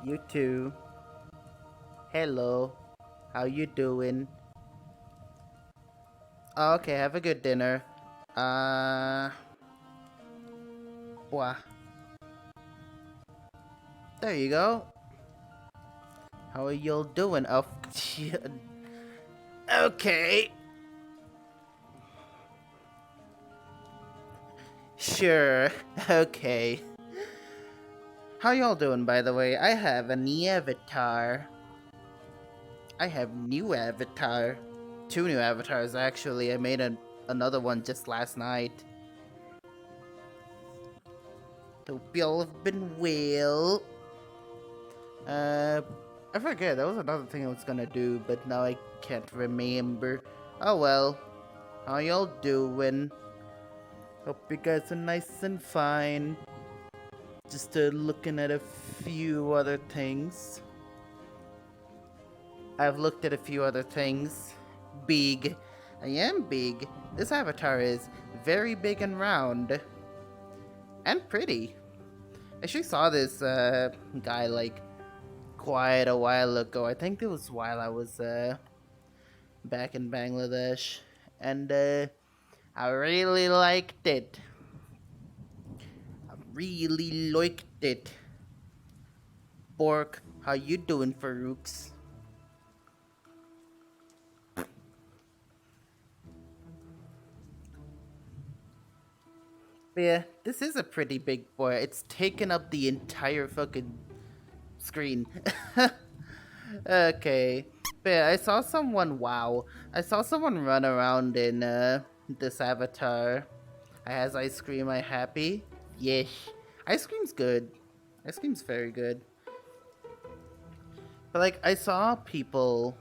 You too. Hello. How you doing? Oh, okay, have a good dinner. Uh, Wah. There you go. How are y'all doing? Oh, okay. Sure. Okay. How y'all doing, by the way? I have a new avatar. I have new avatar. Two new avatars, actually. I made another one just last night. Hope y'all have been well. Uh, I forget. That was another thing I was gonna do, but now I can't remember. Oh well. How y'all doing? Hope you guys are nice and fine. Just looking at a few other things. I've looked at a few other things. Big. I am big. This avatar is very big and round. And pretty. I actually saw this guy like quite a while ago. I think it was while I was back in Bangladesh. And I really liked it. I really liked it. Bork, how you doing, Farouks? Yeah, this is a pretty big boy. It's taken up the entire fucking screen. Okay. But yeah, I saw someone, wow. I saw someone run around in this avatar. I has ice cream, I happy? Yes. Ice cream's good. Ice cream's very good. But like, I saw people,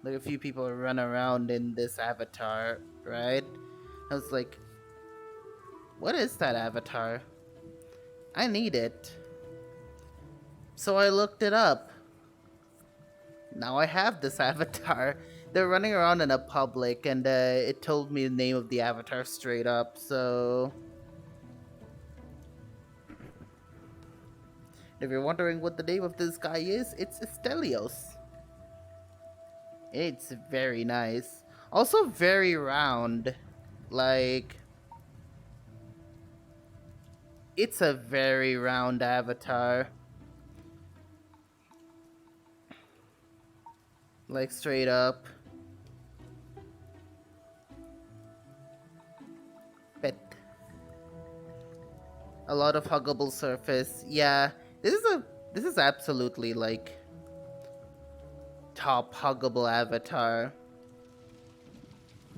like a few people run around in this avatar, right? I was like, what is that avatar? I need it. So I looked it up. now I have this avatar. They're running around in a public, and it told me the name of the avatar straight up, so... If you're wondering what the name of this guy is, it's Estelios. It's very nice. Also very round. Like... It's a very round avatar. Like, straight up. Pet. A lot of huggable surface. Yeah, this is absolutely like top huggable avatar.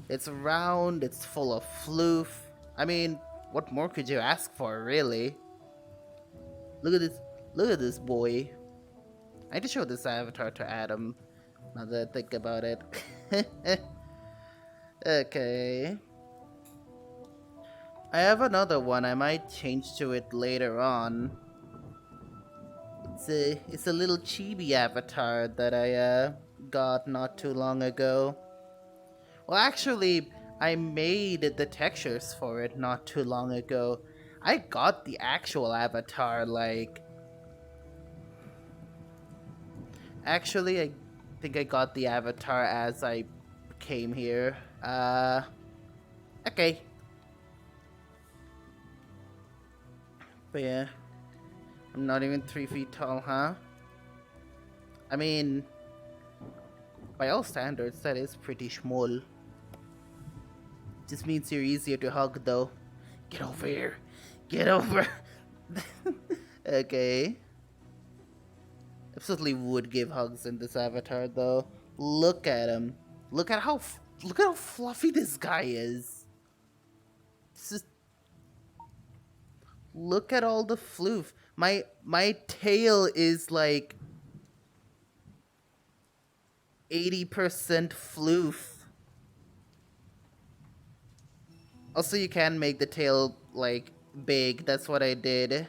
It's round, it's full of floof. I mean, what more could you ask for, really? Look at this boy. I need to show this avatar to Adam, now that I think about it. Okay. I have another one, I might change to it later on. It's a little chibi avatar that I got not too long ago. Well, actually, I made the textures for it not too long ago. I got the actual avatar, like... Actually, I think I got the avatar as I came here. Okay. But yeah. I'm not even 3 feet tall, huh? I mean... By all standards, that is pretty small. Just means you're easier to hug, though. Get over here. Get over. Okay. Absolutely would give hugs in this avatar, though. Look at him. Look at how fluffy this guy is. Just look at all the floof. My tail is like 80% floof. Also, you can make the tail, like, big. That's what I did.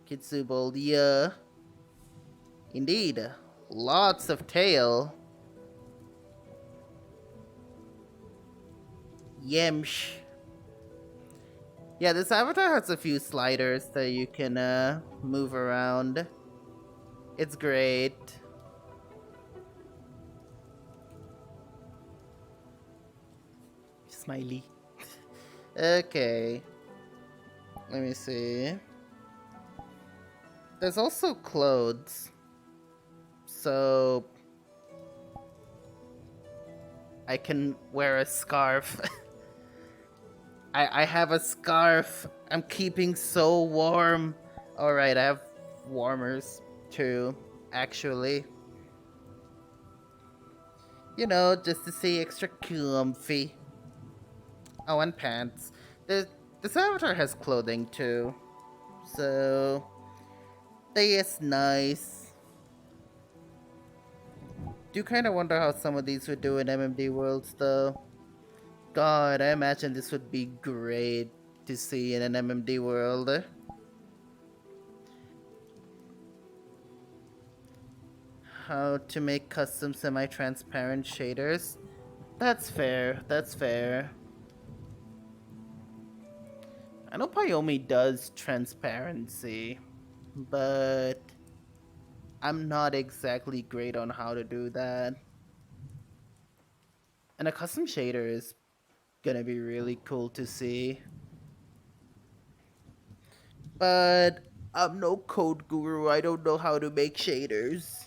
Kitsubold, yeah. Indeed. Lots of tail. Yemsh. Yeah, this avatar has a few sliders that you can, move around. It's great. Smiley. Okay. Let me see. There's also clothes. So... I can wear a scarf. I have a scarf. I'm keeping so warm. Alright, I have warmers too, actually. You know, just to stay extra comfy. Oh, and pants. This avatar has clothing too. So... that is nice. Do kind of wonder how some of these would do in MMD Worlds though. God, I imagine this would be great to see in an MMD world. How to make custom semi-transparent shaders? That's fair, that's fair. I know Pyomi does transparency, but I'm not exactly great on how to do that. And a custom shader is gonna be really cool to see. But I'm no code guru, I don't know how to make shaders.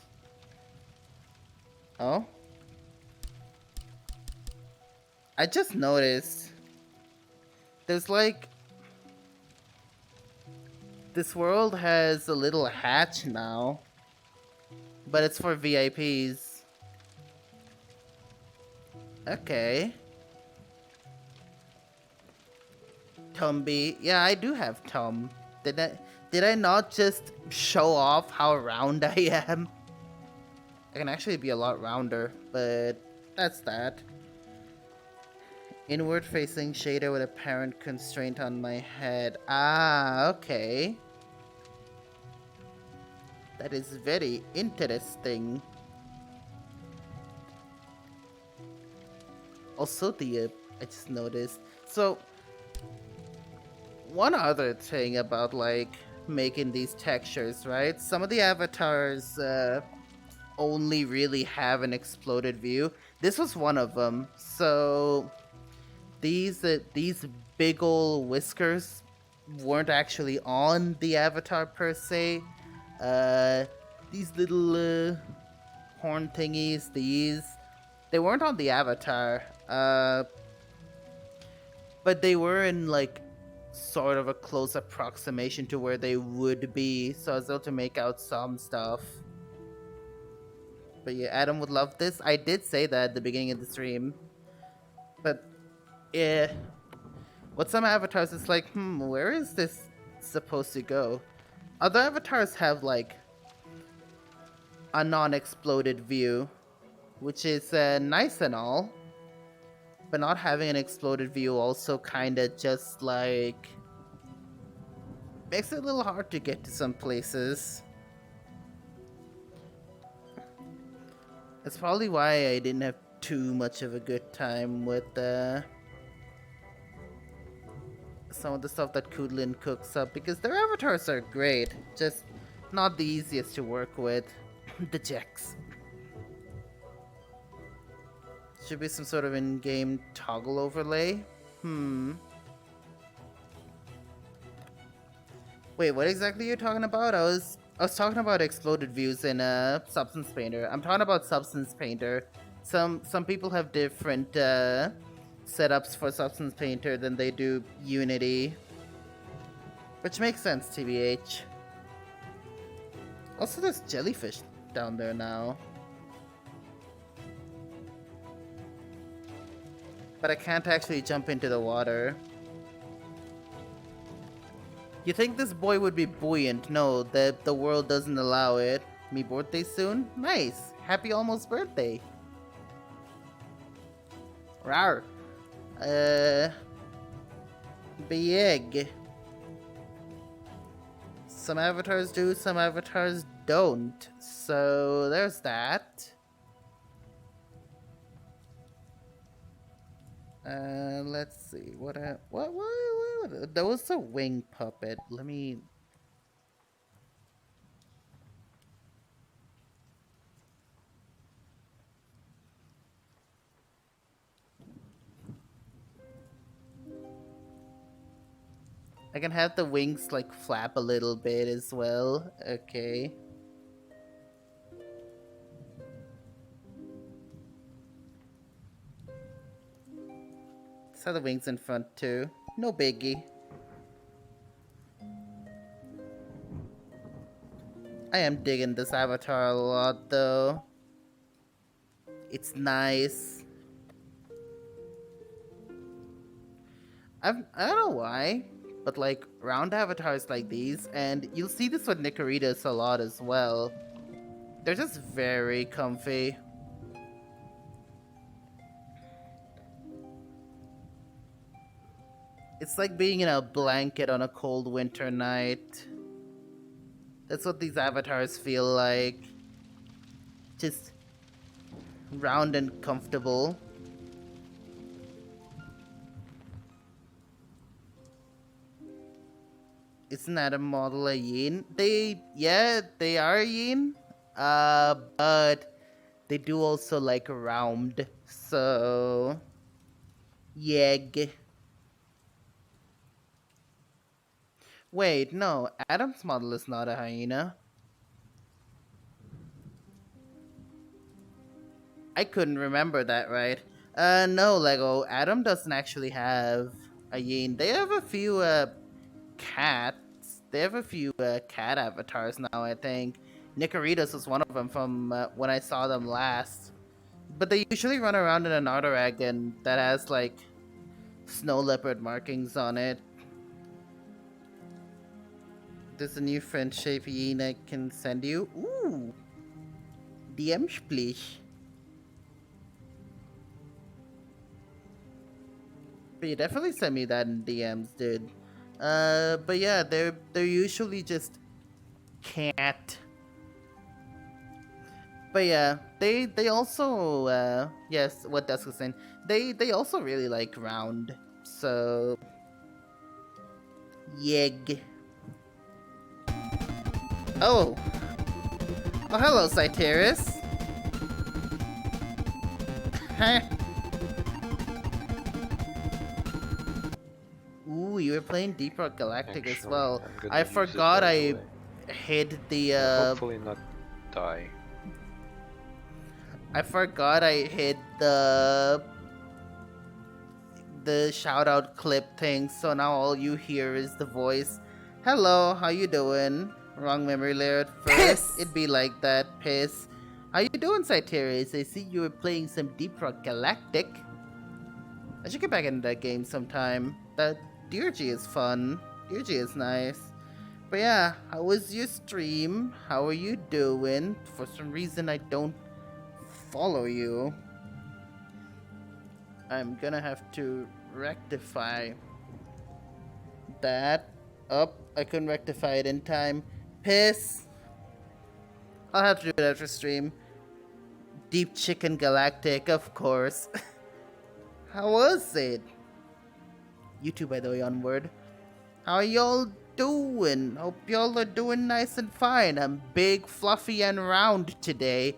Oh? I just noticed there's like... this world has a little hatch now, but it's for VIPs. Okay. Tumby. Yeah, I do have Tum. Did I not just show off how round I am? I can actually be a lot rounder, but that's that. Inward facing shader with apparent constraint on my head. Ah, okay. That is very interesting. Also, I just noticed. So, one other thing about like making these textures, right? Some of the avatars only really have an exploded view. This was one of them. So these big ol' whiskers weren't actually on the avatar per se. Uh, these little horn thingies, they weren't on the avatar. But they were in like sort of a close approximation to where they would be, so I was able to make out some stuff. But yeah, Adam would love this. I did say that at the beginning of the stream. But yeah, with some avatars, it's like, where is this supposed to go? Other avatars have like a non-exploded view, which is nice and all. But not having an exploded view also kind of just like makes it a little hard to get to some places. That's probably why I didn't have too much of a good time with some of the stuff that Kudlin cooks up, because their avatars are great, just not the easiest to work with. The Jex. Should be some sort of in-game toggle overlay. Wait, what exactly are you talking about? I was talking about exploded views in Substance Painter. I'm talking about Substance Painter. Some people have different setups for Substance Painter than they do Unity, which makes sense, TBH. Also, there's jellyfish down there now, but I can't actually jump into the water. You think this boy would be buoyant? No, the world doesn't allow it. Me birthday soon? Nice. Happy almost birthday. Rawr. Big. Some avatars do, some avatars don't. So there's that. Let's see. What? There was a wing puppet. Let me. I can have the wings like flap a little bit as well. Okay. Let's have the wings in front too. No biggie. I am digging this avatar a lot though. It's nice. I don't know why, but like round avatars like these, and you'll see this with Nicoritas a lot as well. They're just very comfy. It's like being in a blanket on a cold winter night. That's what these avatars feel like. Just round and comfortable. Isn't that a model a yin? They are yin. But they do also like round. So yeg. Wait, no, Adam's model is not a hyena. I couldn't remember that right. No, Lego, Adam doesn't actually have a yin. They have a few, cats. They have a few, cat avatars now, I think. Nicoritas was one of them from when I saw them last. But they usually run around in an Ardoragon that has, like, snow leopard markings on it. There's a new friendship yin I can send you. Ooh! DM splish. But you definitely send me that in DMs, dude. But yeah, they're usually just cat. But yeah, they also yes, what Dusk was saying, they also really like round. So yeg. Oh, oh hello, Cyteris. Huh? Ooh, you were playing Deep Rock Galactic as Actually, well. I'm gonna I use it forgot right I away. hid the Hopefully not die. I forgot I hid the shout out clip thing, so now all you hear is the voice. Hello, how you doing? Wrong memory layer at first. Piss! It'd be like that, piss. How you doing, Cyteris? I see you were playing some Deep Rock Galactic. I should get back into that game sometime. That Deergy is fun. Deergy is nice. But yeah, how was your stream? How are you doing? For some reason I don't follow you. I'm gonna have to rectify that. Up, I couldn't rectify it in time. Piss. I'll have to do it after stream. Deep Chicken Galactic, of course. How was it? YouTube, by the way, onward. How y'all doing? Hope y'all are doing nice and fine. I'm big, fluffy, and round today.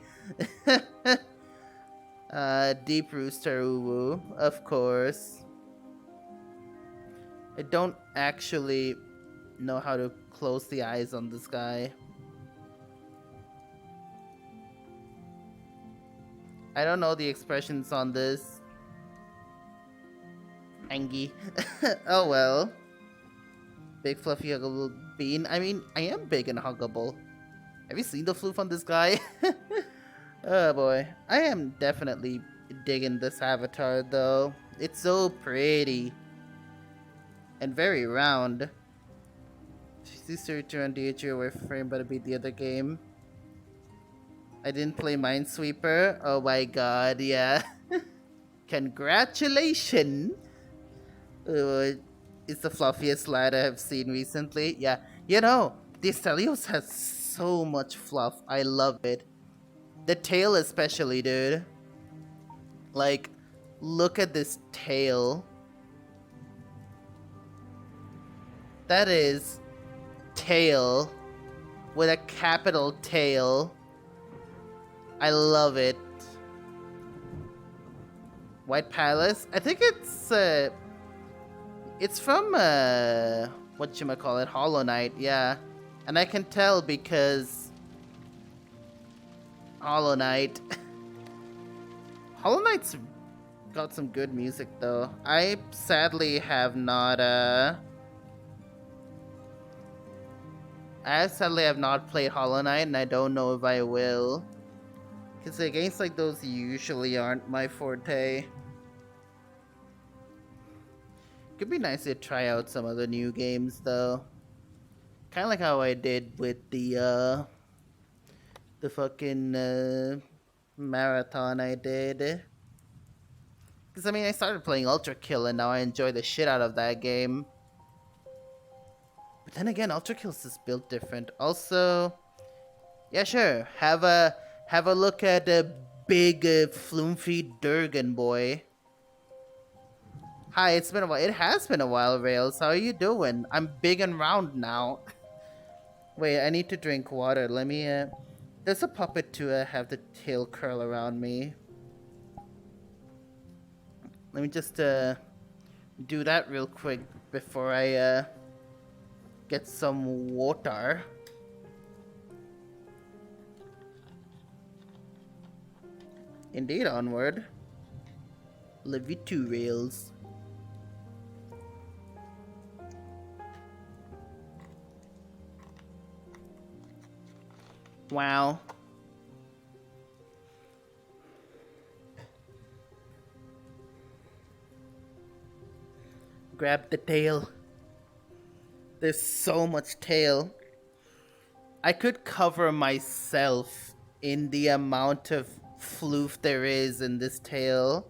Deep Rooster Uwu, of course. I don't actually know how to close the eyes on this guy. I don't know the expressions on this. Angie. Oh well. Big fluffy huggable bean. I mean, I am big and huggable. Have you seen the floof on this guy? Oh boy. I am definitely digging this avatar though. It's so pretty. And very round. She's to on DHU away frame but beat the other game. I didn't play Minesweeper. Oh my god, yeah. Congratulations! It's the fluffiest lad I have seen recently. Yeah, you know, the Stelios has so much fluff. I love it. The tail especially, dude. Like, look at this tail. That is tail with a capital tail. I love it. White Palace. I think it's from whatchamacallit, Hollow Knight, yeah. And I can tell because Hollow Knight. Hollow Knight's got some good music though. I sadly have not played Hollow Knight, and I don't know if I will. Because the games like those usually aren't my forte. Could be nice to try out some other new games though. Kind of like how I did with the fucking marathon I did. Because I mean, I started playing Ultra Kill and now I enjoy the shit out of that game. But then again, Ultra Kill's just built different. Also, yeah, sure. Have a look at the big Floomfy Durgan boy. Hi, it's been a while. It has been a while, Rails. How are you doing? I'm big and round now. Wait, I need to drink water. Let me, there's a puppet to have the tail curl around me. Let me just, do that real quick before I, get some water. Indeed, onward. Love you too, Rails. Wow. Grab the tail. There's so much tail. I could cover myself in the amount of floof there is in this tail.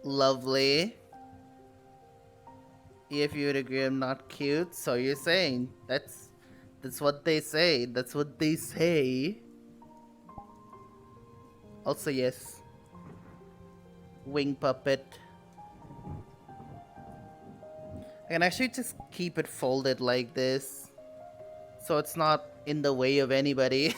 Lovely. If you would agree I'm not cute, so you're saying. That's what they say. That's what they say. Also, yes. Wing puppet. I can actually just keep it folded like this, so it's not in the way of anybody.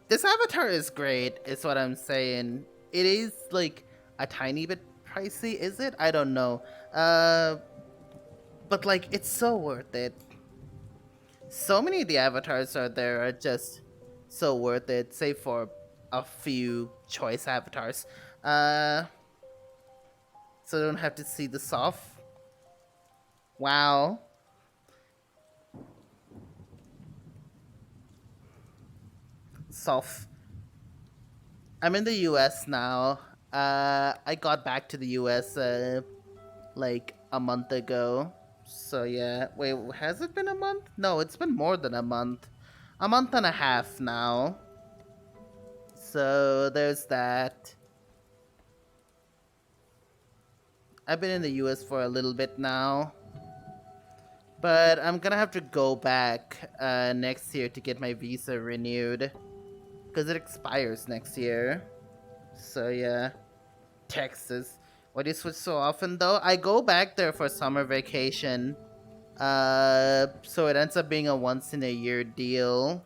This avatar is great, is what I'm saying. It is, like, a tiny bit pricey, is it? I don't know. But, like, it's so worth it. So many of the avatars out there are just so worth it, save for a few choice avatars. So I don't have to see the soft. Wow. Soft. I'm in the US now. I got back to the US like a month ago. So yeah. Wait, has it been a month? No, it's been more than a month. A month and a half now. So there's that. I've been in the US for a little bit now. But I'm gonna have to go back next year to get my visa renewed. Because it expires next year. So yeah. Texas. Why do you switch so often though? I go back there for summer vacation. So it ends up being a once in a year deal.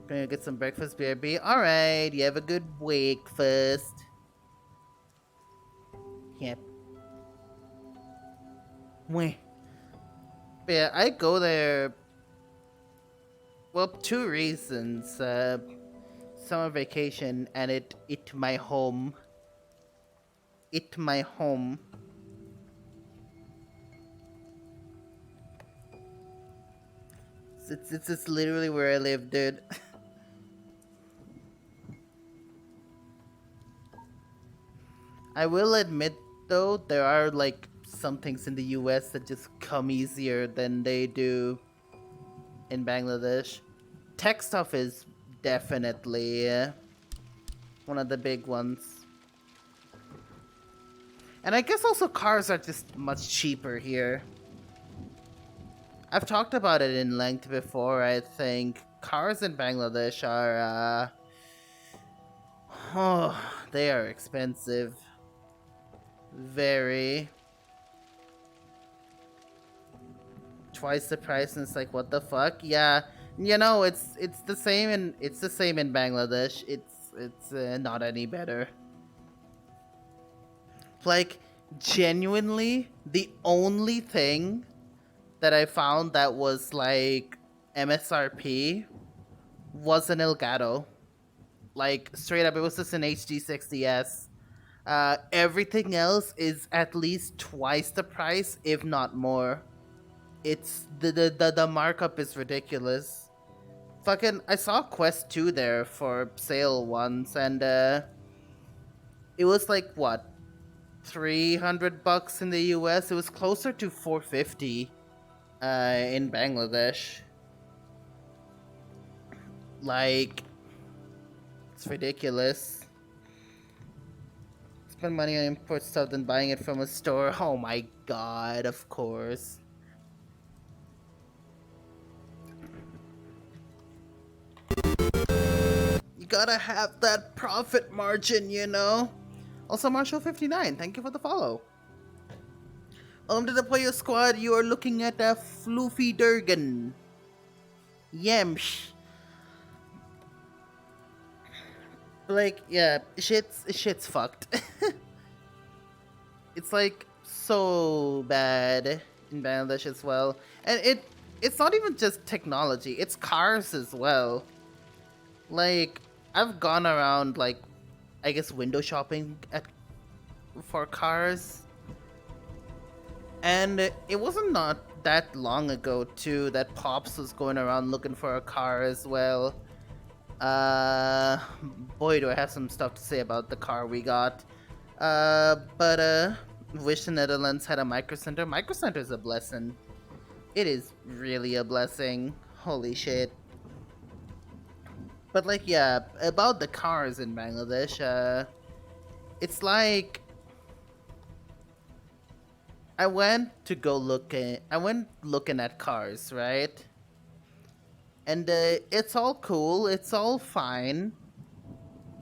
Gonna get some breakfast, BRB. Alright, you have a good breakfast. Yep. Wait. Yeah, I go there. Well, two reasons. Summer vacation and it my home. It my home. It's literally where I live, dude. I will admit though, there are like some things in the US that just come easier than they do in Bangladesh. Tech stuff is definitely one of the big ones. And I guess also cars are just much cheaper here. I've talked about it in length before, I think. Cars in Bangladesh are, oh, they are expensive. Very. Twice the price, and it's like, what the fuck? Yeah, you know, it's the same in Bangladesh. It's not any better. Like, genuinely, the only thing that I found that was like MSRP was an Elgato. Like, straight up, it was just an HD60S. Everything else is at least twice the price, if not more. It's the markup is ridiculous. Fucking, I saw Quest 2 there for sale once, and it was like what, $300 in the US. It was closer to $450 in Bangladesh. Like, it's ridiculous. Spend money on import stuff than buying it from a store. Oh my god, of course. You gotta have that profit margin, you know? Also, Marshall59, thank you for the follow. Welcome to the Player Squad. You are looking at a Floofy Durgan. Yemsh. Like, yeah, shit's fucked. It's like so bad in Bangladesh as well. And it's not even just technology, it's cars as well. Like, I've gone around, like, I guess window shopping for cars. And it wasn't not that long ago, too, that Pops was going around looking for a car as well. Boy, do I have some stuff to say about the car we got. But wish the Netherlands had a Micro Center. Micro Center is a blessing. It is really a blessing. Holy shit. But like, yeah, about the cars in Bangladesh, it's like I went looking at cars, right? And it's all cool, it's all fine.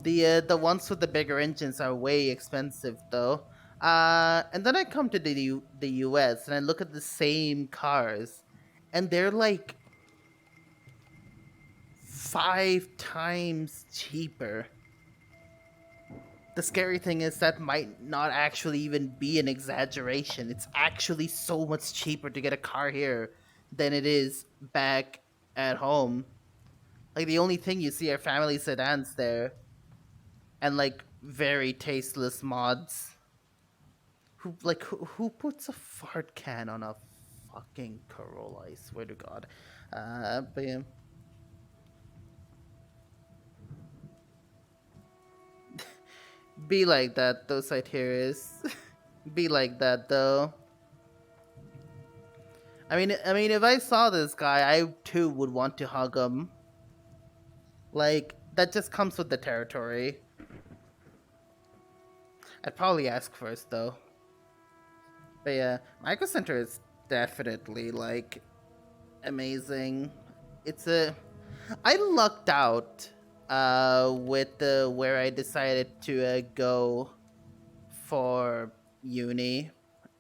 The ones with the bigger engines are way expensive though. And then I come to the US and I look at the same cars, and they're like 5 times cheaper. The scary thing is that might not actually even be an exaggeration. It's actually so much cheaper to get a car here than it is back at home. Like the only thing you see are family sedans there, and like very tasteless mods. Who puts a fart can on a fucking Corolla? I swear to God. But yeah. Be like that, though, Cyterius. Be like that, though. I mean, if I saw this guy, I too would want to hug him. Like, that just comes with the territory. I'd probably ask first, though. But yeah, Micro Center is definitely, like, amazing. It's a... I lucked out with where I decided to go for uni,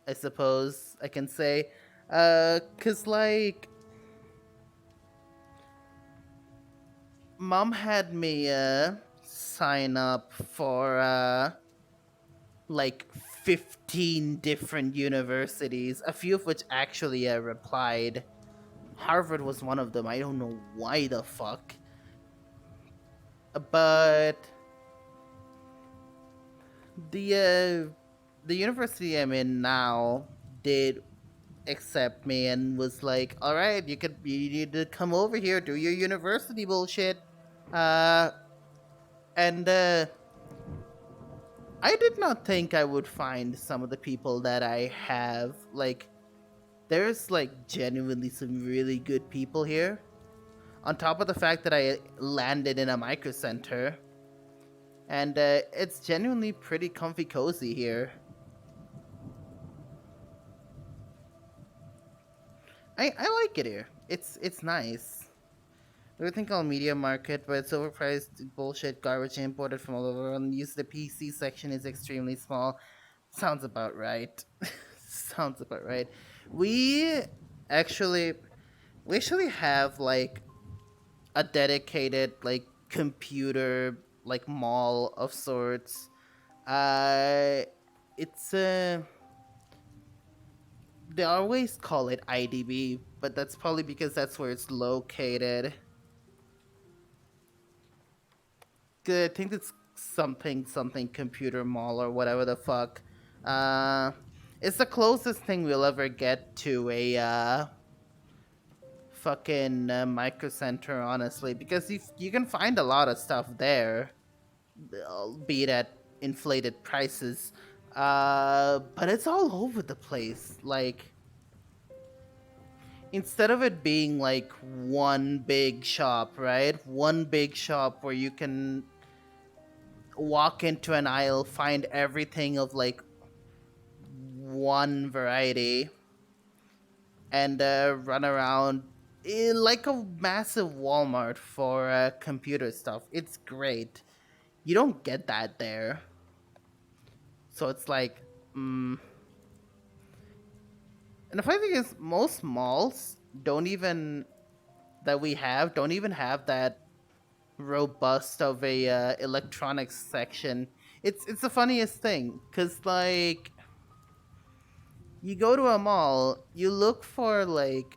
I suppose I can say. 'Cause, like, Mom had me sign up for like 15 different universities, a few of which actually replied. Harvard was one of them. I don't know why the fuck. But the university I'm in now did accept me and was like, "All right, you need to come over here, do your university bullshit." Uh, and I did not think I would find some of the people that I have. Like, there's like genuinely some really good people here. On top of the fact that I landed in a micro center, and it's genuinely pretty comfy cozy here. I like it here. It's nice. Everything called Media Market, but it's overpriced bullshit garbage imported from all over. And use the PC section is extremely small. Sounds about right. Sounds about right. We actually we actually have like a dedicated like computer like mall of sorts. It's they always call it IDB, but that's probably because that's where it's located. I think it's something computer mall or whatever the fuck. Uh, it's the closest thing we'll ever get to a fucking micro center, honestly, because you can find a lot of stuff there, albeit at inflated prices. But it's all over the place. Like, instead of it being like one big shop, right? One big shop where you can walk into an aisle, find everything of like one variety, and run around like a massive Walmart for computer stuff. It's great. You don't get that there. So it's like, and the funny thing is, most malls don't even don't even have that robust of a electronics section. It's the funniest thing, cause like you go to a mall, you look for like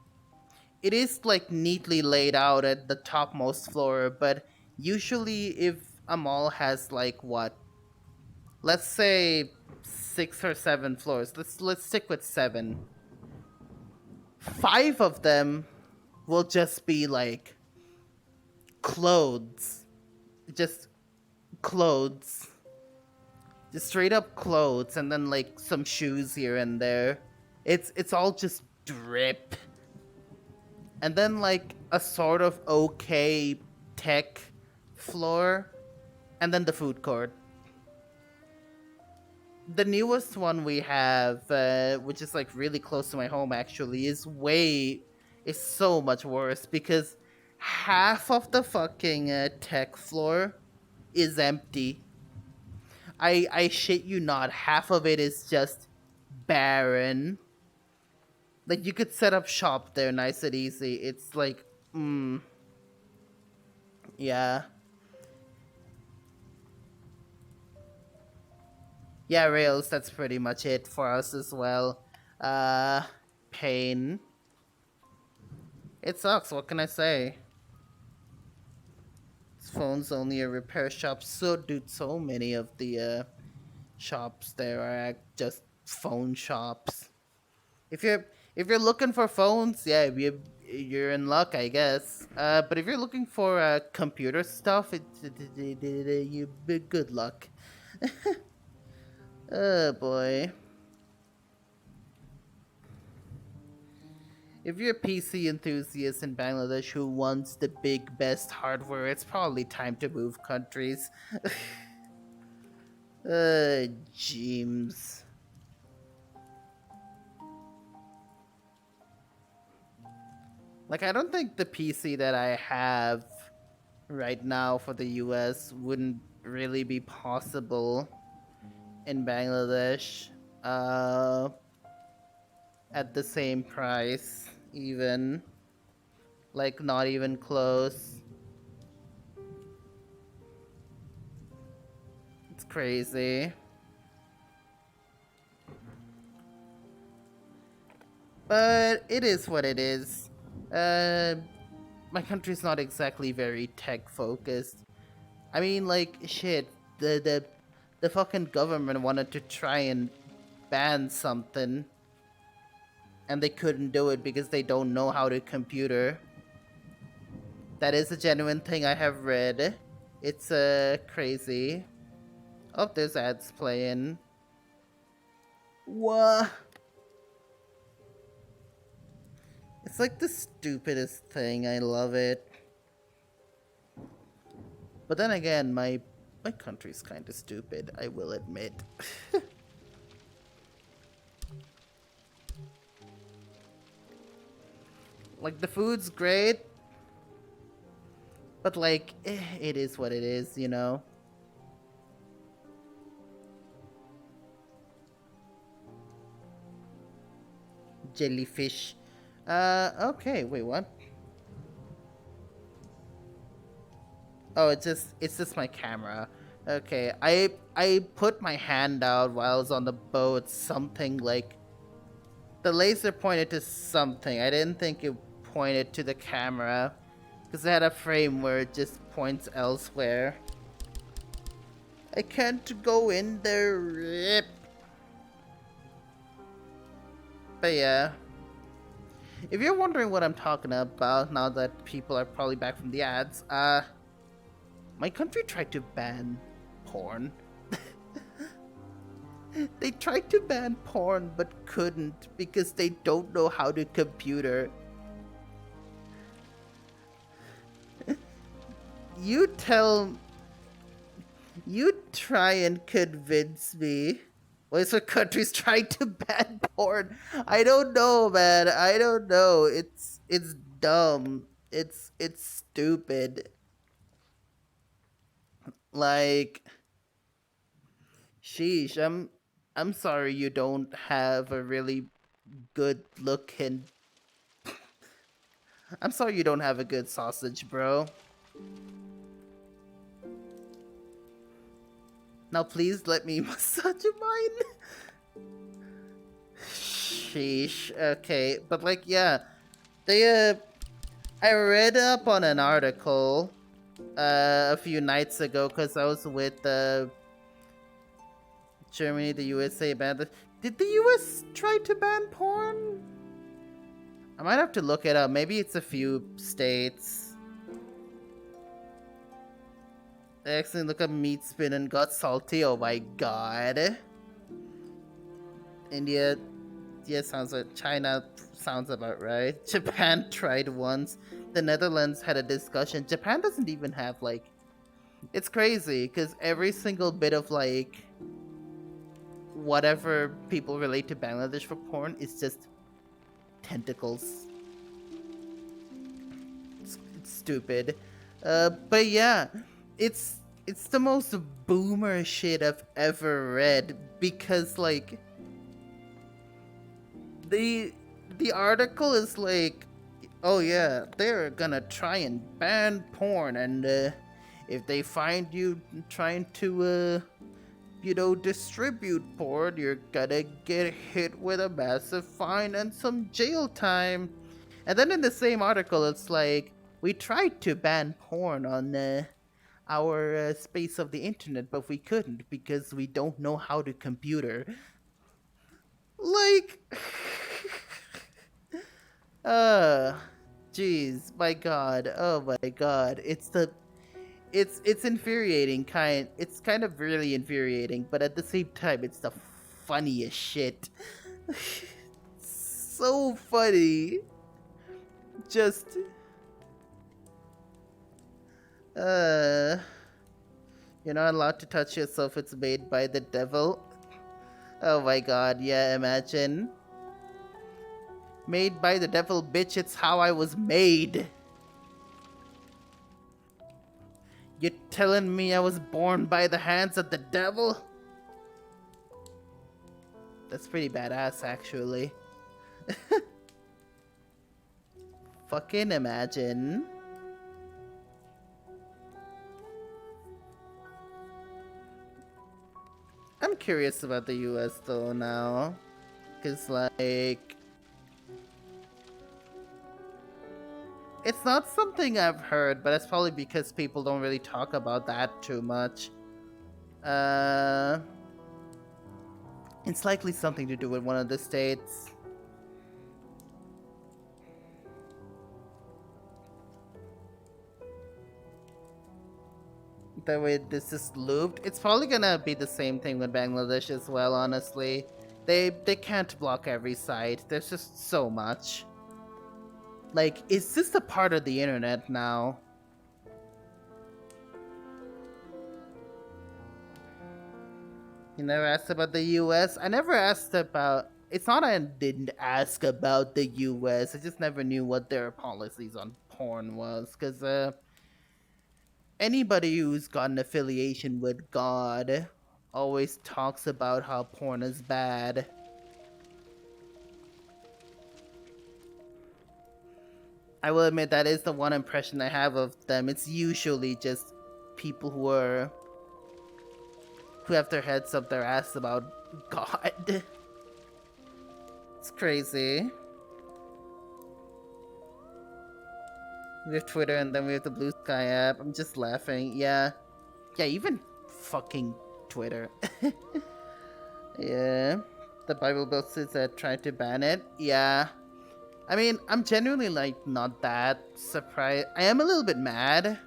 it is like neatly laid out at the topmost floor, but usually if a mall has like what, let's say 6 or 7 floors, let's stick with 7. 5 of them will just be like clothes, just clothes, just straight up clothes, and then like some shoes here and there. It's all just drip, and then like a sort of okay tech floor, and then the food court. the newest one we have, which is like really close to my home actually, is so much worse because half of the fucking tech floor is empty. I shit you not, half of it is just barren. Like you could set up shop there nice and easy. It's like, yeah. Yeah, Rails, that's pretty much it for us as well. Uh, pain. It sucks, what can I say? This phone's only a repair shop, so dude, so many of the shops there are just phone shops. If you're looking for phones, yeah, you're in luck, I guess. But if you're looking for computer stuff, you good luck. Oh boy. If you're a PC enthusiast in Bangladesh who wants the big best hardware, it's probably time to move countries. James. Like, I don't think the PC that I have right now for the US wouldn't really be possible in Bangladesh. At the same price, even. Like, not even close. It's crazy. But it is what it is. My country's not exactly very tech focused. I mean, like, shit, the fucking government wanted to try and ban something, and they couldn't do it because they don't know how to computer. That is a genuine thing I have read. It's crazy. Oh, there's ads playing. What? It's like the stupidest thing. I love it. But then again, my country's kind of stupid, I will admit. Like, the food's great, but like, it is what it is, you know? Jellyfish. Okay, wait, what? Oh, it's just my camera. Okay, I put my hand out while I was on the boat, something like, the laser pointed to something. I didn't think it pointed to the camera, because it had a frame where it just points elsewhere. I can't go in there, rip. But yeah. If you're wondering what I'm talking about now that people are probably back from the ads, my country tried to ban porn. They tried to ban porn but couldn't because they don't know how to computer. You try and convince me. Wait, so countries trying to ban porn? I don't know, man. I don't know. It's dumb. It's stupid. Like, sheesh. I'm sorry you don't have a really good looking. I'm sorry you don't have a good sausage, bro. Now please let me massage mine. Sheesh. Okay, but like, yeah, they I read up on an article a few nights ago because I was with Germany, the USA banned. Did the US try to ban porn? I might have to look it up. Maybe it's a few states. I accidentally looked up meat spin and got salty. Oh my god. India, yeah, sounds like China sounds about right. Japan tried once. The Netherlands had a discussion. Japan doesn't even have like. It's crazy because every single bit of like whatever people relate to Bangladesh for porn is just tentacles. It's stupid. But yeah, it's the most boomer shit I've ever read because like the article is like, oh yeah, they're gonna try and ban porn, and if they find you trying to distribute porn, you're gonna get hit with a massive fine and some jail time. And then in the same article, it's like, we tried to ban porn on our space of the internet, but we couldn't because we don't know how to computer. Like, jeez, my god, oh my god, it's infuriating, it's kind of really infuriating, but at the same time, it's the funniest shit. So funny. Just, you're not allowed to touch yourself, it's made by the devil. Oh my god, yeah, imagine. Made by the devil, bitch, it's how I was made. You telling me I was born by the hands of the devil? That's pretty badass, actually. Fucking imagine. I'm curious about the US though now. Cause like, it's not something I've heard, but that's probably because people don't really talk about that too much. It's likely something to do with one of the states. The way this is looped, it's probably gonna be the same thing with Bangladesh as well, honestly. They can't block every site. There's just so much. Like, it's just a part of the internet now. You never asked about the US? I never asked about... It's not I didn't ask about the US, I just never knew what their policies on porn was, because, anybody who's got an affiliation with God always talks about how porn is bad. I will admit that is the one impression I have of them. It's usually just people who have their heads up their ass about God. It's crazy. We have Twitter and then we have the Blue Sky app. I'm just laughing. Yeah, even fucking Twitter. Yeah. The Bible Belt says that tried to ban it. Yeah. I mean, I'm genuinely, like, not that surprised. I am a little bit mad.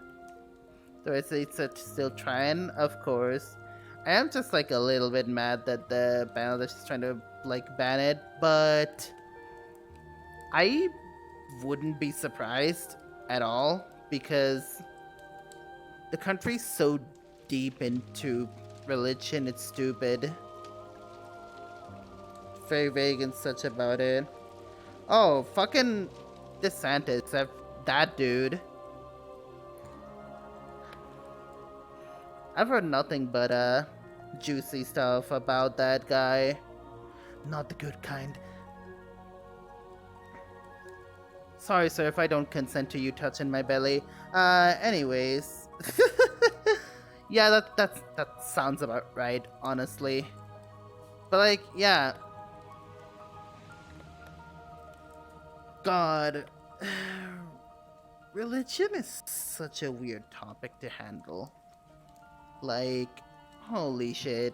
Though I say it's still trying, of course. I am just, like, a little bit mad that the Bangladesh is trying to, like, ban it. But I wouldn't be surprised at all. Because the country's so deep into religion, it's stupid. Very vague and such about it. Oh, fucking DeSantis, that dude. I've heard nothing but juicy stuff about that guy. Not the good kind. Sorry, sir, if I don't consent to you touching my belly. Anyways. Yeah, that sounds about right, honestly. But like, yeah. God, religion is such a weird topic to handle. Like, holy shit.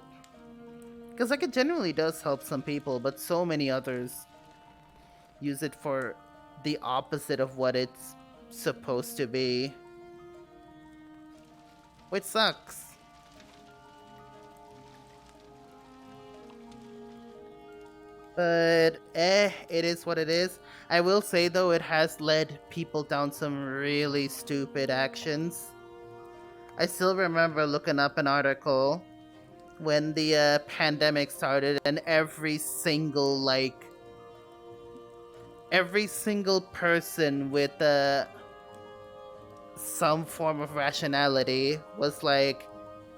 Because, like, it genuinely does help some people, but so many others use it for the opposite of what it's supposed to be. Which sucks. But, it is what it is. I will say, though, it has led people down some really stupid actions. I still remember looking up an article when the pandemic started, and every single person with some form of rationality was like,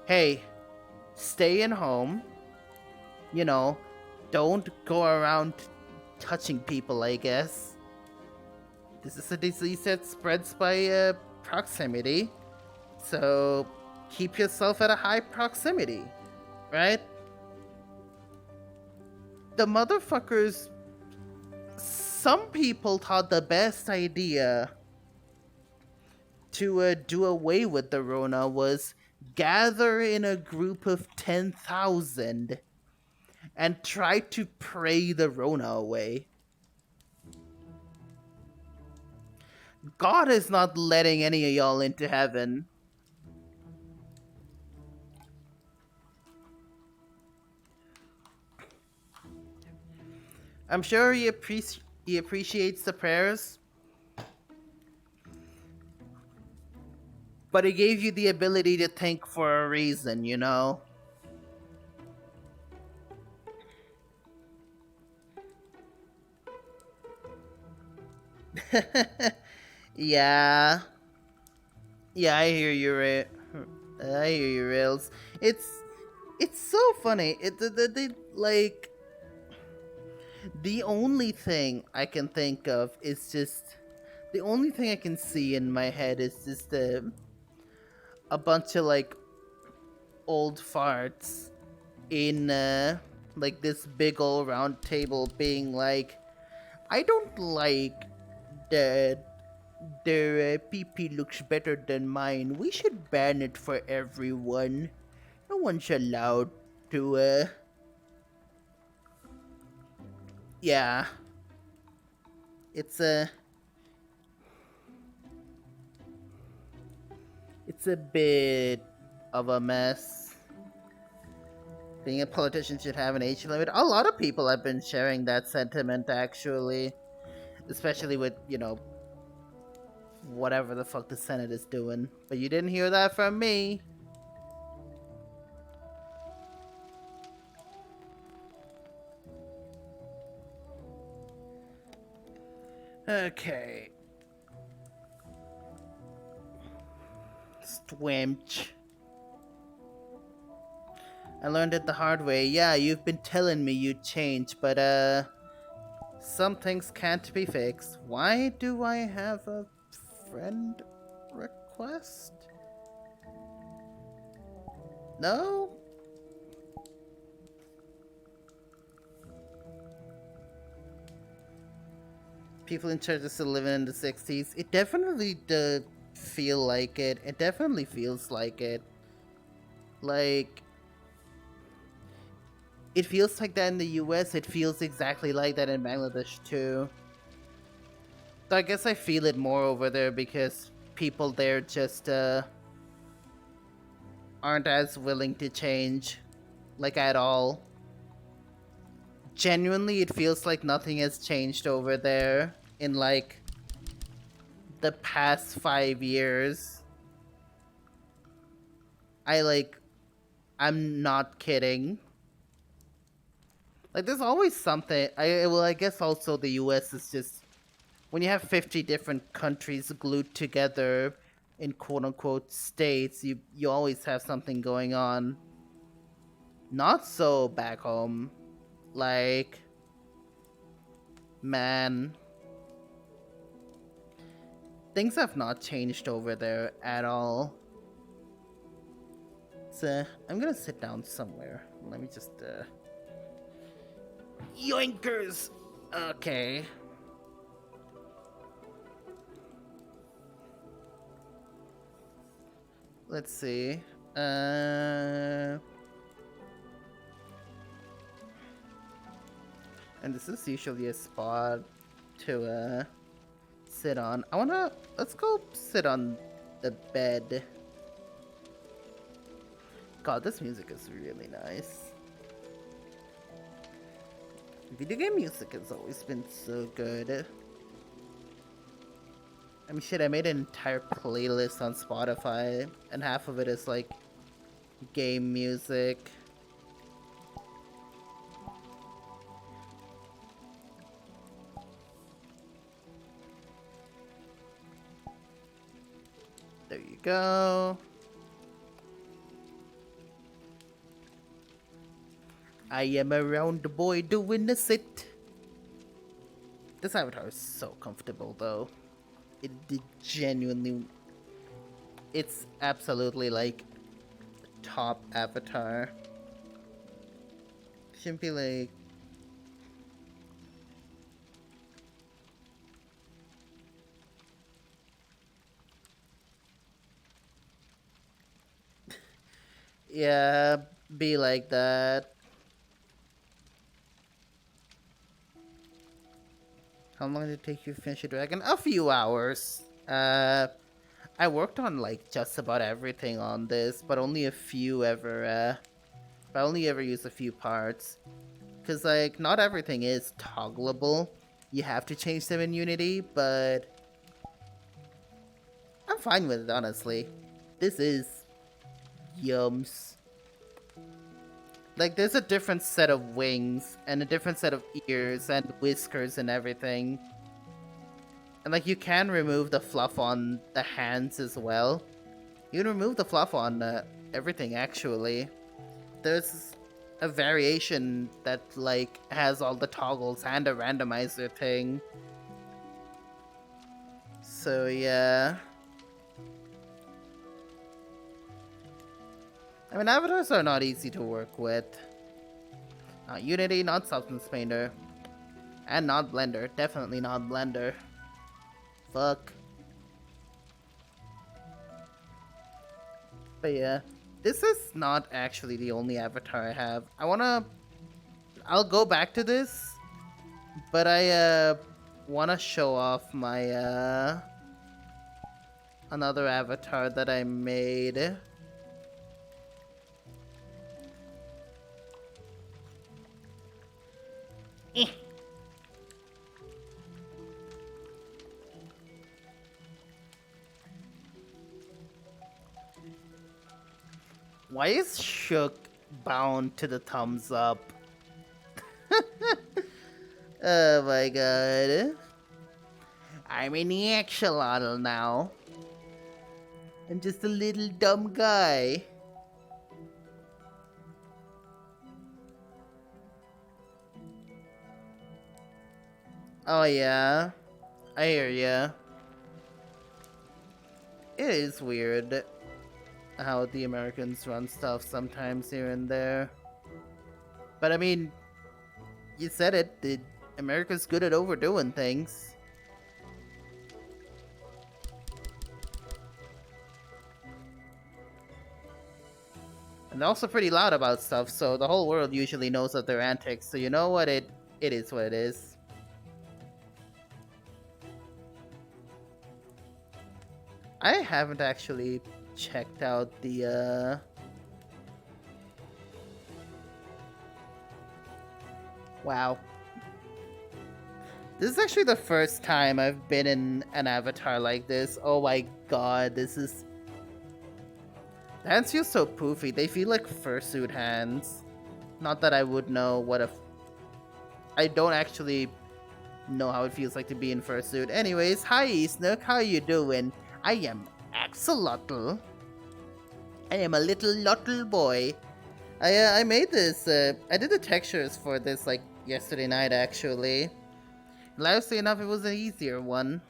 hey, stay in home, you know, don't go around touching people, I guess. This is a disease that spreads by proximity, so keep yourself at a high proximity, right? The motherfuckers, some people thought the best idea to do away with the Rona was gather in a group of 10,000 and try to pray the Rona away. God is not letting any of y'all into heaven. I'm sure he appreciates the prayers, but he gave you the ability to think for a reason, you know? Yeah. Yeah, I hear you, I hear you, Rails. It's so funny. Like, the only thing I can think of is just the only thing I can see in my head is just a bunch of like old farts in like this big old round table being like, I don't like that their PP looks better than mine. We should ban it for everyone. No one's allowed to yeah. It's a it's a bit of a mess. Being a politician should have an age limit. A lot of people have been sharing that sentiment, actually. Especially with, whatever the fuck the Senate is doing. But you didn't hear that from me. Okay. Swimch. I learned it the hard way. Yeah, you've been telling me you'd change, but some things can't be fixed. Why do I have a friend request? No? People in church are still living in the 60s. It definitely does feel like it. It definitely feels like it. Like, it feels like that in the US. It feels exactly like that in Bangladesh too. So I guess I feel it more over there because people there just aren't as willing to change, like, at all. Genuinely, it feels like nothing has changed over there in like the past 5 years. I'm not kidding. Like, there's always something. I guess also the US is just, when you have 50 different countries glued together in quote unquote states, you always have something going on. Not so back home. Like, man, things have not changed over there at all. So, I'm gonna sit down somewhere. Let me just, yoinkers! Okay. Let's see. And this is usually a spot to, sit on. Let's go sit on the bed. God, this music is really nice. Video game music has always been so good. I mean, shit, I made an entire playlist on Spotify, and half of it is, like, game music. There you go. I am a round boy doing a sit. This avatar is so comfortable though. It genuinely... It's absolutely like top avatar. Shouldn't be like... Yeah, be like that. How long did it take you to finish a dragon? A few hours. I worked on like just about everything on this, but only a few ever, I only ever used a few parts. Cause like, not everything is toggleable. You have to change them in Unity, but I'm fine with it, honestly. This is yums. Like, there's a different set of wings, and a different set of ears, and whiskers and everything. And like, you can remove the fluff on the hands as well. You can remove the fluff on everything, actually. There's a variation that like has all the toggles and a randomizer thing. So yeah. I mean, avatars are not easy to work with. Not Unity, not Substance Painter. And not Blender. Definitely not Blender. Fuck. But yeah. This is not actually the only avatar I have. I'll go back to this. But I wanna show off my another avatar that I made. Why is Shook bound to the thumbs up? Oh my god. I'm an axolotl now. I'm just a little dumb guy. Oh yeah, I hear ya. It is weird how the Americans run stuff sometimes here and there. But I mean, you said it, America's good at overdoing things. And they're also pretty loud about stuff, so the whole world usually knows of their antics, so you know what, it is what it is. I haven't actually checked out the, Wow. This is actually the first time I've been in an avatar like this. Oh my god, this is... The hands feel so poofy. They feel like fursuit hands. Not that I would know what a... I don't actually know how it feels like to be in fursuit. Anyways, hi Snook, how you doing? I am Axolotl. I am a little lotl boy. I made this, I did the textures for this like yesterday night actually. Loudly enough, it was an easier one.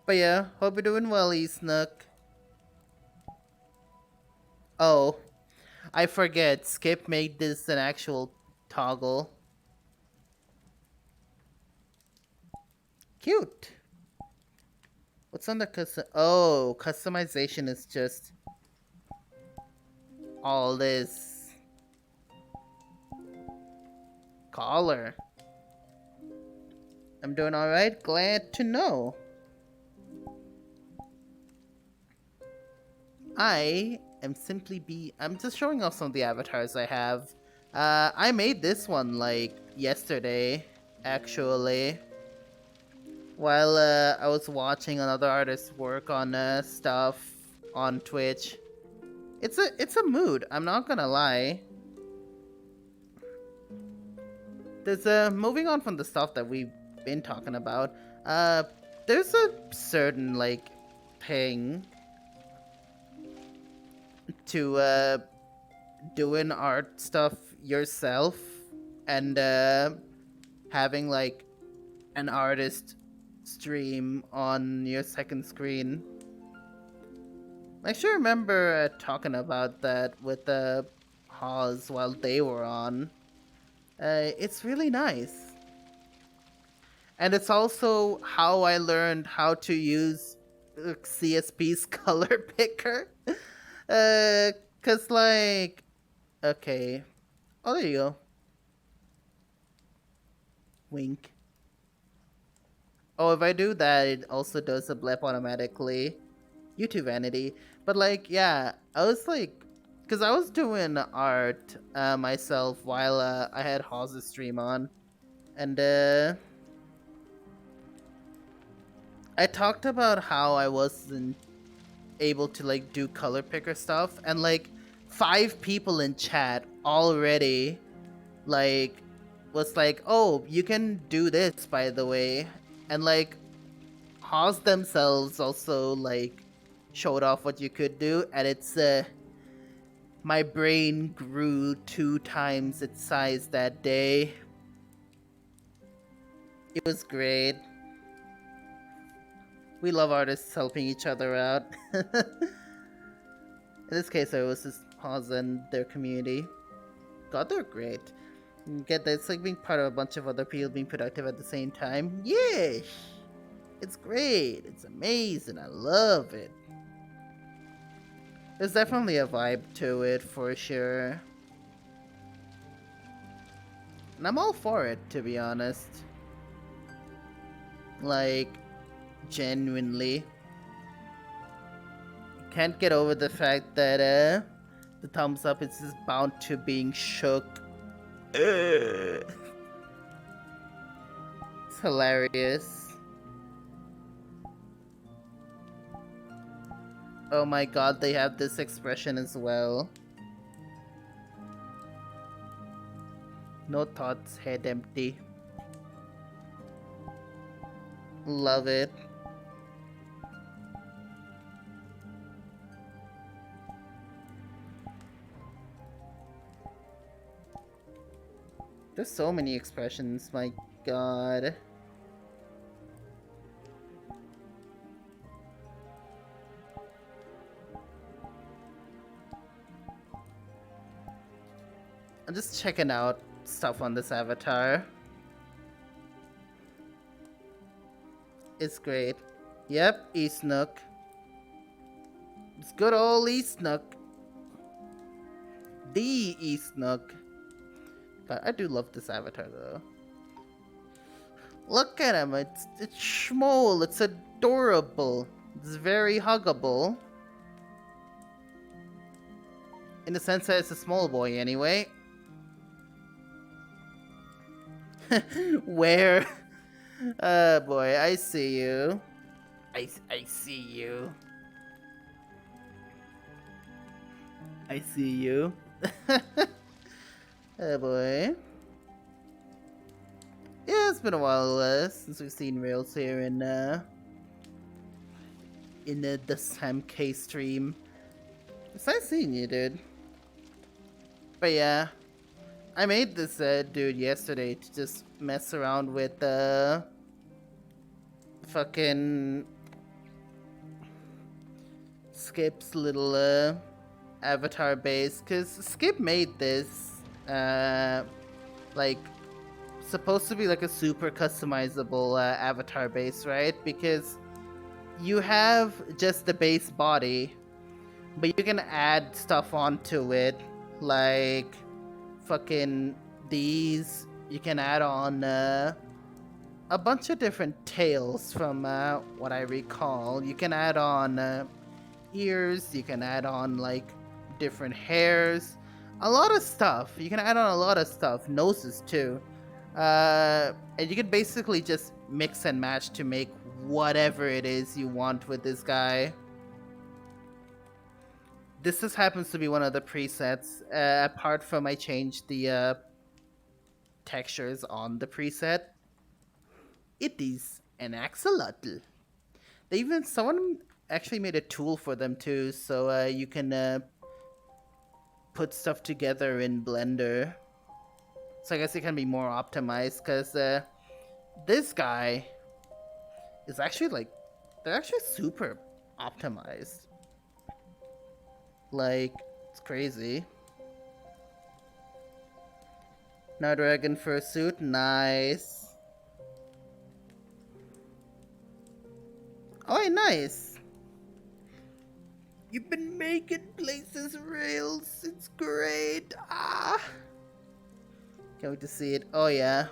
But yeah, hope you're doing well, Snook. Oh, I forget, Skip made this an actual toggle. Cute. What's on the custom? Oh, customization is just all this. Collar. I'm doing alright, glad to know. I'm just showing off some of the avatars I have. I made this one like yesterday, actually. While I was watching another artist work on stuff on Twitch. It's a mood, I'm not gonna lie. There's moving on from the stuff that we've been talking about. There's a certain like thing to doing art stuff yourself and having like an artist stream on your second screen. I sure remember talking about that with Hawes while they were on. It's really nice. And it's also how I learned how to use CSP's color picker. Cause like, okay. Oh, there you go. Wink. Oh, if I do that, it also does a blip automatically. YouTube vanity. But like, yeah, I was like, cause I was doing art myself while I had Hawes' stream on, and I talked about how I wasn't able to like do color picker stuff, and like 5 people in chat already like was like, oh, you can do this by the way, and like Hawes themselves also like showed off what you could do, and it's my brain grew 2 times its size that day. It was great. We love artists helping each other out. In this case, it was just Hawes and their community. God, they're great. You get that? It's like being part of a bunch of other people being productive at the same time. Yeah! It's great. It's amazing. I love it. There's definitely a vibe to it for sure. And I'm all for it, to be honest. Like, genuinely. Can't get over the fact that the thumbs up is just bound to being shook. It's hilarious. Oh my god, they have this expression as well. No thoughts, head empty. Love it. There's so many expressions, my god. I'm just checking out stuff on this avatar. It's great. Yep, Eastnook. It's good old Eastnook. The Eastnook. God, I do love this avatar though. Look at him, it's schmole, it's adorable. It's very huggable. In the sense that it's a small boy anyway. Where? Boy, I see you. I see you. I see you. Oh boy. Yeah, it's been a while since we've seen Rails here in the Sam K stream. It's nice seeing you, dude. But yeah, I made this dude yesterday to just mess around with fucking Skip's little avatar base, cause Skip made this like supposed to be like a super customizable avatar base, right? Because you have just the base body, but you can add stuff onto it, like fucking these. You can add on a bunch of different tails from what I recall. You can add on ears, you can add on like different hairs, a lot of stuff. You can add on a lot of stuff, noses too. And you can basically just mix and match to make whatever it is you want with this guy. This just happens to be one of the presets. Apart from I changed the textures on the preset, it is an axolotl. Someone actually made a tool for them too, so you can put stuff together in Blender. So I guess it can be more optimized, because this guy is actually like, they're actually super optimized. Like, it's crazy. Now dragon fursuit, nice. Oh, nice. You've been making places rails. It's great. Ah. Can't wait to see it. Oh yeah.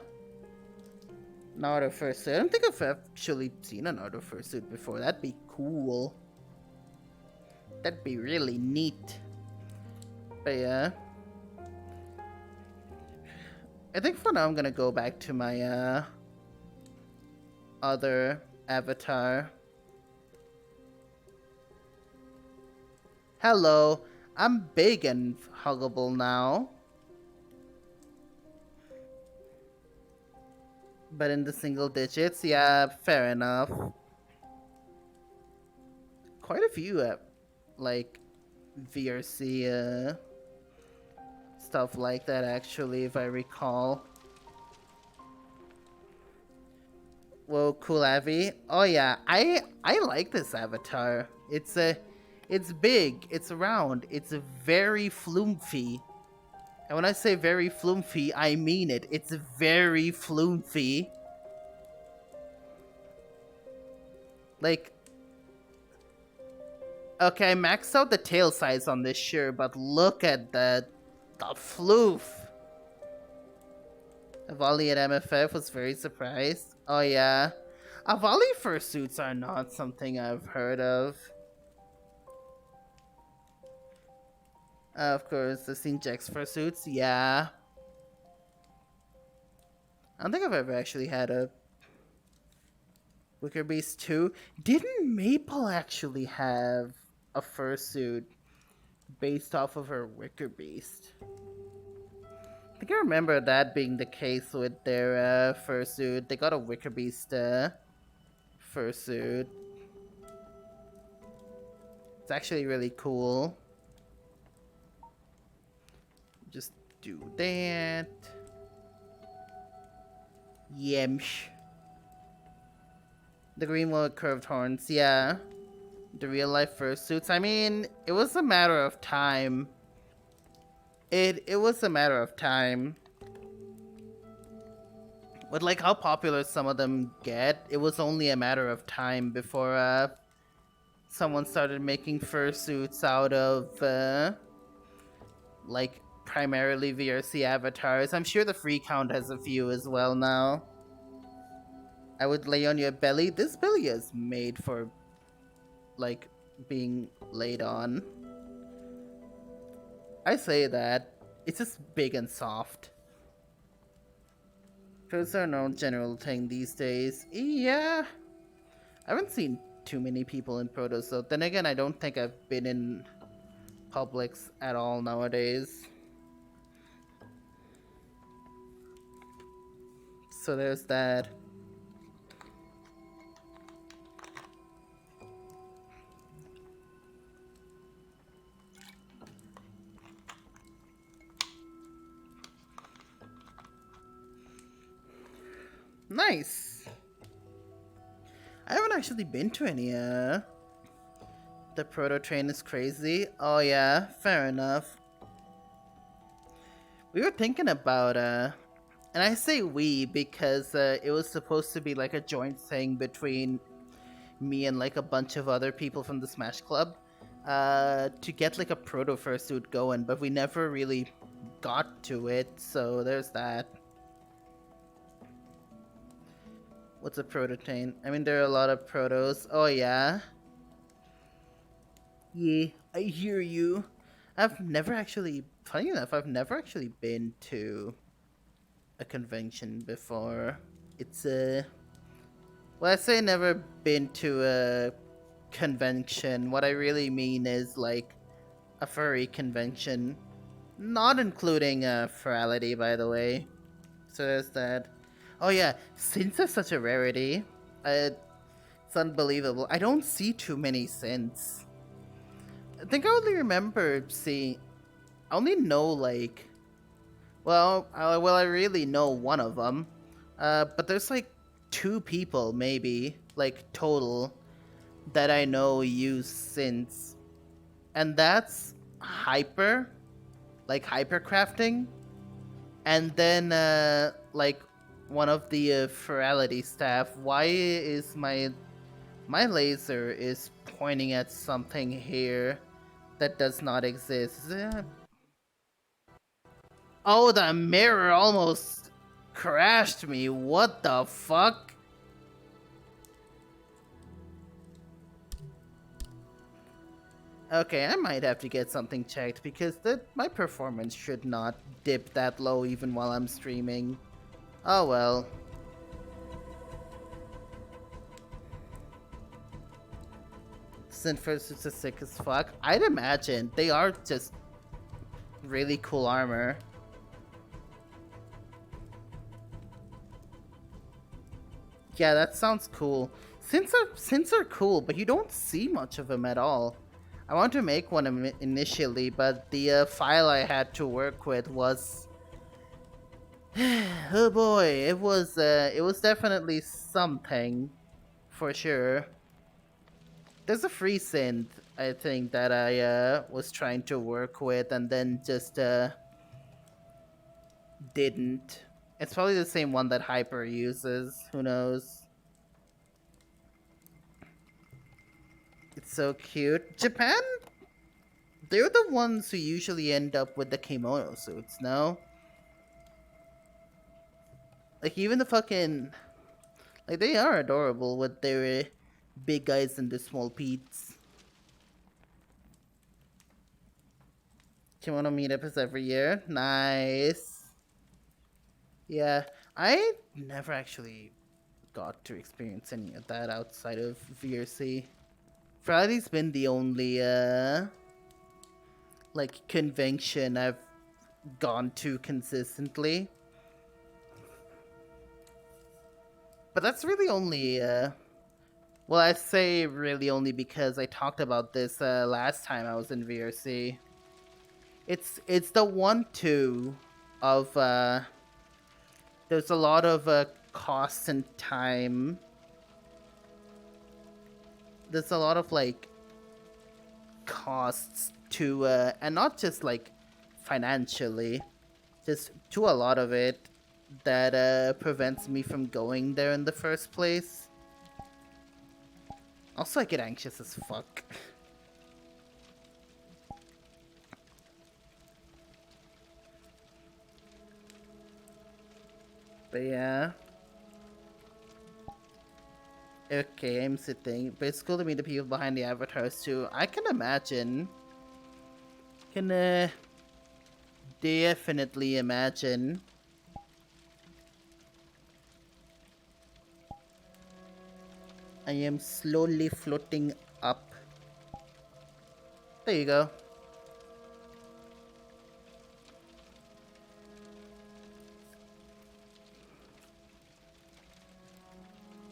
Naruto fursuit. I don't think I've actually seen a Naruto fursuit before. That'd be cool. That'd be really neat. But yeah. I think for now I'm gonna go back to my other avatar. Hello, I'm big and huggable now. But in the single digits, yeah, fair enough. Quite a few like VRC stuff like that, actually, if I recall. Whoa, cool Avi. Oh yeah, I like this avatar. It's big, it's round, it's very flumpy. And when I say very flumpy, I mean it. It's very flumpy. Like, okay, I maxed out the tail size on this, sure, but look at the floof. Avali at MFF was very surprised. Oh yeah. Avali fursuits are not something I've heard of. Of course, I've seen Jax fursuits, yeah. I don't think I've ever actually had a Wicker Beast 2. Didn't Maple actually have a fursuit based off of her Wicker Beast? I think I remember that being the case with their fursuit. They got a Wicker Beast fursuit. It's actually really cool. Just do that. Yemsh. The green one with curved horns, yeah. The real life fursuits. I mean, it was a matter of time. It was a matter of time. With like how popular some of them get, it was only a matter of time before someone started making fursuits out of like primarily VRC avatars. I'm sure the free count has a few as well now. I would lay on your belly. This belly is made for like being laid on. I say that. It's just big and soft. Protos are no general thing these days. Yeah. I haven't seen too many people in Protos though. Then again, I don't think I've been in Publix at all nowadays. So there's that. Nice. I haven't actually been to any, The proto train is crazy. Oh yeah, fair enough. We were thinking about, and I say we because, it was supposed to be like a joint thing between me and like a bunch of other people from the Smash Club, to get like a proto fursuit going, but we never really got to it, so there's that. What's a prototrain? I mean, there are a lot of protos. Oh, yeah? Yeah, I hear you. I've never actually... Funny enough, I've never actually been to a convention before. It's well, I say never been to a convention. What I really mean is, like, a furry convention. Not including Ferality, by the way. So there's that. Oh yeah, Synths are such a rarity. It's unbelievable. I don't see too many Synths. I think I only remember seeing... I only know like, well, I really know one of them, but there's like two people maybe like total that I know use Since, and that's Hyper, like hypercrafting, and then like one of the Ferality staff. Why is my laser is pointing at something here that does not exist? Oh, the mirror almost crashed me. What the fuck? Okay, I might have to get something checked because my performance should not dip that low even while I'm streaming. Oh well. Synthversus is sick as fuck. I'd imagine they are just really cool armor. Yeah, that sounds cool. Synths are cool, but you don't see much of them at all. I want to make one initially, but the file I had to work with was oh boy, it was definitely something for sure. There's a free synth I think that I was trying to work with and then just didn't. It's probably the same one that Hyper uses. Who knows? It's so cute. Japan, they're the ones who usually end up with the kimono suits, no? Like even the fucking like they are adorable with their big guys and the small peats. Kimono meetup is every year. Nice. Yeah, I never actually got to experience any of that outside of VRC. Friday's been the only like convention I've gone to consistently. But that's really only well, I say really only because I talked about this last time I was in VRC. It's the 1-2 of there's a lot of cost and time. There's a lot of like costs to and not just like financially, just to a lot of it that prevents me from going there in the first place. Also, I get anxious as fuck. But yeah. Okay, I'm sitting. But it's cool to meet the people behind the avatars too. I can imagine. Can definitely imagine. I am slowly floating up. There you go.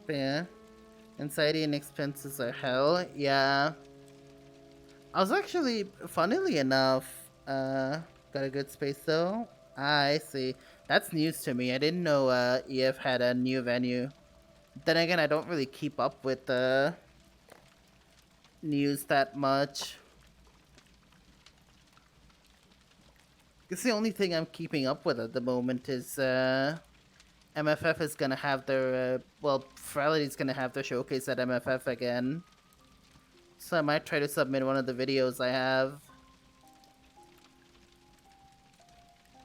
But yeah. Anxiety and expenses are hell. Yeah. I was actually, funnily enough, got a good space though. I see. That's news to me. I didn't know EF had a new venue. Then again, I don't really keep up with the news that much. Guess the only thing I'm keeping up with at the moment is MFF is gonna have their well, Ferality's gonna have their showcase at MFF again. So I might try to submit one of the videos I have.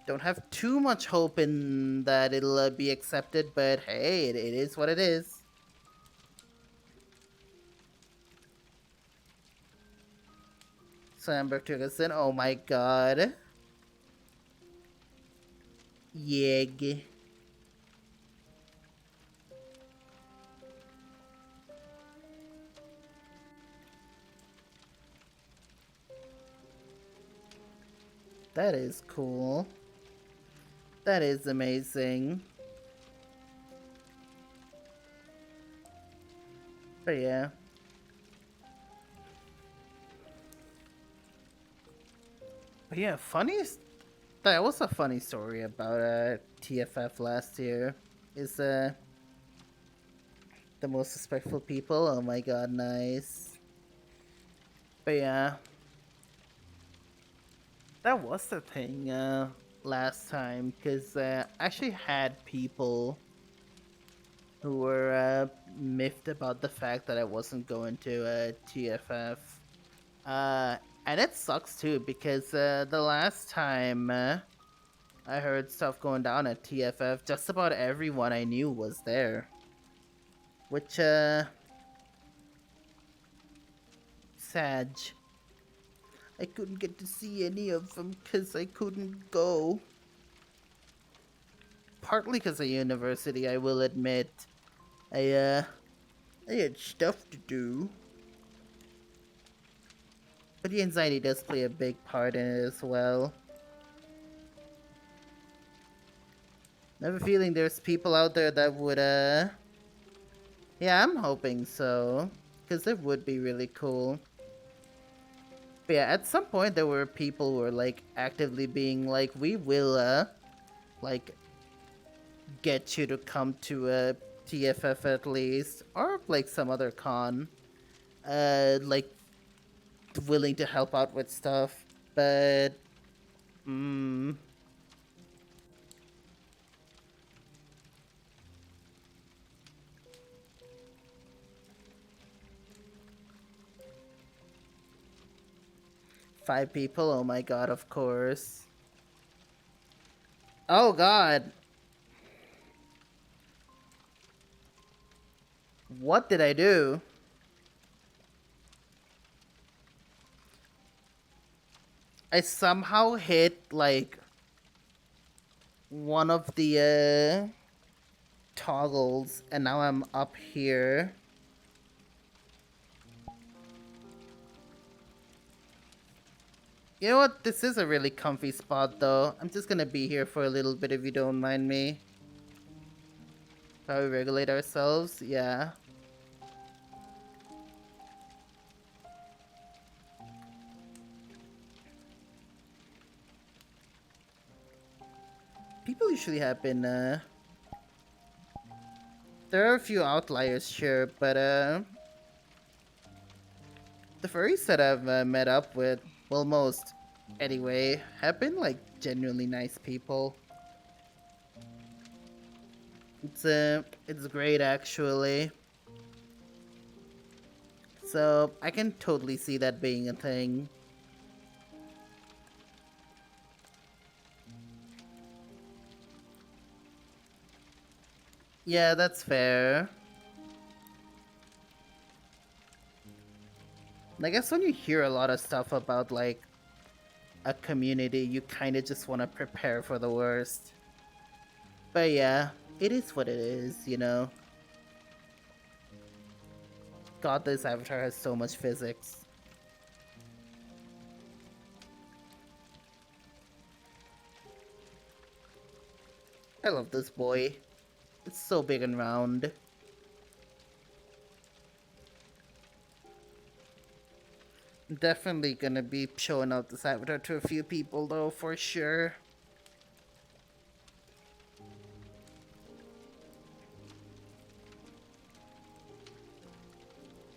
Don't have too much hope in that it'll be accepted, but hey, it is what it is. Sandberg Turgeson, oh my god. Yeg. That is cool. That is amazing. But yeah. But yeah, that was a funny story about TFF last year. Is the most respectful people? Oh my god, nice. But yeah, that was the thing last time because I actually had people who were miffed about the fact that I wasn't going to TFF. Uh, and it sucks too because the last time I heard stuff going down at TFF, just about everyone I knew was there. Which, sad. I couldn't get to see any of them because I couldn't go. Partly because of university, I will admit. I had stuff to do. But the anxiety does play a big part in it as well. I have a feeling there's people out there that would, yeah, I'm hoping so. Because it would be really cool. But yeah, at some point there were people who were, like, actively being like, we will, like, get you to come to a TFF at least. Or, like, some other con. Like, willing to help out with stuff. But, 5 people? Oh my god, of course. Oh god. What did I do? I somehow hit, like, one of the, toggles, and now I'm up here. You know what? This is a really comfy spot, though. I'm just gonna be here for a little bit if you don't mind me. How we regulate ourselves? Yeah. People usually have been, there are a few outliers, sure, but, the furries that I've met up with, well, most, anyway, have been, like, genuinely nice people. It's great, actually. So, I can totally see that being a thing. Yeah, that's fair. I guess when you hear a lot of stuff about, like, a community, you kind of just want to prepare for the worst. But yeah, it is what it is, you know? God, this avatar has so much physics. I love this boy. It's so big and round. Definitely gonna be showing out this avatar to a few people though, for sure.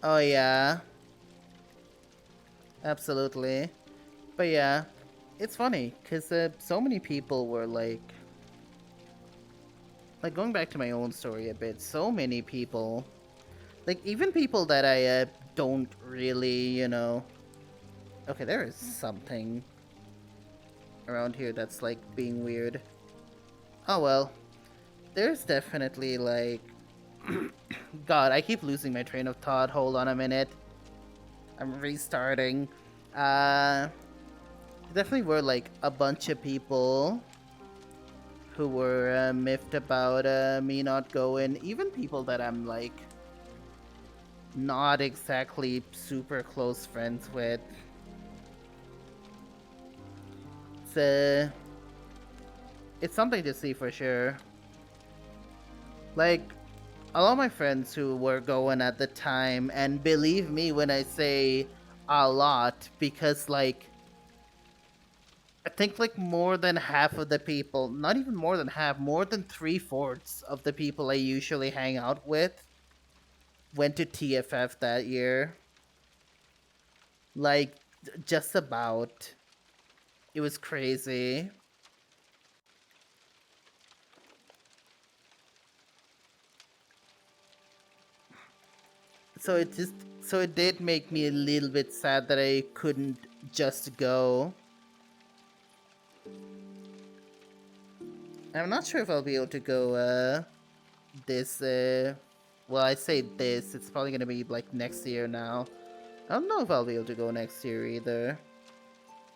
Oh yeah. Absolutely. But yeah, it's funny, because so many people were like, going back to my own story a bit, so many people, like, even people that I don't really, you know, okay, there is something around here that's, like, being weird. Oh well, there's definitely, like, God, I keep losing my train of thought, hold on a minute. I'm restarting. Definitely were, like, a bunch of people who were miffed about me not going. Even people that I'm, like, not exactly super close friends with. It's something to see for sure. Like, a lot of my friends who were going at the time, and believe me when I say a lot, because, like, I think like more than half of the people, not even more than half, more than three-fourths of the people I usually hang out with went to TFF that year. Like, just about. It was crazy. So it just, so it did make me a little bit sad that I couldn't just go. I'm not sure if I'll be able to go, this, well, I say this, it's probably gonna be like next year now. I don't know if I'll be able to go next year either.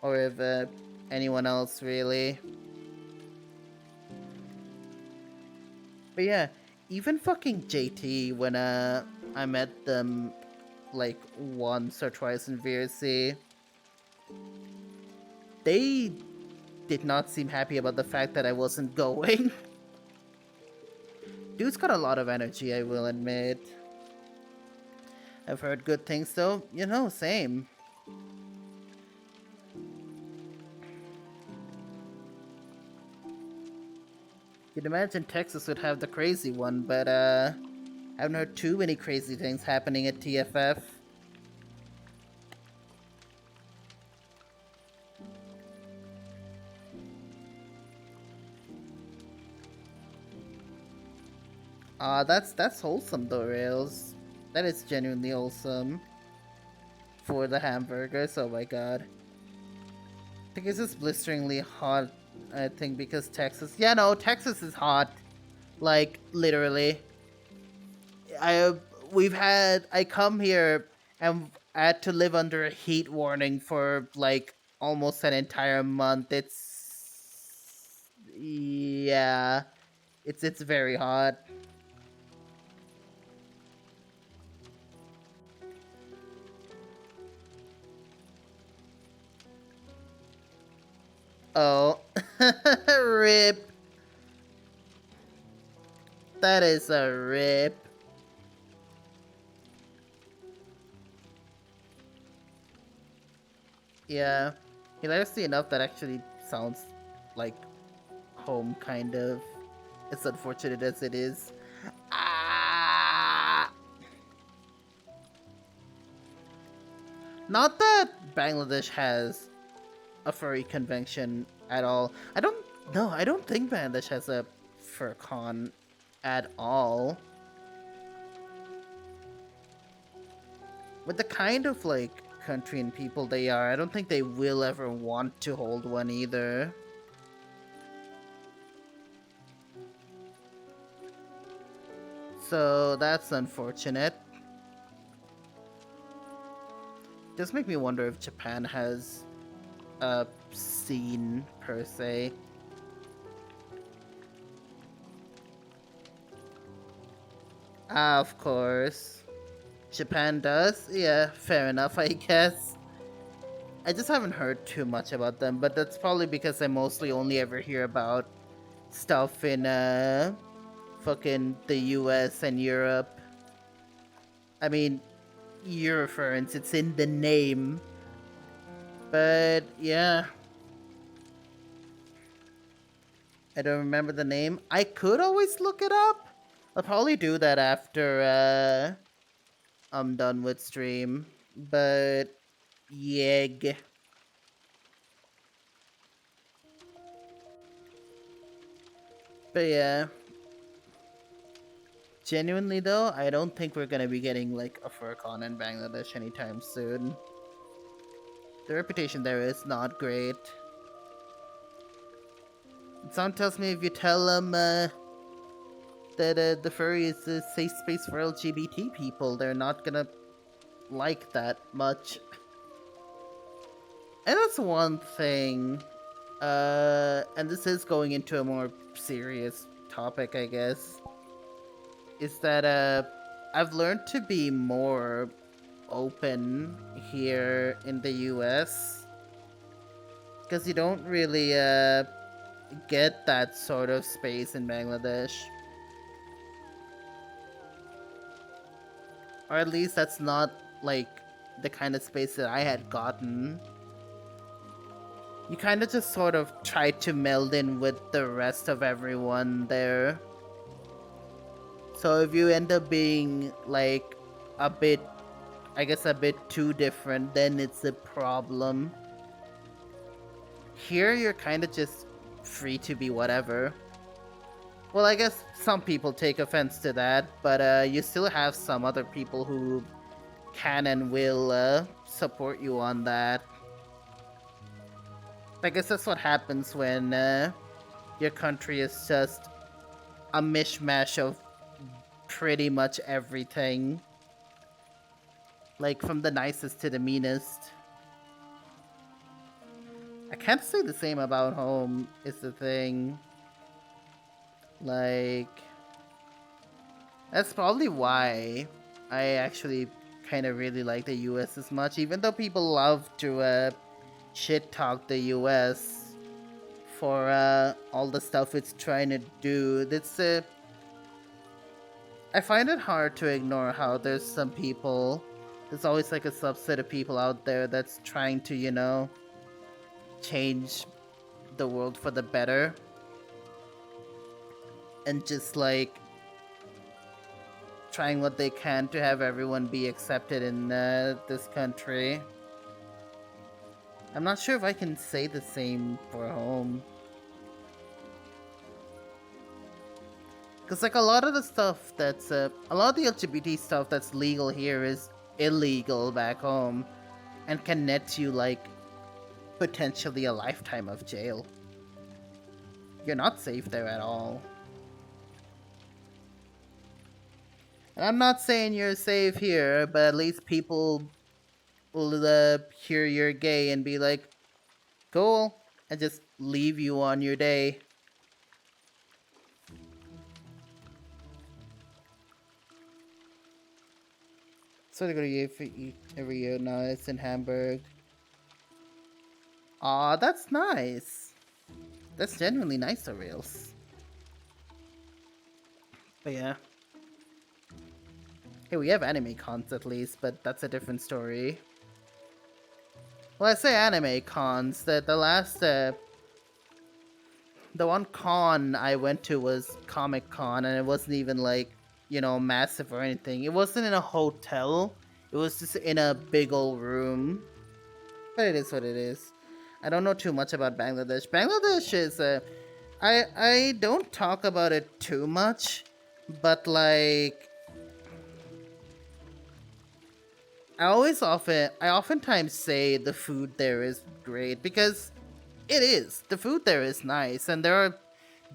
Or if, anyone else really. But yeah, even fucking JT, when, I met them, like, once or twice in VRC, they did not seem happy about the fact that I wasn't going. Dude's got a lot of energy, I will admit. I've heard good things though, you know, same. You'd imagine Texas would have the crazy one, but I haven't heard too many crazy things happening at TFF. That's wholesome though, Rails. That is genuinely wholesome. For the hamburgers, oh my god. I think it's just blisteringly hot, I think, because Texas... Yeah, no, Texas is hot. Like, literally. I we've had... I come here and I had to live under a heat warning for, like, almost an entire month. It's... Yeah. It's very hot. Oh. Rip. That is a rip. Yeah. Hilariously enough, that actually sounds like home, kind of. As unfortunate as it is. Ah! Not that Bangladesh has a furry convention at all. I don't think Bangladesh has a furcon at all. With the kind of like country and people they are, I don't think they will ever want to hold one either. So that's unfortunate. Does make me wonder if Japan has a scene per se. Ah, of course. Japan does? Yeah, fair enough, I guess. I just haven't heard too much about them, but that's probably because I mostly only ever hear about stuff in, fucking the US and Europe. I mean, Euroference, it's in the name. But, yeah. I don't remember the name. I could always look it up. I'll probably do that after, I'm done with stream. But, yeg. But yeah. Genuinely though, I don't think we're gonna be getting like a furcon in Bangladesh anytime soon. The reputation there is not great. Someone tells me if you tell them that the furry is a safe space for LGBT people, they're not gonna like that much. And that's one thing. And this is going into a more serious topic, I guess. Is that I've learned to be more open here in the US. Because you don't really get that sort of space in Bangladesh. Or at least that's not like the kind of space that I had gotten. you kind of just sort of try to meld in with the rest of everyone there. So if you end up being like a bit, I guess a bit too different, then it's a problem. Here you're kind of just free to be whatever. Well, I guess some people take offense to that, but you still have some other people who can and will support you on that. I guess that's what happens when your country is just a mishmash of pretty much everything. Like, from the nicest to the meanest. I can't say the same about home, is the thing. Like, that's probably why I actually kind of really like the US as much, even though people love to shit talk the US for all the stuff it's trying to do. I find it hard to ignore how there's some people, there's always like a subset of people out there that's trying to, you know, change the world for the better. And just like trying what they can to have everyone be accepted in this country. I'm not sure if I can say the same for home. Because like a lot of the stuff that's a lot of the LGBT stuff that's legal here is illegal back home and can net you like potentially a lifetime of jail. You're not safe there at all. And I'm not saying you're safe here, but at least people will hear you're gay and be like, cool, and just leave you on your day. So they go to every year now. It's in Hamburg. Aw, that's nice. That's genuinely nice, the Reels. But yeah. Hey, we have anime cons at least, but that's a different story. Well, I say anime cons. The last, the one con I went to was Comic Con, and it wasn't even like, you know, massive or anything. It wasn't in a hotel. It was just in a big old room. But it is what it is. I don't know too much about Bangladesh. Bangladesh is I don't talk about it too much, but like I oftentimes say the food there is great because it is. The food there is nice, and there are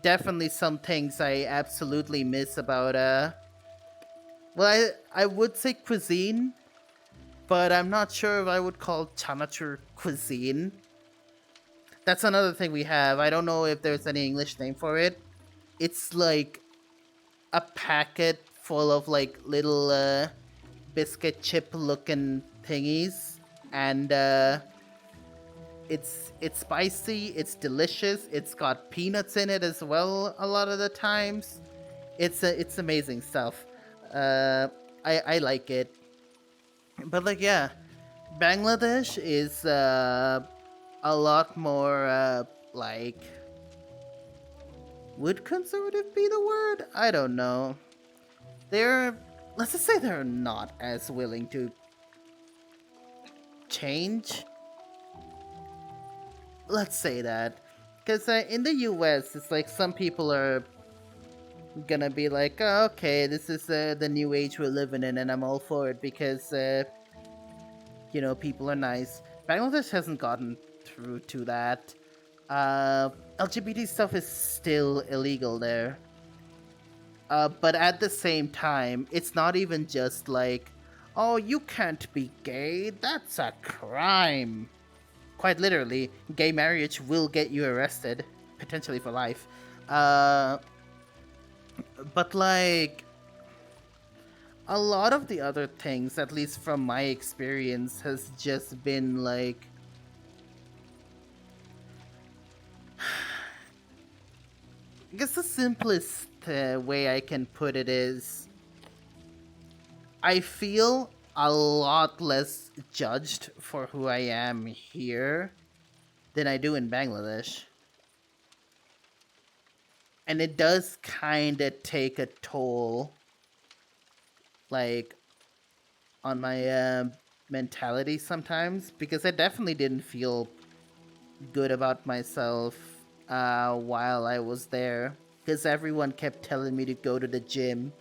definitely some things I absolutely miss about well, I would say cuisine, but I'm not sure if I would call Chanachur cuisine. That's another thing we have. I don't know if there's any English name for it. It's like a packet full of like little biscuit chip looking thingies, and it's spicy, it's delicious, it's got peanuts in it as well a lot of the times. It's amazing stuff. I like it. But like yeah, Bangladesh is a lot more like, would conservative be the word? I don't know. Let's just say they're not as willing to change. Let's say that. Because in the US, it's like some people are gonna be like, oh, okay, this is the new age we're living in, and I'm all for it because, you know, people are nice. Bangladesh hasn't gotten through to that. LGBT stuff is still illegal there. But at the same time, it's not even just like, oh, you can't be gay, that's a crime. Quite literally, gay marriage will get you arrested, potentially for life. But like, a lot of the other things, at least from my experience, has just been like, I guess the simplest way I can put it is, I feel a lot less judged for who I am here than I do in Bangladesh. And it does kind of take a toll, like, on my mentality sometimes, because I definitely didn't feel good about myself while I was there, because everyone kept telling me to go to the gym,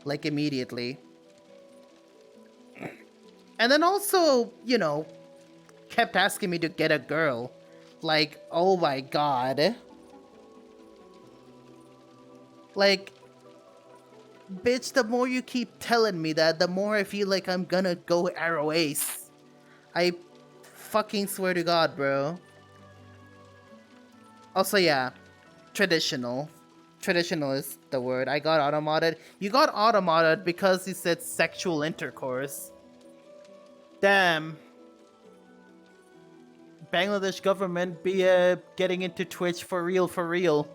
like, immediately. And then also, kept asking me to get a girl. Like, oh my god. Like, bitch, the more you keep telling me that, the more I feel like I'm gonna go arrow ace. I fucking swear to god, bro. Also, yeah, traditional. Traditional is the word. I got automodded. You got automodded because you said sexual intercourse. Damn. Bangladesh government be getting into Twitch for real, for real.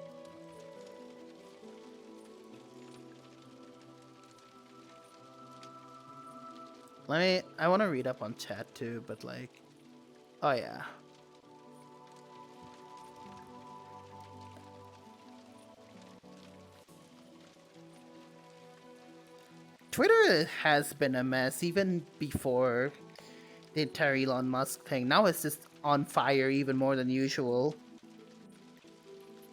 I want to read up on chat too, but like, oh yeah. Twitter has been a mess even before the entire Elon Musk thing. Now it's just on fire even more than usual.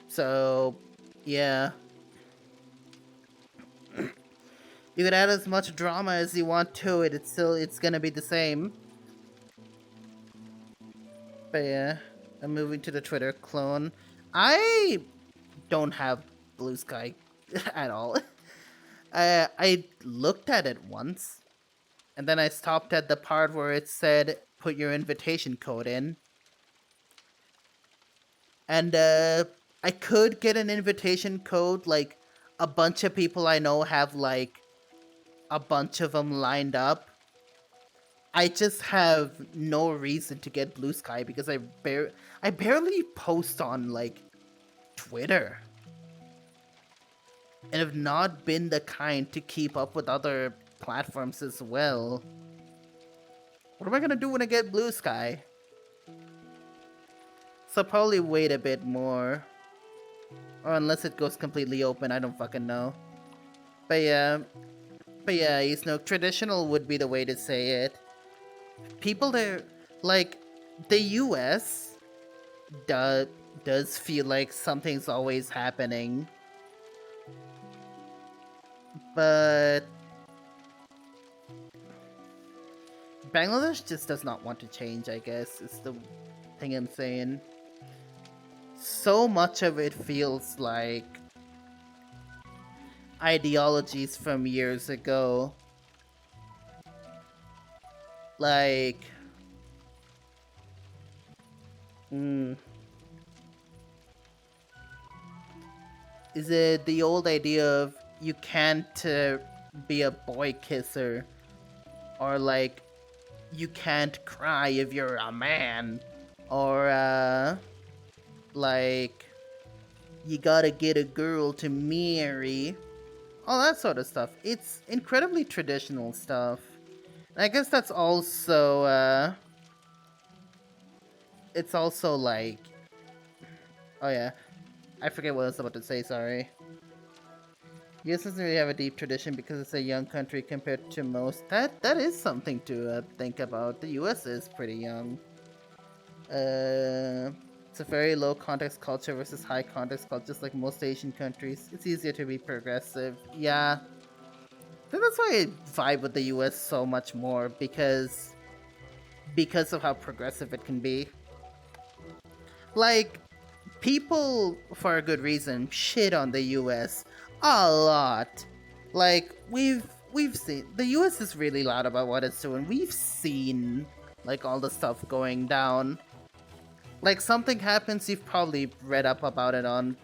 So, yeah. You could add as much drama as you want to it, it's gonna be the same. But yeah, I'm moving to the Twitter clone. I don't have Blue Sky at all. I looked at it once, and then I stopped at the part where it said, put your invitation code in. And I could get an invitation code, like, a bunch of people I know have, like, a bunch of them lined up. I just have no reason to get Blue Sky because I barely post on, like, Twitter. And have not been the kind to keep up with other platforms as well. What am I gonna do when I get Blue Sky? So probably wait a bit more. Or unless it goes completely open, I don't fucking know. But yeah, Snoke, traditional would be the way to say it. People there, like, the US does feel like something's always happening. But Bangladesh just does not want to change, I guess, is the thing I'm saying. So much of it feels like ideologies from years ago. Like, is it the old idea of you can't be a boy kisser, or like you can't cry if you're a man, or like you gotta get a girl to marry, all that sort of stuff. It's incredibly traditional stuff. And I guess that's also it's also like, oh yeah, I forget what I was about to say, sorry. US doesn't really have a deep tradition because it's a young country compared to most. That is something to think about. The US is pretty young. It's a very low context culture versus high context culture, just like most Asian countries. It's easier to be progressive. Yeah. I think that's why I vibe with the US so much more, because of how progressive it can be. Like, people, for a good reason, shit on the US a lot. Like, we've seen the US is really loud about what it's doing. We've seen, like, all the stuff going down. Like, something happens, you've probably read up about it on,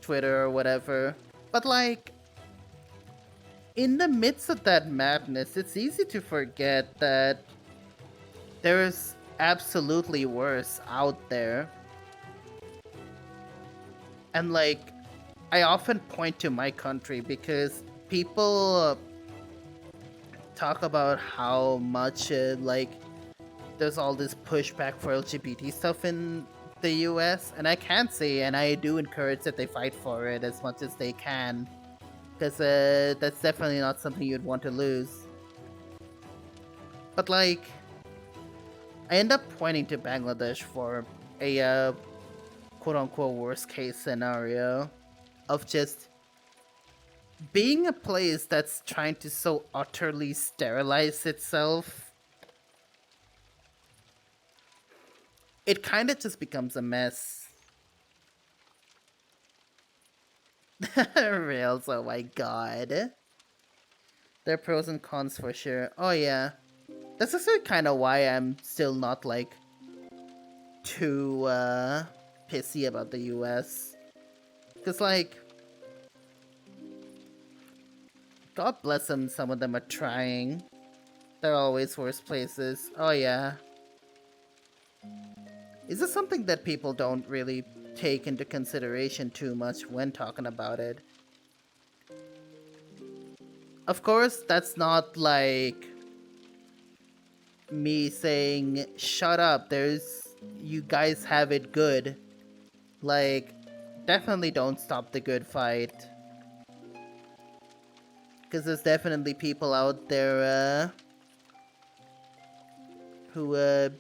Twitter or whatever. But like, in the midst of that madness, it's easy to forget that there's absolutely worse out there. And like, I often point to my country because people talk about how much like there's all this pushback for LGBT stuff in the US, and I can say, and I do encourage that they fight for it as much as they can, because that's definitely not something you'd want to lose. But like, I end up pointing to Bangladesh for a quote-unquote worst-case scenario of just being a place that's trying to so utterly sterilize itself. It kind of just becomes a mess. Rails, oh my god. There are pros and cons for sure. Oh yeah. That's also kind of why I'm still not, like, too, pissy about the US. Because, like, God bless them, some of them are trying. They're always worse places. Oh yeah. Is this something that people don't really take into consideration too much when talking about it? Of course, that's not like me saying, shut up, you guys have it good. Like, definitely don't stop the good fight. Because there's definitely people out there, who,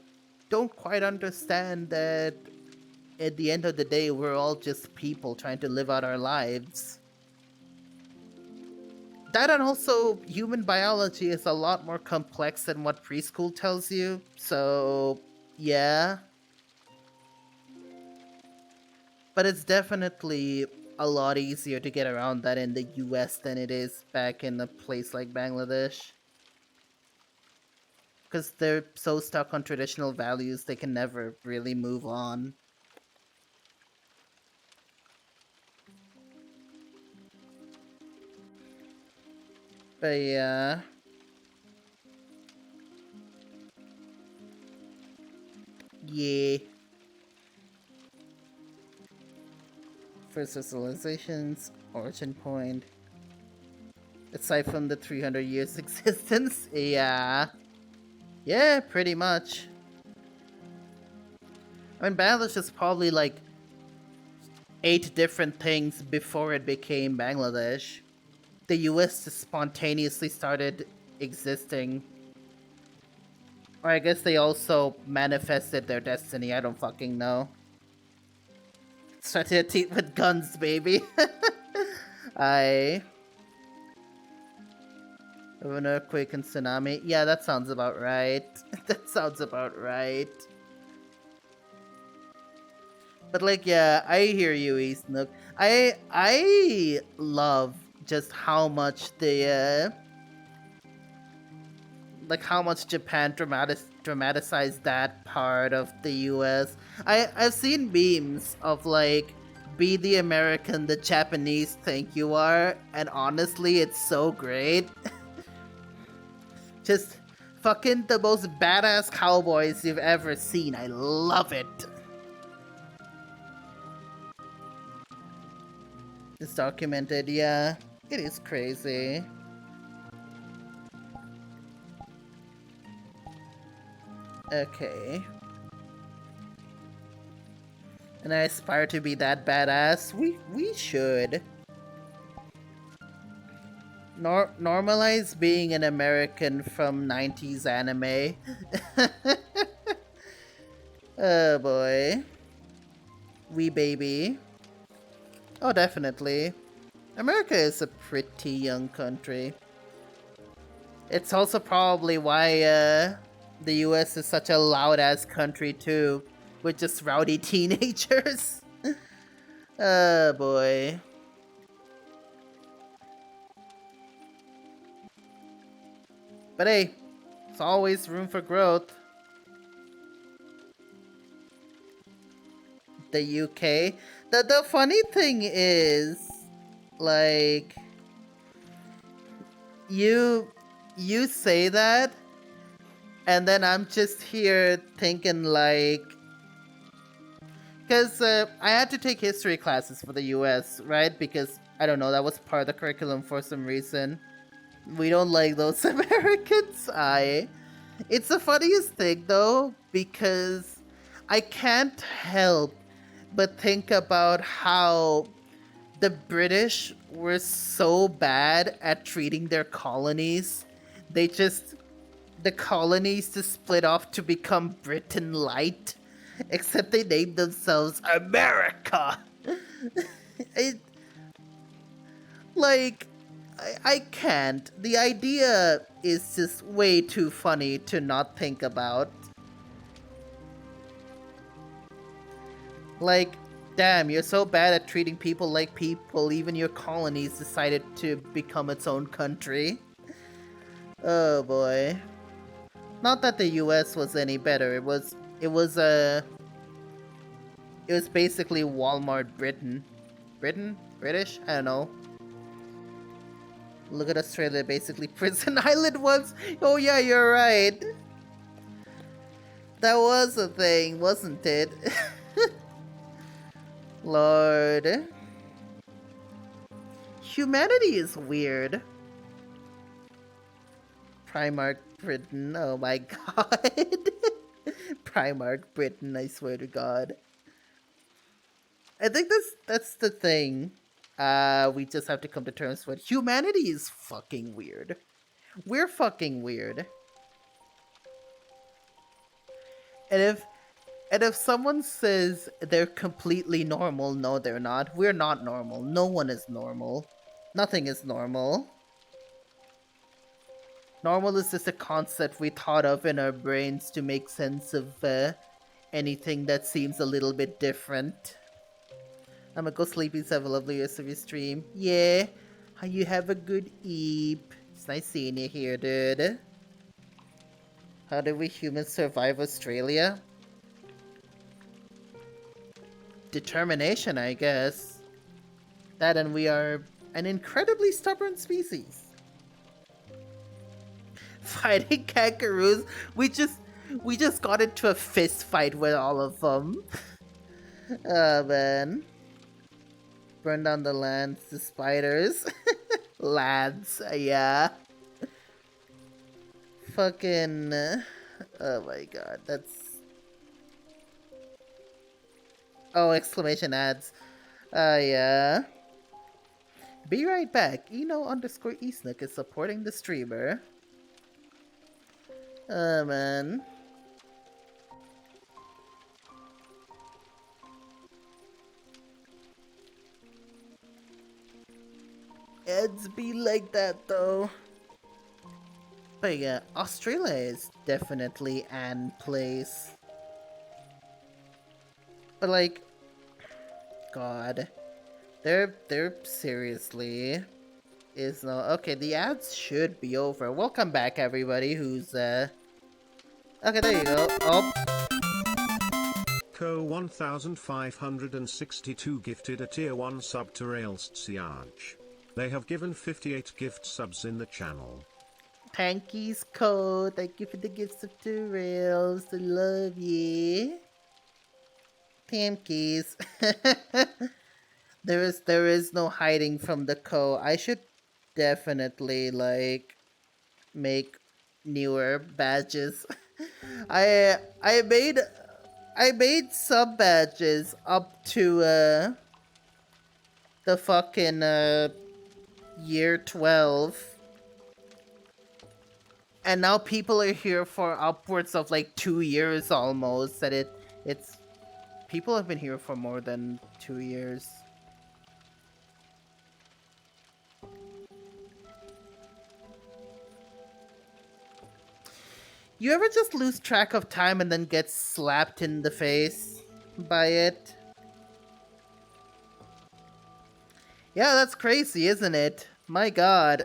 don't quite understand that at the end of the day, we're all just people trying to live out our lives. That, and also, human biology is a lot more complex than what preschool tells you, so yeah. But it's definitely a lot easier to get around that in the US than it is back in a place like Bangladesh. Because they're so stuck on traditional values, they can never really move on. But yeah. Yeah. First civilization's origin point. Aside from the 300 years existence, yeah. Yeah, pretty much. I mean, Bangladesh is probably like 8 different things before it became Bangladesh. The US just spontaneously started existing. Or I guess they also manifested their destiny, I don't fucking know. Started to eat with guns, baby. An earthquake and tsunami. Yeah, that sounds about right. That sounds about right. But like, yeah, I hear you, Eastnook. I love just how much the like how much Japan dramatized that part of the US. I've seen memes of like, be the American the Japanese think you are, and honestly, it's so great. Just fucking the most badass cowboys you've ever seen. I love it. It's documented, yeah. It is crazy. Okay. And I aspire to be that badass. We should. Normalize being an American from 90s anime. Oh boy. Wee baby. Oh, definitely. America is a pretty young country. It's also probably why the US is such a loud-ass country too, with just rowdy teenagers. Oh boy. But hey, there's always room for growth. The UK. The funny thing is, like, you say that, and then I'm just here thinking like, because I had to take history classes for the US, right? Because, I don't know, that was part of the curriculum for some reason. We don't like those Americans, It's the funniest thing though, because I can't help but think about how the British were so bad at treating their colonies. They just the colonies just split off to become Britain Light, except they named themselves America. it like I can't. The idea is just way too funny to not think about. Like, damn, you're so bad at treating people like people, even your colonies decided to become its own country. Oh boy. Not that the US was any better. It was basically Walmart Britain. Britain? British? I don't know. Look at Australia, basically Prison Island once. Oh yeah, you're right. That was a thing, wasn't it? Lord. Humanity is weird. Primark Britain, oh my god. Primark Britain, I swear to god. I think that's the thing. We just have to come to terms with. Humanity is fucking weird. We're fucking weird. And if someone says they're completely normal, no they're not. We're not normal. No one is normal. Nothing is normal. Normal is just a concept we thought of in our brains to make sense of anything that seems a little bit different. I'ma go sleepies, have a lovely rest of your stream. Yeah, how you have a good eep. It's nice seeing you here, dude. How did we humans survive Australia? Determination, I guess. That and we are an incredibly stubborn species. Fighting kangaroos, we just got into a fist fight with all of them. Oh man. Burn down the lands, the spiders. Lads, yeah. Fucking... oh my god, that's... oh, exclamation ads. Yeah. Be right back. Eno_Eastnook is supporting the streamer. Oh man. Ads be like that though. But yeah, Australia is definitely an place. But like, god, they're seriously is no okay. The ads should be over. Welcome back, everybody. Who's okay? There you go. Oh, Co 1562 gifted a tier 1 sub to Rails Siage. They have given 58 gift subs in the channel. Tanky's code. Thank you for the gifts of 2 rails. I love you. Tankies. There is no hiding from the co. I should definitely like make newer badges. I made sub badges up to the fucking year 12. And now people are here for upwards of like 2 years almost. That it's people have been here for more than 2 years. You ever just lose track of time and then get slapped in the face by it? Yeah, that's crazy, isn't it? My god.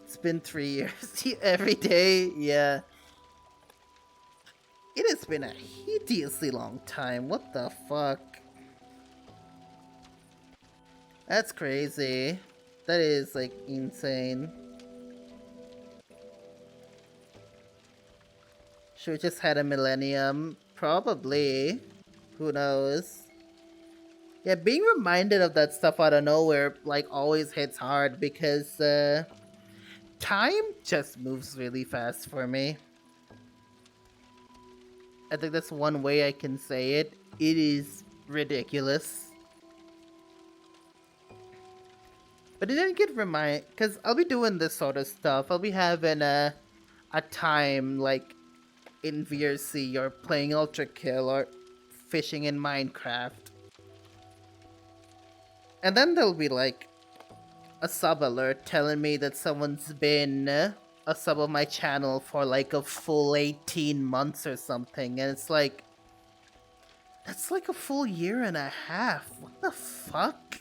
It's been 3 years. Every day, yeah. It has been a hideously long time. What the fuck? That's crazy. That is, like, insane. Should we just had a millennium? Probably. Who knows? Yeah, being reminded of that stuff out of nowhere, like, always hits hard because, time just moves really fast for me. I think that's one way I can say it. It is ridiculous. But it didn't get because I'll be doing this sort of stuff. I'll be having a time like in VRC or playing Ultra Kill or fishing in Minecraft. And then there'll be like a sub alert telling me that someone's been a sub of my channel for like a full 18 months or something, and it's like, that's like a full year and a half. What the fuck?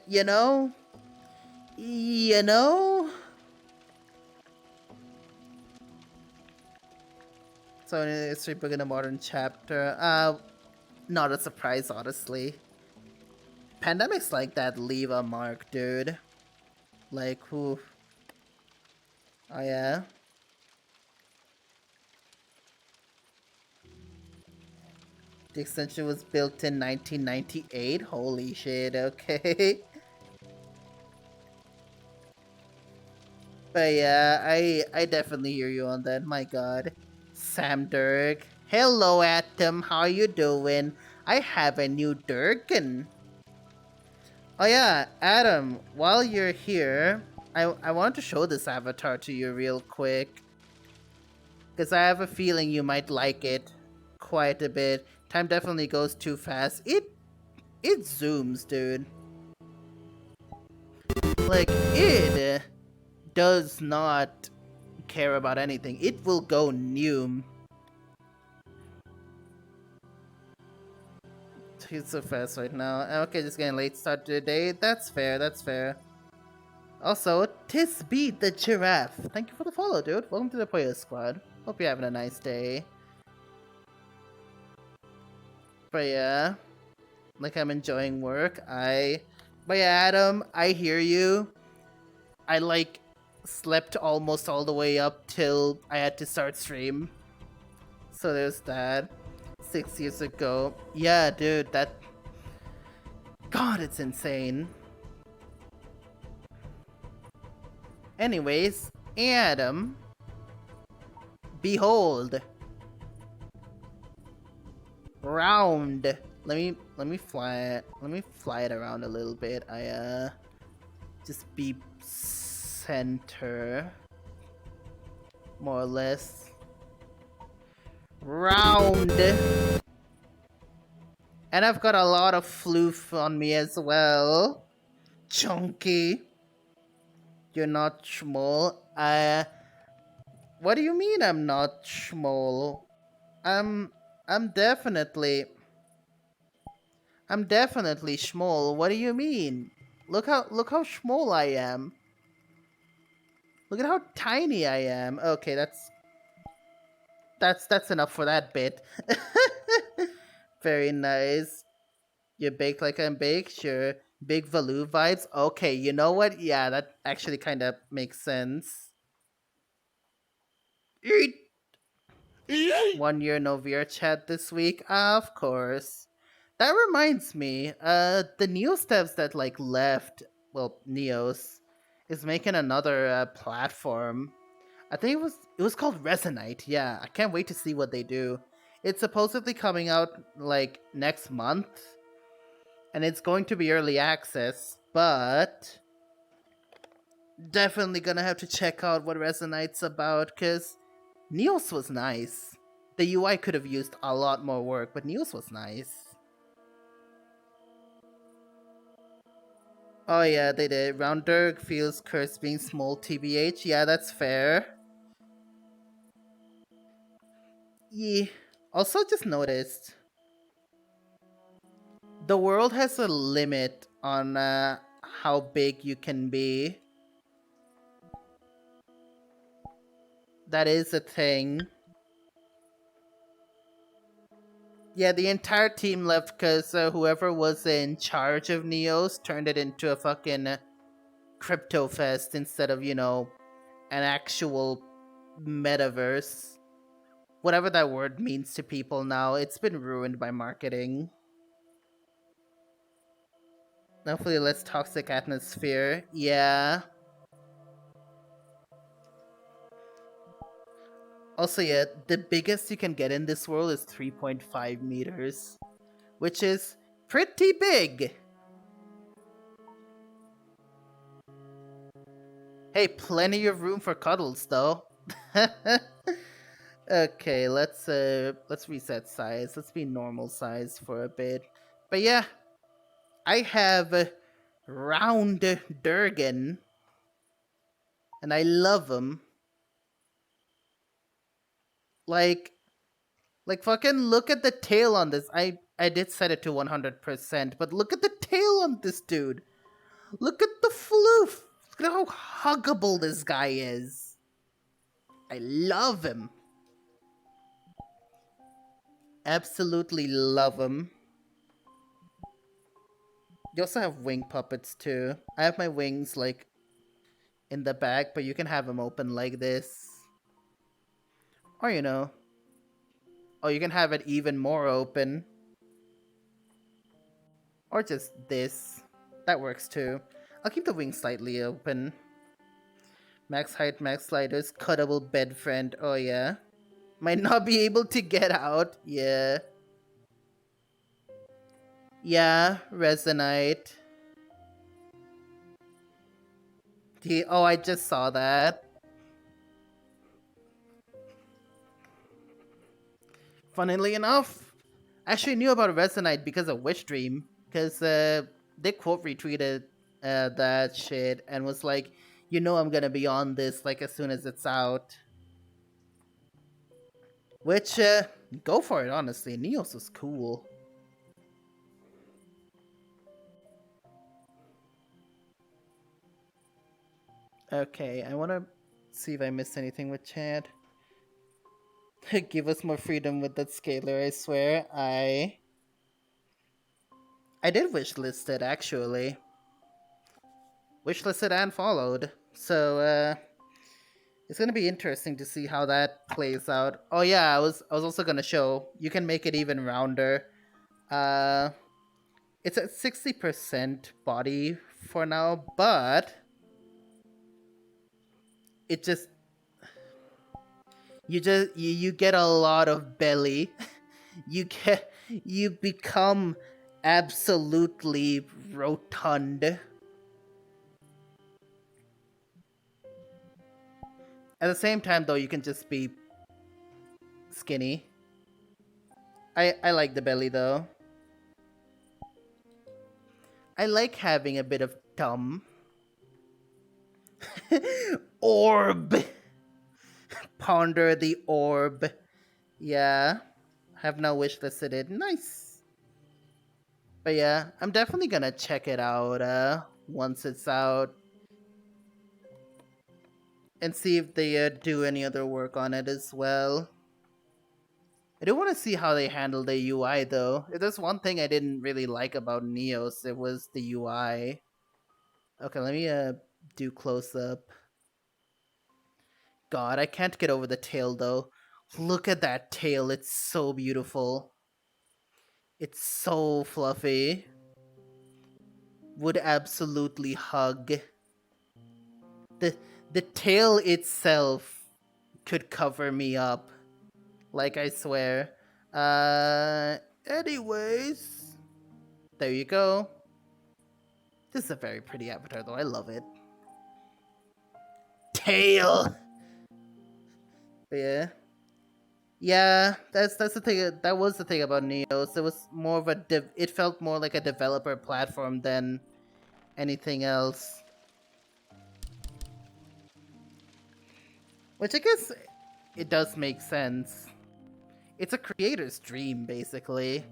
You know? You know? So it's book in a modern chapter. Not a surprise, honestly. Pandemics like that leave a mark, dude. Like, who? Oh, yeah? The extension was built in 1998? Holy shit, okay. But yeah, I definitely hear you on that, my god. Sam Dirk. Hello, Atom, how you doing? I have a new Durkin. Oh yeah, Adam, while you're here, I want to show this avatar to you real quick. Because I have a feeling you might like it quite a bit. Time definitely goes too fast. It zooms, dude. Like, it does not care about anything. It will go new. He's so fast right now. Okay, just getting late start to the day. That's fair, that's fair. Also, Tisbeat the Giraffe. Thank you for the follow, dude. Welcome to the player squad. Hope you're having a nice day. But yeah, like I'm enjoying work. But yeah, Adam, I hear you. I like slept almost all the way up till I had to start stream. So there's that. 6 years ago. Yeah, dude, that... God, it's insane. Anyways, Adam. Behold. Round. Let me fly it. Let me fly it around a little bit. Just be center. More or less. Round. And I've got a lot of floof on me as well. Chunky. You're not small. What do you mean I'm not small? I'm definitely small. What do you mean? Look how small I am. Look at how tiny I am. Okay, that's enough for that bit. Very nice. You're baked like I'm baked? Sure. Big Valoo vibes? Okay, you know what? Yeah, that actually kind of makes sense. Eat! 1 year no VR chat this week? Of course. That reminds me, the Neos devs that like left, well, Neos, is making another platform. I think it was called Resonite. Yeah, I can't wait to see what they do. It's supposedly coming out like next month, and it's going to be early access, but definitely gonna have to check out what Resonite's about, because Neos was nice. The UI could have used a lot more work, but Neos was nice. Oh yeah, they did. Rounderg feels cursed being small TBH. Yeah, that's fair. Yeah. Also just noticed, the world has a limit on how big you can be. That is a thing. Yeah, the entire team left because whoever was in charge of Neos turned it into a fucking crypto fest instead of, an actual metaverse. Whatever that word means to people now, it's been ruined by marketing. Hopefully less toxic atmosphere. Yeah. Also, yeah, the biggest you can get in this world is 3.5 meters, which is pretty big. Hey, plenty of room for cuddles, though. Okay, let's reset size. Let's be normal size for a bit. But yeah, I have round Durgan, and I love him. Like fucking look at the tail on this. I did set it to 100%, but look at the tail on this dude. Look at the floof. Look at how huggable this guy is. I love him. Absolutely love him. You also have wing puppets too. I have my wings like in the back, but you can have them open like this. Or you know. Oh, you can have it even more open. Or just this. That works too. I'll keep the wings slightly open. Max height, max sliders, cuttable bed friend. Oh yeah. Might not be able to get out. Yeah. Yeah, Resonite. Oh, I just saw that. Funnily enough, I actually knew about Resonite because of Wish Dream. Because they quote retweeted that shit and was like, you know I'm gonna be on this like as soon as it's out. Which, go for it, honestly. Neos is cool. Okay, I want to see if I missed anything with chat. Give us more freedom with that scaler, I swear. I did wishlist it, actually. Wishlisted and followed. So, it's gonna be interesting to see how that plays out. Oh yeah, I was also gonna show, you can make it even rounder. It's at 60% body for now, but it just you get a lot of belly. you become absolutely rotund. At the same time though, you can just be skinny. I like the belly though. I like having a bit of tum. Orb. Ponder the orb. Yeah. Have now wishlisted it. Nice. But yeah, I'm definitely gonna check it out once it's out. And see if they do any other work on it as well. I do want to see how they handle the UI though. If there's one thing I didn't really like about Neos, it was the UI. Okay, let me do close up. God, I can't get over the tail though. Look at that tail, it's so beautiful. It's so fluffy. Would absolutely hug. The tail itself could cover me up. Like, I swear. Anyways. There you go. This is a very pretty avatar though, I love it. Tail! Yeah. Yeah, that's the thing. That was the thing about Neos. It was more of a it felt more like a developer platform than anything else. Which I guess it does make sense. It's a creator's dream, basically.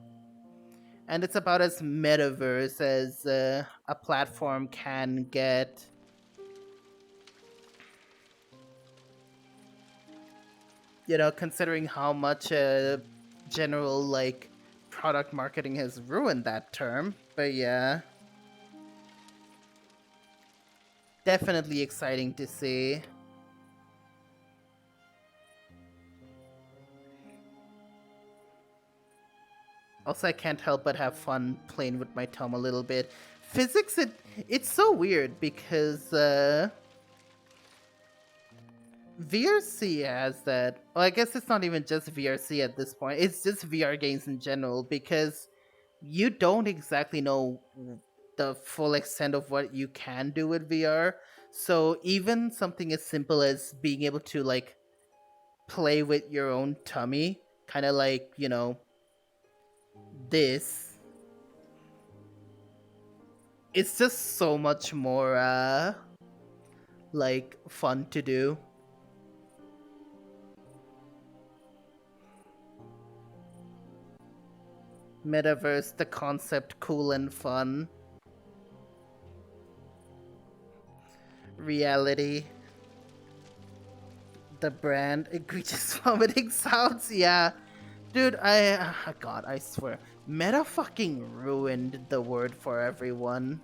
And it's about as metaverse as a platform can get. You know, considering how much general, like, product marketing has ruined that term. But yeah. Definitely exciting to see. Also, I can't help but have fun playing with my tongue a little bit. Physics, it's so weird because, VRC has that. Well, I guess it's not even just VRC at this point. It's just VR games in general because you don't exactly know the full extent of what you can do with VR. So even something as simple as being able to like play with your own tummy, kind of like, this, it's just so much more like fun to do. Metaverse, the concept, cool and fun. Reality, the brand, egregious vomiting sounds. Yeah, dude, God, I swear, Meta fucking ruined the word for everyone.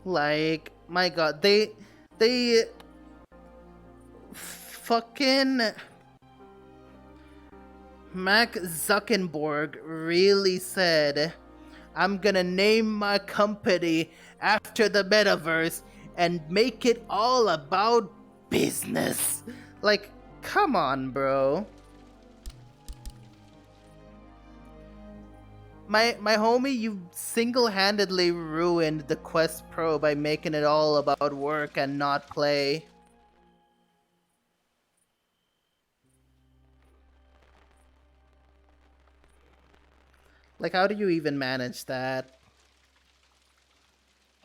Like, my God, they fucking Mark Zuckerberg really said, I'm gonna name my company after the metaverse and make it all about business. Like, come on, bro. My homie, you single-handedly ruined the Quest Pro by making it all about work and not play. Like, how do you even manage that?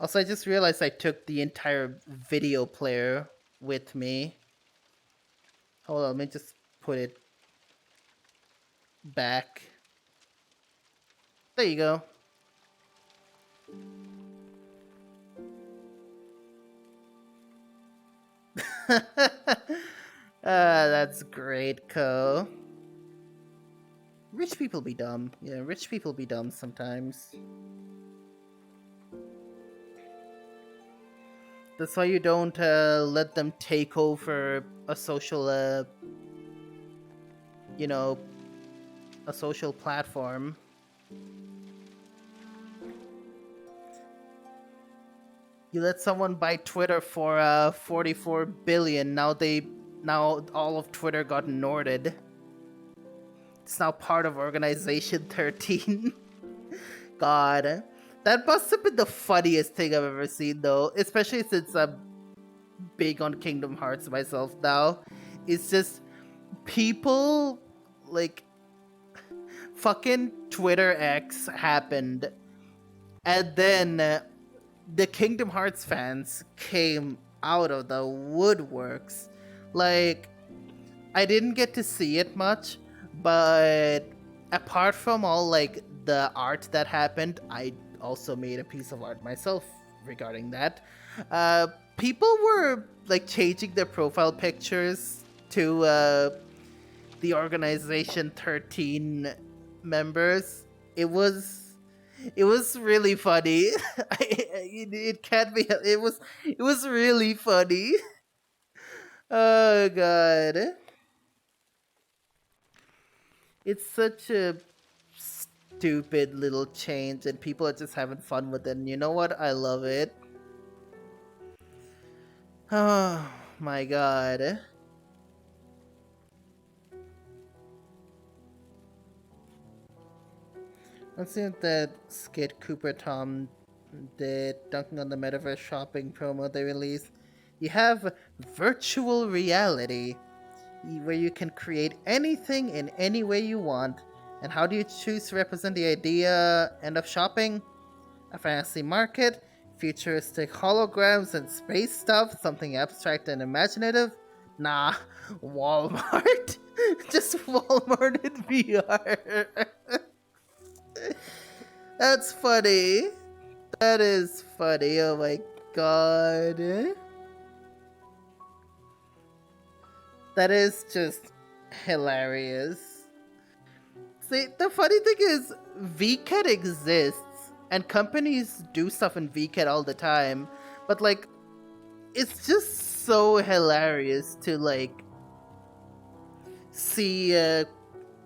Also, I just realized I took the entire video player with me. Hold on, let me just put it back. There you go. That's great, Ko. Rich people be dumb. Yeah, rich people be dumb sometimes. That's why you don't let them take over a social, a social platform. You let someone buy Twitter for 44 billion. Now all of Twitter got Norded. It's now part of Organization 13. God. That must have been the funniest thing I've ever seen, though. Especially since I'm big on Kingdom Hearts myself now. It's just people, like, fucking Twitter X happened. And then the Kingdom Hearts fans came out of the woodworks. Like, I didn't get to see it much, but apart from all, like, the art that happened, I also made a piece of art myself regarding that. People were, like, changing their profile pictures to the Organization 13 members. It was really funny. It can't be. It was really funny. Oh God, it's such a stupid little change, and people are just having fun with it. And you know what? I love it. Oh my God. Let's see what that skit Cooper Tom did, dunking on the metaverse shopping promo they released. You have virtual reality, where you can create anything in any way you want. And how do you choose to represent the idea end of shopping? A fantasy market, futuristic holograms and space stuff, something abstract and imaginative? Nah, Walmart. Just Walmart in VR. That's funny. That is funny. Oh my God. That is just hilarious. See, the funny thing is, VCAT exists, and companies do stuff in VCAT all the time, but, like, it's just so hilarious to, like, see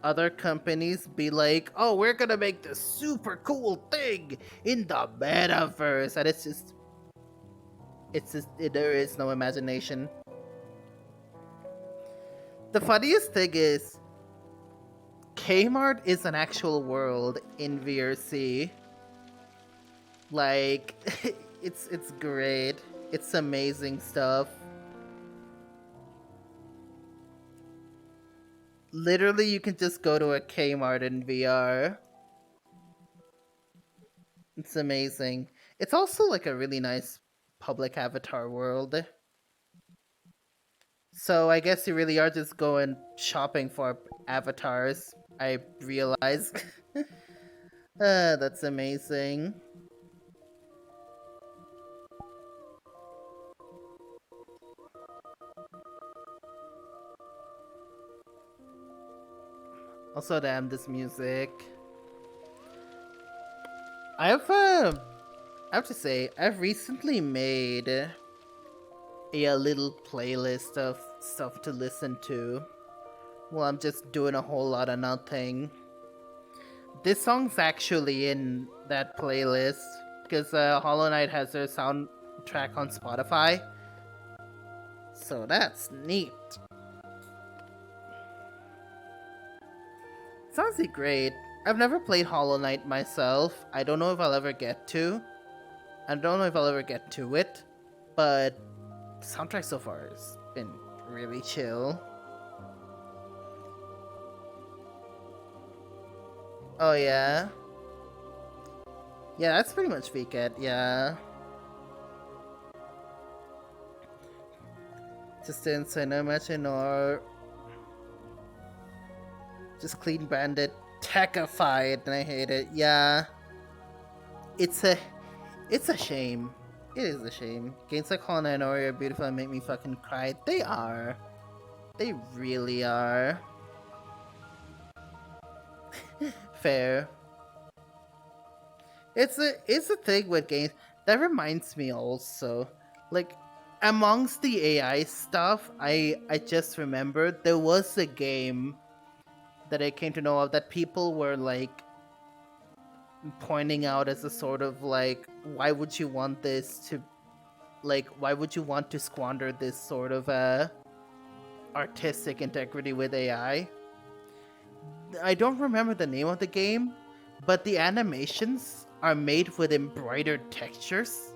other companies be like, oh, we're gonna make this super cool thing in the metaverse, and it's just there is no imagination. The funniest thing is, Kmart is an actual world in VRC. Like, it's great. It's amazing stuff. Literally, you can just go to a Kmart in VR. It's amazing. It's also like a really nice public avatar world. So I guess you really are just going shopping for avatars, I realize. That's amazing. Also, damn, this music. I have to say, I've recently made a little playlist of stuff to listen to while I'm just doing a whole lot of nothing. This song's actually in that playlist because Hollow Knight has their soundtrack on Spotify. So that's neat. Sounds great. I've never played Hollow Knight myself. I don't know if I'll ever get to. I don't know if I'll ever get to it, but the soundtrack so far has been really chill. Oh yeah? Yeah, that's pretty much VCAT, yeah. Just didn't say no much or just clean branded techified and I hate it. Yeah. It's a shame. It is a shame. Games like Hollow Knight and Ori are beautiful and make me fucking cry. They are. They really are. Fair. It's a thing with games. That reminds me also. Like, amongst the AI stuff, I just remembered there was a game that I came to know of that people were like pointing out as a sort of like, why would you want this to, like, why would you want to squander this sort of artistic integrity with AI? I don't remember the name of the game, but the animations are made with embroidered textures,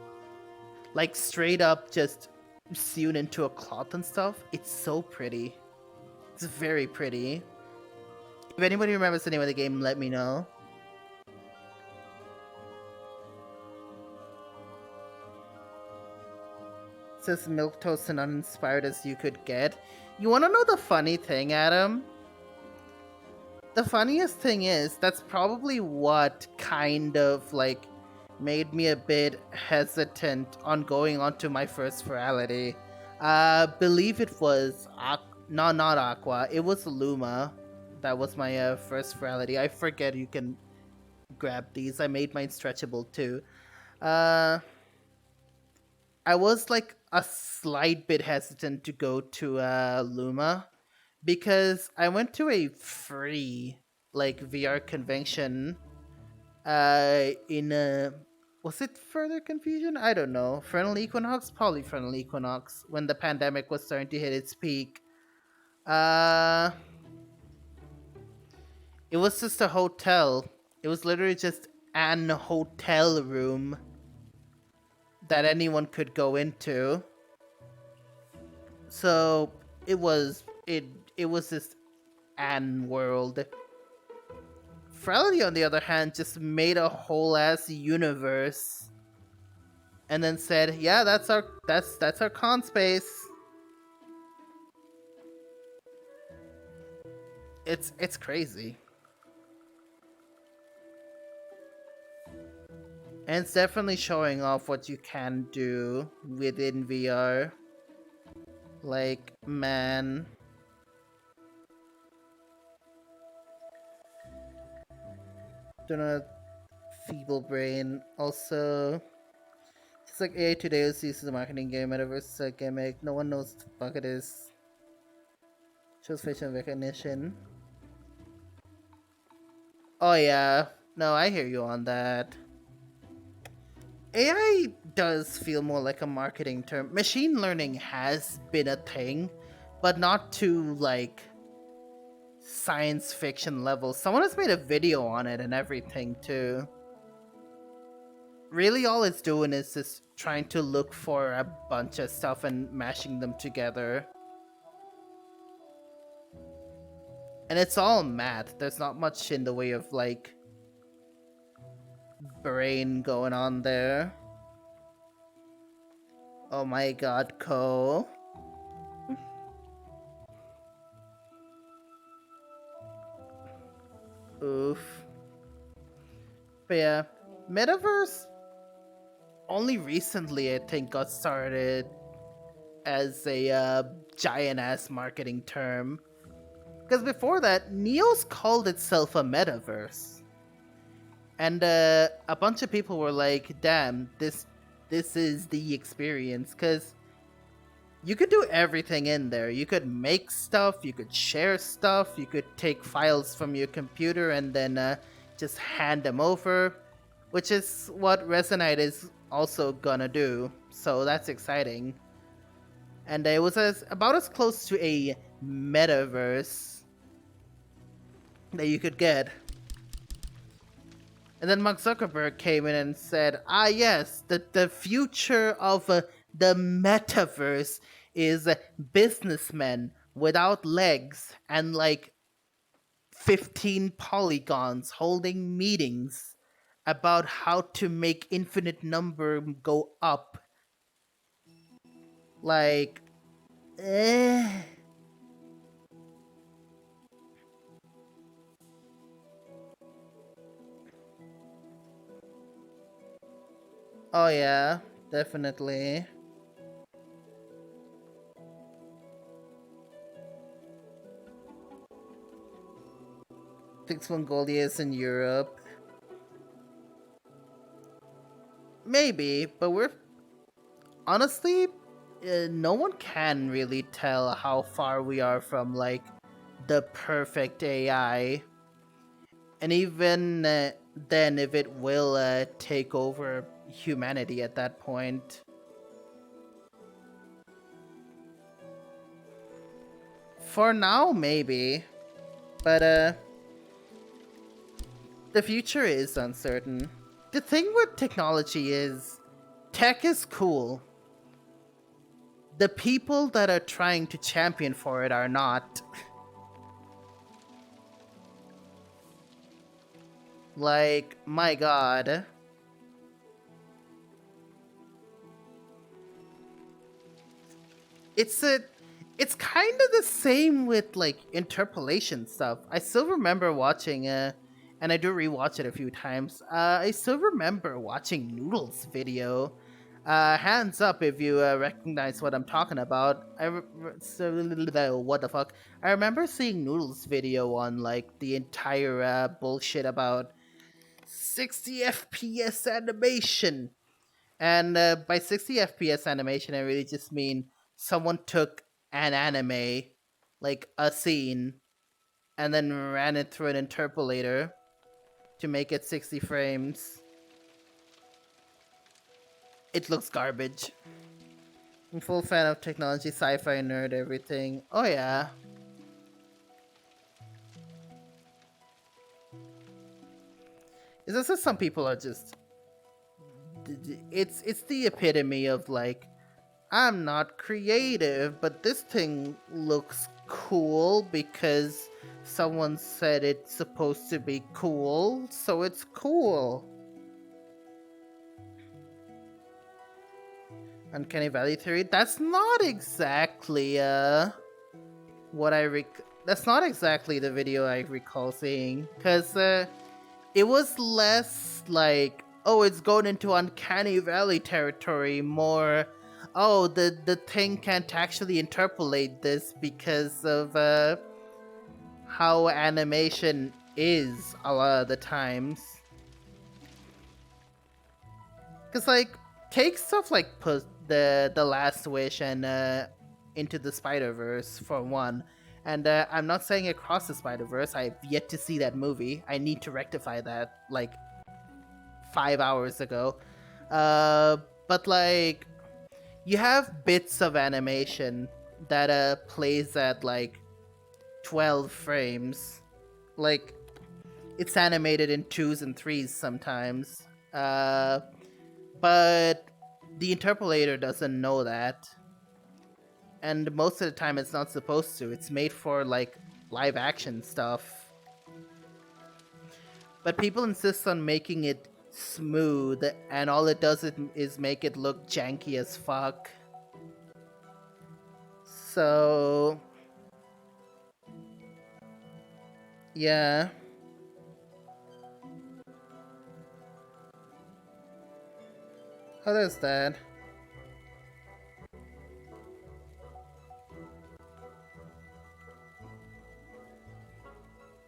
like straight up just sewn into a cloth and stuff. It's so pretty. It's very pretty. If anybody remembers the name of the game, let me know. It says milquetoast and uninspired as you could get. You wanna know the funny thing, Adam? The funniest thing is, that's probably what kind of like made me a bit hesitant on going on to my first virality. Believe it was not Aqua, it was Luma. That was my first virality. I forget you can grab these. I made mine stretchable too. I was like a slight bit hesitant to go to Luma because I went to a free like VR convention in was it Further Confusion? I don't know. Frontal Equinox? Probably Frontal Equinox when the pandemic was starting to hit its peak. It was just a hotel. It was literally just an hotel room that anyone could go into. So it was just an world. Frelity, on the other hand, just made a whole ass universe and then said, yeah, that's our con space. It's crazy. And it's definitely showing off what you can do within VR. Like, man. Don't know, feeble brain. Also, it's like AI today is used as a marketing game. Metaverse is a gimmick. No one knows what the fuck it is. Shows facial recognition. Oh yeah. No, I hear you on that. AI does feel more like a marketing term. Machine learning has been a thing, but not to like science fiction level. Someone has made a video on it and everything too. Really all it's doing is just trying to look for a bunch of stuff and mashing them together. And it's all math. There's not much in the way of like brain going on there. Oh my god, Ko. Oof. But yeah, Metaverse only recently, I think, got started as a giant ass marketing term. Because before that, Neos called itself a metaverse. And a bunch of people were like, damn, this is the experience. Because you could do everything in there. You could make stuff, you could share stuff, you could take files from your computer and then just hand them over. Which is what Resonite is also gonna do. So that's exciting. And it was about as close to a metaverse that you could get. And then Mark Zuckerberg came in and said, ah yes, the future of the metaverse is businessmen without legs and like 15 polygons holding meetings about how to make infinite number go up. Like, Oh yeah, definitely. Fix Mongolia is in Europe. Maybe, but we're... Honestly, no one can really tell how far we are from, like, the perfect AI. And even then, if it will take over humanity at that point. For now, maybe. But, the future is uncertain. The thing with technology is, tech is cool. The people that are trying to champion for it are not. Like, my god. It's kind of the same with, like, interpolation stuff. I still remember watching, and I do rewatch it a few times. I still remember watching Noodle's video. Hands up if you recognize what I'm talking about. What the fuck? I remember seeing Noodle's video on, like, the entire bullshit about 60 FPS animation. And by 60 FPS animation, I really just mean someone took an anime, like a scene, and then ran it through an interpolator to make it 60 frames. It looks garbage. I'm full fan of technology, sci-fi nerd, everything. Oh yeah. It's just that some people are just... It's the epitome of like, I'm not creative, but this thing looks cool because someone said it's supposed to be cool, so it's cool. Uncanny Valley theory? That's not exactly what that's not exactly the video I recall seeing, because it was less like, oh, it's going into Uncanny Valley territory, more, oh, the thing can't actually interpolate this because of how animation is a lot of the times. Because, like, take stuff like the Last Wish and Into the Spider-Verse, for one. And I'm not saying Across the Spider-Verse. I've yet to see that movie. I need to rectify that, like, 5 hours ago. But like, you have bits of animation that plays at like 12 frames. Like, it's animated in 2s and 3s sometimes. But the interpolator doesn't know that. And most of the time it's not supposed to. It's made for like live action stuff. But people insist on making it smooth, and all it does is make it look janky as fuck. So yeah. How does that?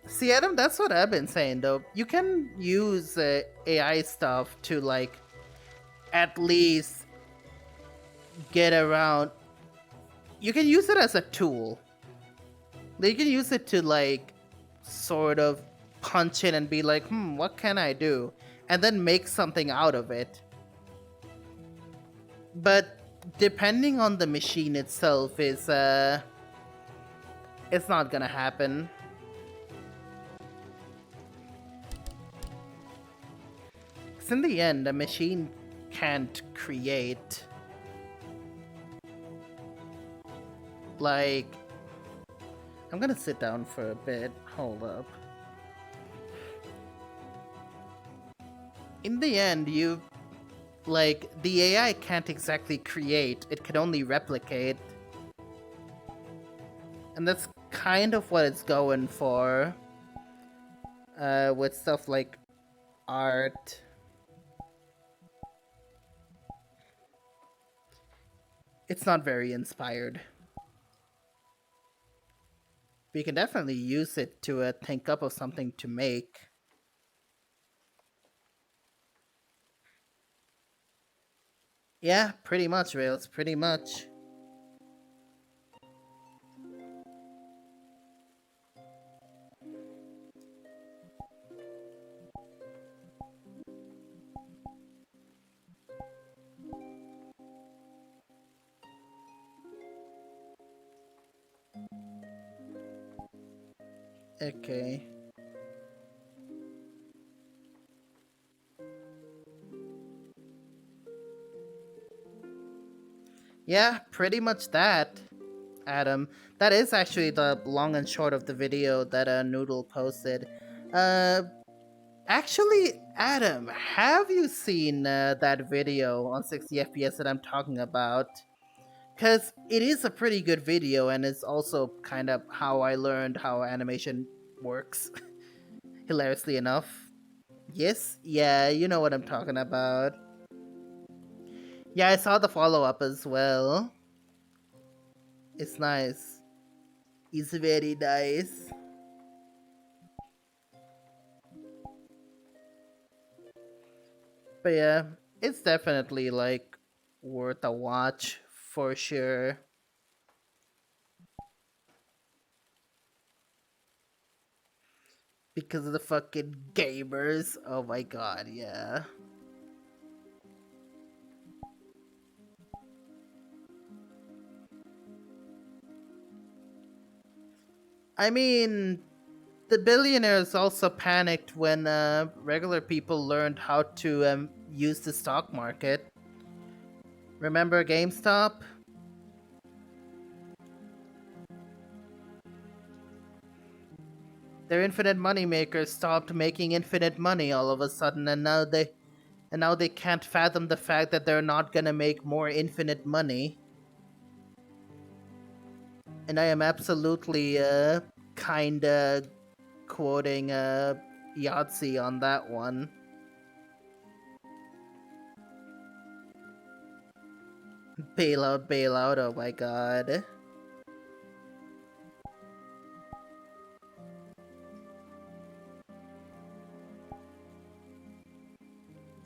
See, Adam, that's what I've been saying though. You can use AI stuff to like at least get around. You can use it as a tool. You can use it to like sort of punch in and be like, what can I do? And then make something out of it. But depending on the machine itself is it's not gonna happen. 'Cause in the end, a machine can't create. Like, I'm gonna sit down for a bit. Hold up. In the end, the AI can't exactly create, it can only replicate. And that's kind of what it's going for. With stuff like art. It's not very inspired. But you can definitely use it to think up of something to make. Yeah, pretty much, Rails, pretty much. Okay. Yeah, pretty much that, Adam. That is actually the long and short of the video that Noodle posted. Actually, Adam, have you seen that video on 60 FPS that I'm talking about? Because it is a pretty good video, and it's also kind of how I learned how animation works. Hilariously enough. Yes? Yeah, you know what I'm talking about. Yeah, I saw the follow-up as well. It's nice. It's very nice. But yeah, it's definitely like worth a watch for sure. Because of the fucking gamers. Oh my god, yeah. I mean, the billionaires also panicked when regular people learned how to use the stock market. Remember GameStop? Their infinite money makers stopped making infinite money all of a sudden, and now they can't fathom the fact that they're not gonna make more infinite money. And I am absolutely kinda quoting Yahtzee on that one. Bailout, bailout, oh my god.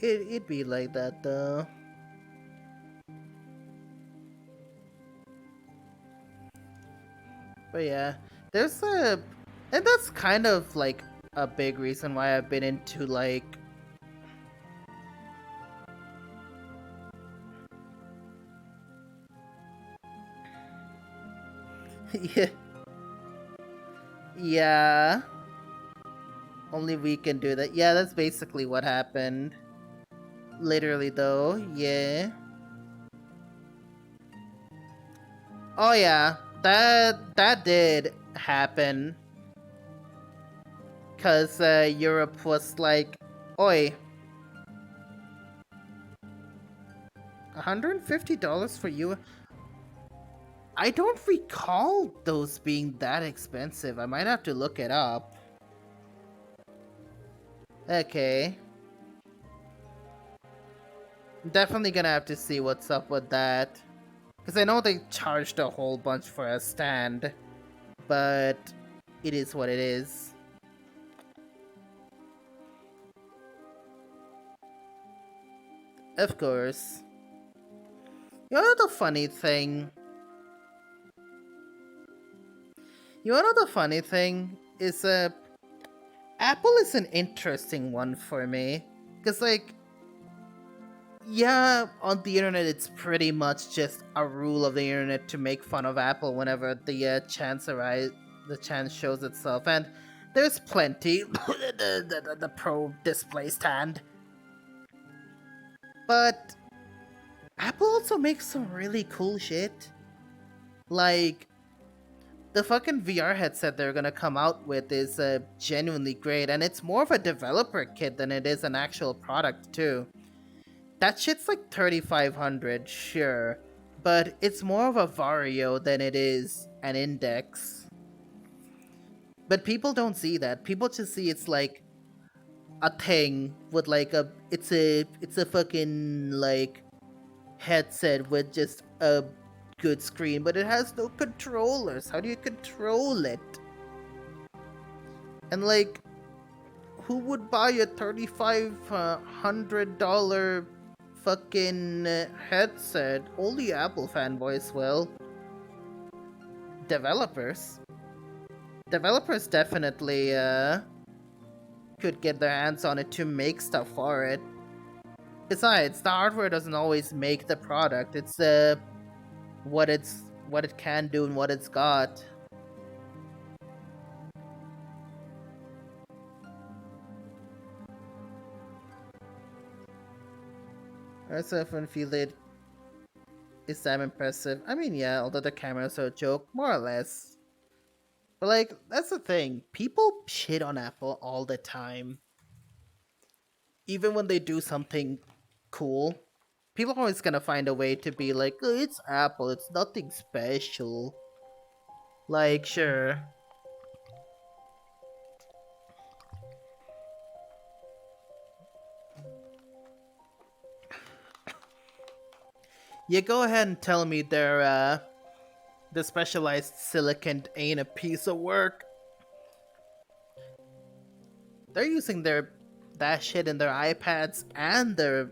It'd be like that though. But yeah, there's and that's kind of like a big reason why I've been into like Yeah. Yeah. Only we can do that. Yeah, that's basically what happened. Literally, though. Yeah. Oh yeah, that did happen. Cause Europe was like, "Oi, $150 for you." I don't recall those being that expensive. I might have to look it up. Okay. Definitely gonna have to see what's up with that. Because I know they charged a whole bunch for a stand. But it is what it is. Of course. You know the funny thing? You know the funny thing? Is Apple is an interesting one for me. Because, like, yeah, on the internet, it's pretty much just a rule of the internet to make fun of Apple whenever the chance shows itself, and there's plenty. the Pro display stand, but Apple also makes some really cool shit, like the fucking VR headset they're gonna come out with is genuinely great, and it's more of a developer kit than it is an actual product too. That shit's like 3,500, sure, but it's more of a Vario than it is an Index. But people don't see that. People just see it's like a thing with like it's a fucking like headset with just a good screen, but it has no controllers. How do you control it? And like, who would buy a $3,500 fucking headset? Only Apple fanboys will. Developers definitely could get their hands on it to make stuff for it. Besides, the hardware doesn't always make the product. It's what it can do and what it's got. I also often feel that it's damn impressive. I mean, yeah, although the cameras are a joke, more or less. But like, that's the thing. People shit on Apple all the time. Even when they do something cool, people are always gonna find a way to be like, oh, it's Apple, it's nothing special. Like, sure. You go ahead and tell me the specialized silicon ain't a piece of work. They're using that shit in their iPads and the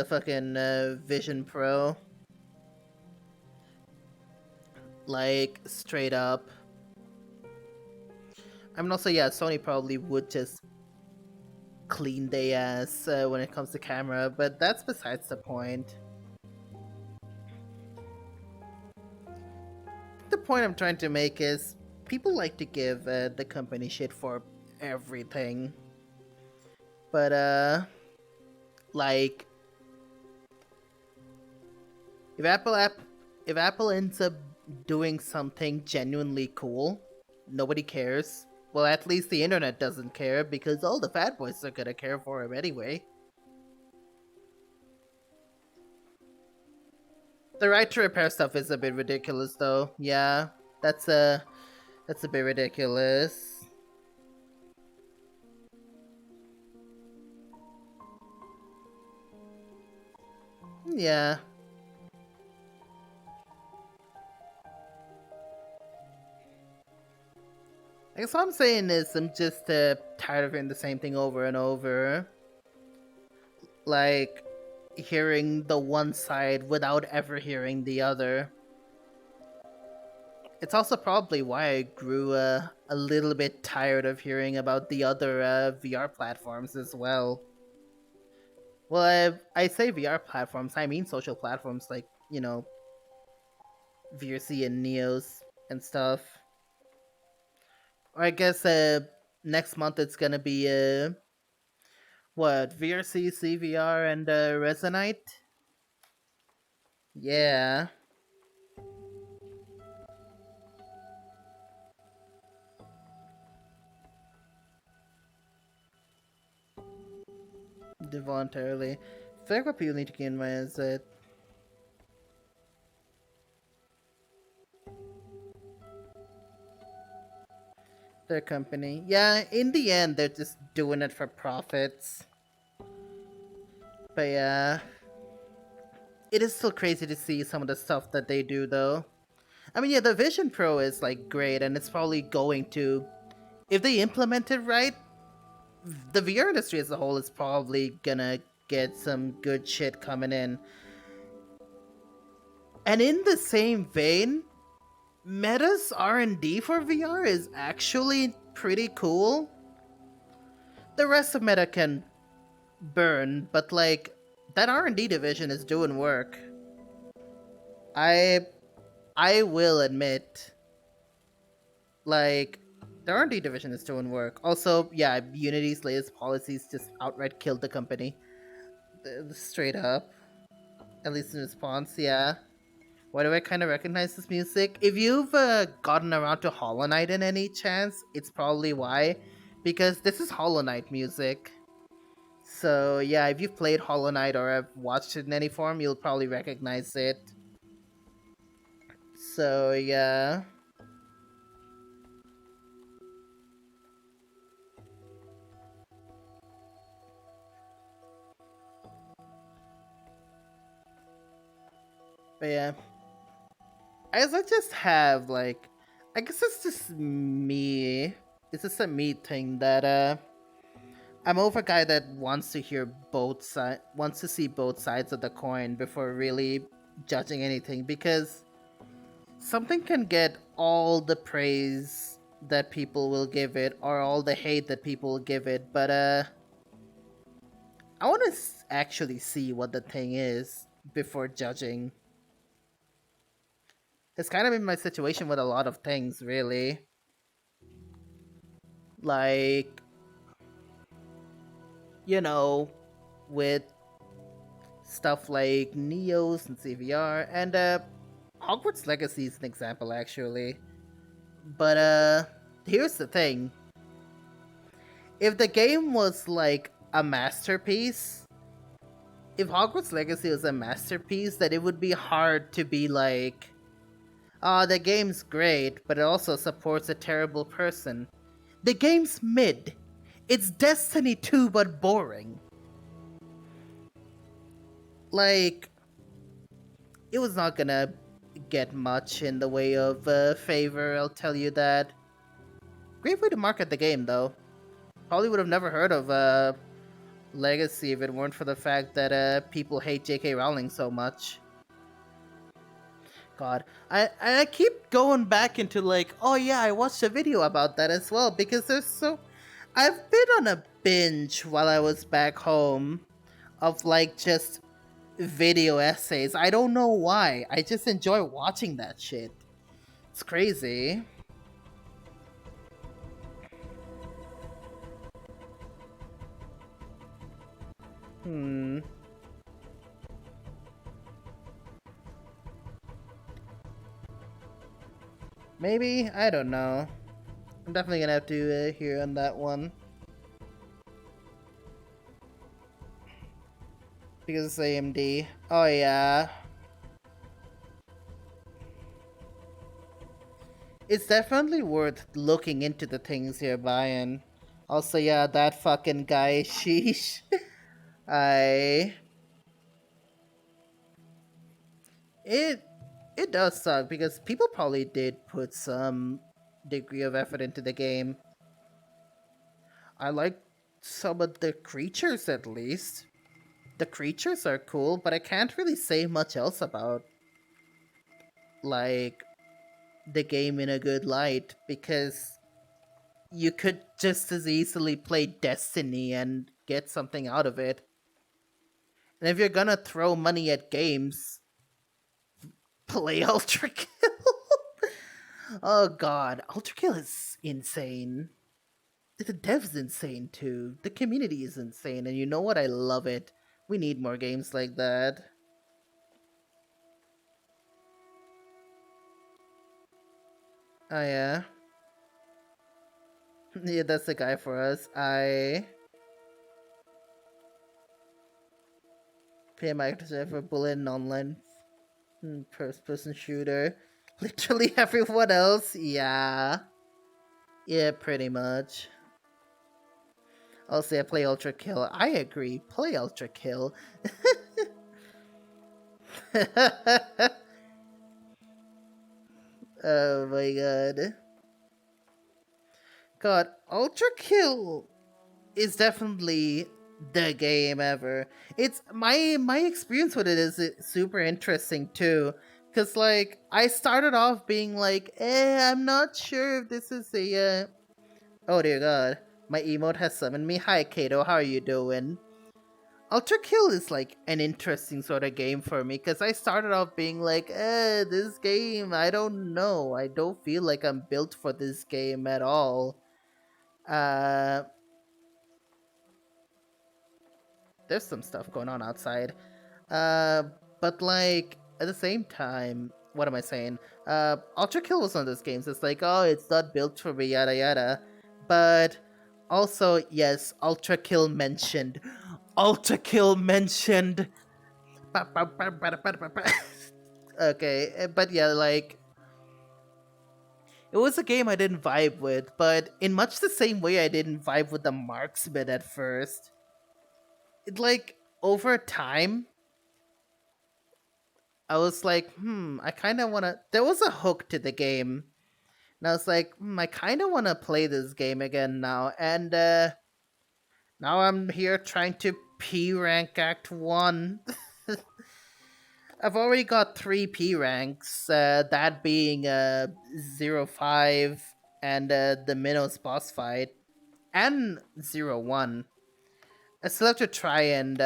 fucking Vision Pro. Like, straight up. I mean, also, yeah, Sony probably would just clean their ass when it comes to camera, but that's besides the point. The point I'm trying to make is people like to give the company shit for everything. But, like, if Apple ends up doing something genuinely cool, nobody cares. Well, at least the internet doesn't care, because all the fat boys are gonna care for him anyway. The right to repair stuff is a bit ridiculous, though. Yeah, that's a bit ridiculous. Yeah. I guess what I'm saying is I'm just tired of hearing the same thing over and over. Like, hearing the one side without ever hearing the other. It's also probably why I grew a little bit tired of hearing about the other VR platforms as well. Well, I say VR platforms, I mean social platforms like, VRC and Neos. and stuff. Or I guess next month it's gonna be what, VRC, CVR, and Resonite? Yeah. Voluntarily. I feel like what people need to keep in mind is that their company, yeah, in the end, they're just doing it for profits. But yeah, it is still crazy to see some of the stuff that they do, though. I mean, yeah, the Vision Pro is like great, and it's probably going to, if they implement it right, the VR industry as a whole is probably gonna get some good shit coming in. And in the same vein, Meta's R&D for VR is actually pretty cool. The rest of Meta can burn, but like that R&D division is doing work. I will admit, like, the R&D division is doing work. Also, yeah, Unity's latest policies just outright killed the company. Straight up. At least in response, yeah. Why do I kind of recognize this music? If you've gotten around to Hollow Knight in any chance, it's probably why. Because this is Hollow Knight music. So yeah, if you've played Hollow Knight or have watched it in any form, you'll probably recognize it. So yeah. But yeah. I guess I just have, like, I guess it's just me. It's just a me thing that, I'm over a guy that wants to hear wants to see both sides of the coin before really judging anything, because something can get all the praise that people will give it or all the hate that people will give it, but I want to actually see what the thing is before judging. It's kind of been my situation with a lot of things, really. Like, you know, with stuff like Neos and CVR, and Hogwarts Legacy is an example, actually. But here's the thing. If the game was like a masterpiece, if Hogwarts Legacy was a masterpiece, then it would be hard to be like, the game's great, but it also supports a terrible person. The game's mid. It's Destiny 2, but boring. Like, it was not gonna get much in the way of favor, I'll tell you that. Great way to market the game, though. Probably would have never heard of Legacy if it weren't for the fact that people hate J.K. Rowling so much. God, I keep going back into like, oh yeah, I watched a video about that as well, because there's so... I've been on a binge while I was back home of like just video essays. I don't know why. I just enjoy watching that shit. It's crazy. Maybe? I don't know. I'm definitely gonna have to hear on that one. Because it's AMD. Oh yeah. It's definitely worth looking into the things you're buying. Also, yeah, that fucking guy, sheesh. It does suck, because people probably did put some degree of effort into the game. I like some of the creatures, at least. The creatures are cool, but I can't really say much else about, like, the game in a good light, because you could just as easily play Destiny and get something out of it. And if you're gonna throw money at games, play Ultra Kill. Oh god, Ultra Kill is insane. The dev's insane too. The community is insane, and you know what? I love it. We need more games like that. Oh yeah. Yeah, that's the guy for us. I pay my for bullet and online first person shooter. Literally everyone else, yeah. Yeah, pretty much. I'll say I play Ultra Kill. I agree. Play Ultra Kill. Oh my god. God, Ultra Kill is definitely the game ever. It's my experience with it is super interesting too. Cause like I started off being like, I'm not sure if this is a oh dear god. My emote has summoned me. Hi Kato, how are you doing? Ultra Kill is like an interesting sort of game for me because I started off being like, this game, I don't know. I don't feel like I'm built for this game at all. Uh, there's some stuff going on outside. Uh, but like at the same time, what am I saying? Ultra Kill was one of those games. It's like, oh, it's not built for me, yada yada. But also, yes, Ultra Kill mentioned. Ultra Kill mentioned. Okay, but yeah, like it was a game I didn't vibe with, but in much the same way I didn't vibe with the marksman at first. It like over time I was like, I kind of want to. There was a hook to the game, and I was like, I kind of want to play this game again now. And now I'm here trying to P rank Act 1. I've already got 3 P ranks, that being 0-5 and the Minos boss fight, and 0-1. I still have to try and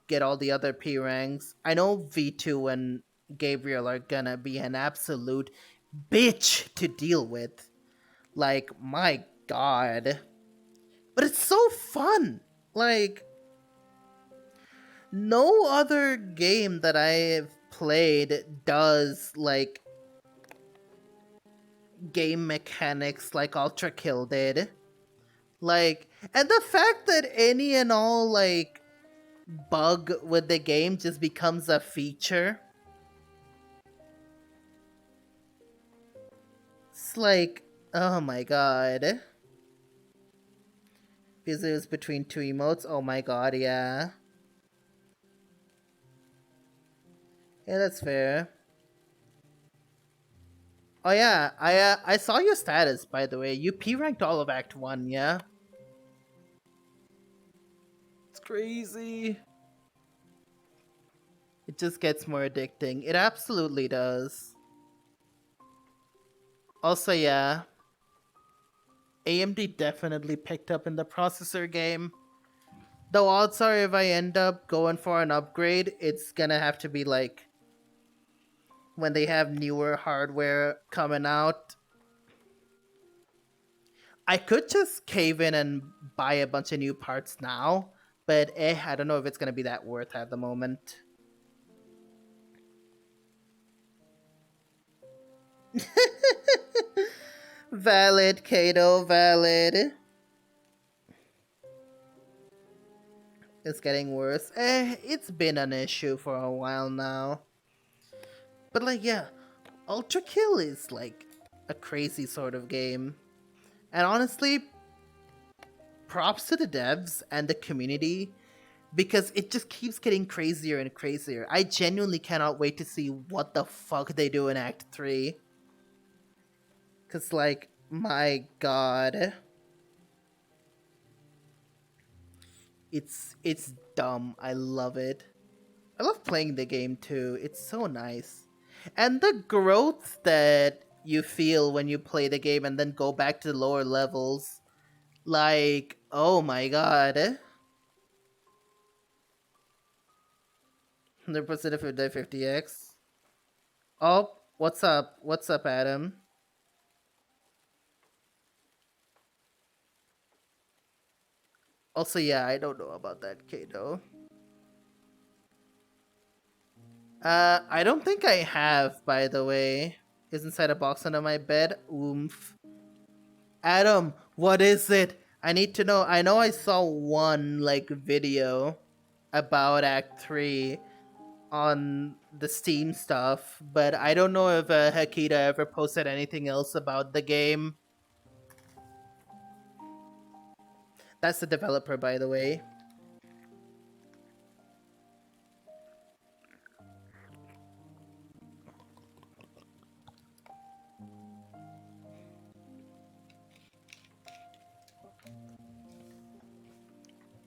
get all the other P ranks. I know V2 and Gabriel are gonna be an absolute bitch to deal with. Like, my god. But it's so fun! Like, no other game that I've played does, like, game mechanics like Ultra Kill did. Like, and the fact that any and all, like, bug with the game just becomes a feature. It's like, oh my god. Because it was between 2 emotes, oh my god, yeah. Yeah, that's fair. Oh yeah, I saw your status, by the way. You P ranked all of Act 1, yeah? It's crazy. It just gets more addicting. It absolutely does. Also, yeah. AMD definitely picked up in the processor game. Though odds are if I end up going for an upgrade, it's gonna have to be like when they have newer hardware coming out. I could just cave in and buy a bunch of new parts now, but I don't know if it's gonna be that worth at the moment. Valid, Kato, valid. It's getting worse. It's been an issue for a while now. But like, yeah, Ultra Kill is like a crazy sort of game. And honestly, props to the devs and the community because it just keeps getting crazier and crazier. I genuinely cannot wait to see what the fuck they do in Act 3. Cause like, my god. It's dumb. I love it. I love playing the game too. It's so nice. And the growth that you feel when you play the game and then go back to the lower levels. Like, oh my god. 100% of your 50x. Oh, what's up? What's up, Adam? Also, yeah, I don't know about that, Kato. I don't think I have, by the way. Is inside a box under my bed? Oomph. Adam, what is it? I need to know. I know I saw one, like, video about Act 3 on the Steam stuff, but I don't know if Hakita ever posted anything else about the game. That's the developer, by the way.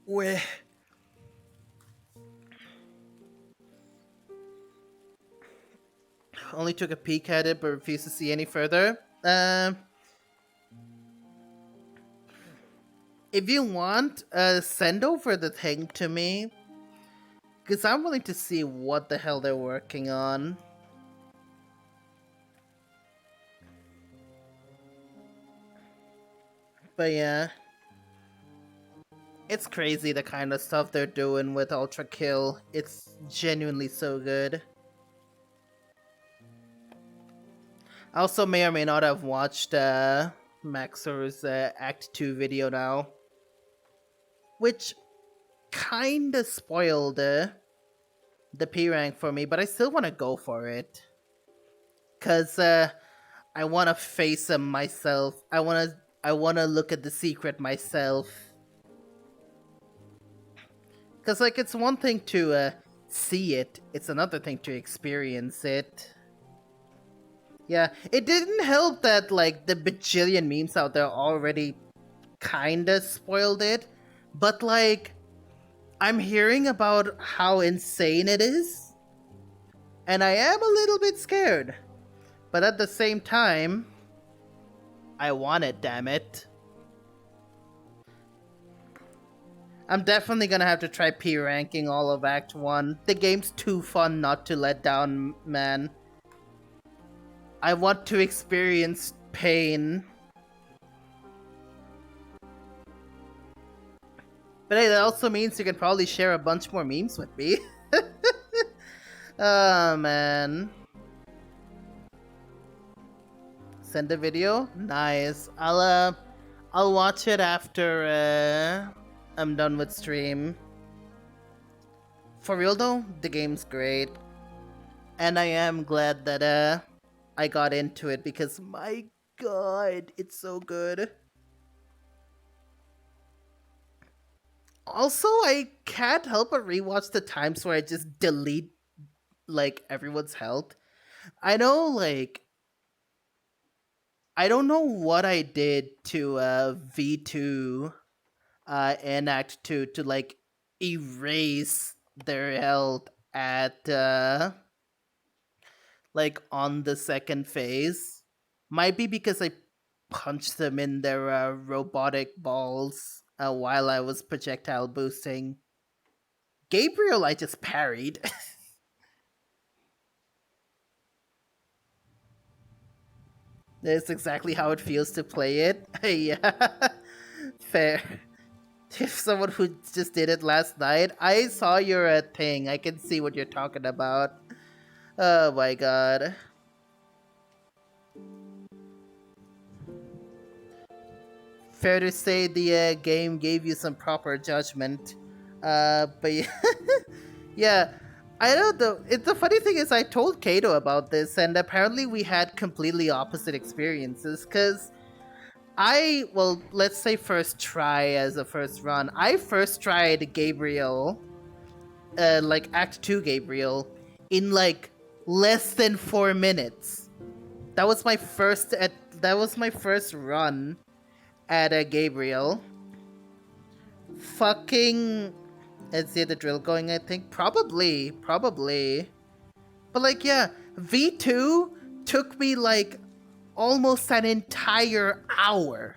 Where? Only took a peek at it, but refused to see any further. If you want, send over the thing to me, because I'm willing to see what the hell they're working on. But yeah, it's crazy the kind of stuff they're doing with Ultra Kill. It's genuinely so good. I also may or may not have watched Maxor's Act 2 video now, which kinda spoiled the P rank for me, but I still want to go for it. Cause I want to face him myself. I want to look at the secret myself. Cause like it's one thing to see it, it's another thing to experience it. Yeah, it didn't help that like the bajillion memes out there already kinda spoiled it, but like I'm hearing about how insane it is, and I am a little bit scared. But at the same time, I want it, damn it. I'm definitely gonna have to try P ranking all of Act 1. The game's too fun not to let down, man. I want to experience pain. But hey, that also means you can probably share a bunch more memes with me. Oh, man. Send a video? Nice. I'll watch it after, I'm done with stream. For real though, the game's great. And I am glad that, I got into it because my god, it's so good. Also, I can't help but rewatch the times where I just delete, like, everyone's health. I know, like, I don't know what I did to V2 in Act 2 to, like, erase their health at, like, on the second phase. Might be because I punched them in their robotic balls while I was projectile boosting. Gabriel, I just parried. That's exactly how it feels to play it. Yeah, fair. If someone who just did it last night, I saw your thing. I can see what you're talking about. Oh my god. Fair to say the game gave you some proper judgment. But yeah, yeah, I don't know. The funny thing is I told Kato about this, and apparently we had completely opposite experiences, because well, let's say first try as a first run. I first tried Gabriel, like Act 2 Gabriel, in like less than 4 minutes. That was my first run at Gabriel. Fucking, let's see the drill going, I think. Probably. But like, yeah, V2 took me like almost an entire hour.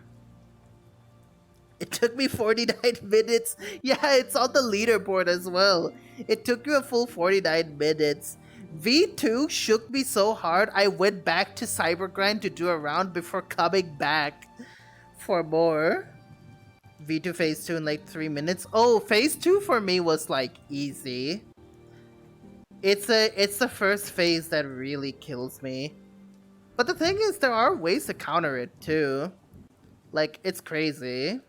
It took me 49 minutes. Yeah, it's on the leaderboard as well. It took you a full 49 minutes. V2 shook me so hard, I went back to Cybergrind to do a round before coming back for more. V2 phase 2 in like 3 minutes. Oh, phase 2 for me was like easy. It's the first phase that really kills me. But the thing is, there are ways to counter it too. Like, it's crazy.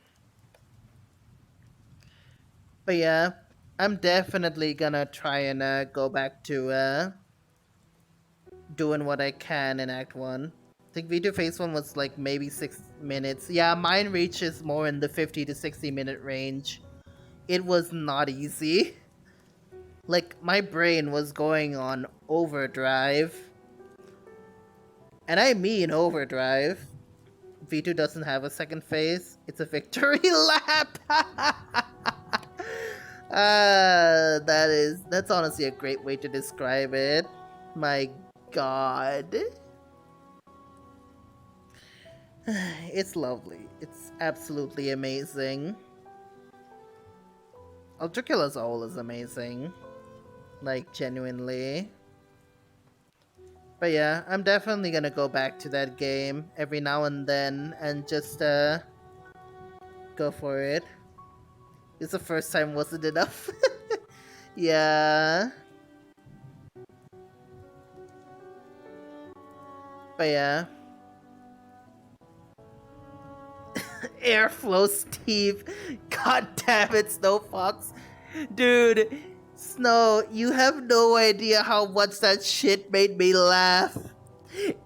But yeah, I'm definitely gonna try and go back to doing what I can in Act 1. I think V2 Phase 1 was like maybe 6 minutes. Yeah, mine reaches more in the 50 to 60 minute range. It was not easy. Like, my brain was going on overdrive. And I mean overdrive. V2 doesn't have a second phase. It's a victory lap! That's honestly a great way to describe it. My god. It's lovely. It's absolutely amazing. Ultra Killer's Owl is amazing. Like, genuinely. But yeah, I'm definitely gonna go back to that game every now and then and just go for it. It's the first time wasn't enough. Yeah. But yeah. Airflow Steve. God damn it, Snow Fox. Dude, Snow, you have no idea how much that shit made me laugh.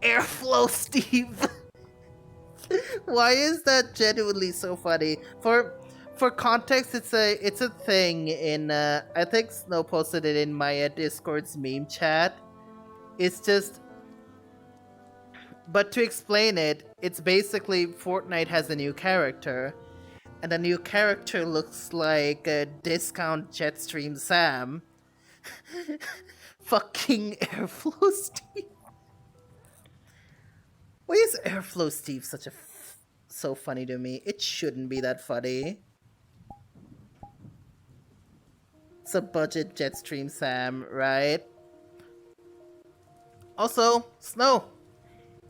Airflow Steve. Why is that genuinely so funny? For context, it's a thing in I think Snow posted it in my Discord's meme chat. It's just, but to explain it, it's basically Fortnite has a new character, and the new character looks like a discount Jetstream Sam. Fucking Airflow Steve. Why is Airflow Steve so funny to me? It shouldn't be that funny. It's a budget Jetstream Sam, right? Also, Snow,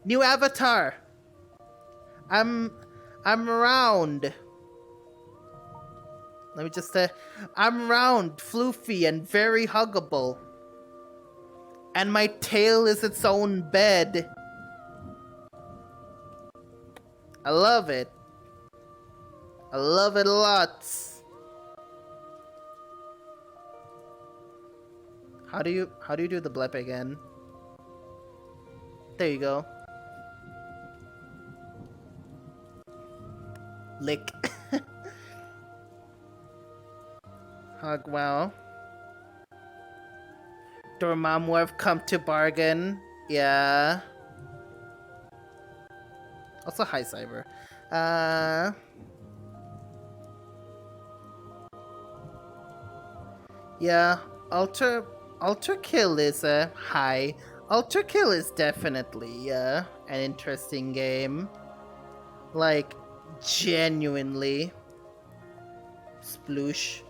new avatar. I'm round. Let me just I'm round, floofy, and very huggable. And my tail is its own bed. I love it. I love it lots. How do you do the blip again? There you go. Lick. Hug, wow. Dormammu have come to bargain. Yeah. Also, hi, Cyber. Yeah, Ultra Kill is hi. Ultra Kill is definitely an interesting game. Like, genuinely. Sploosh.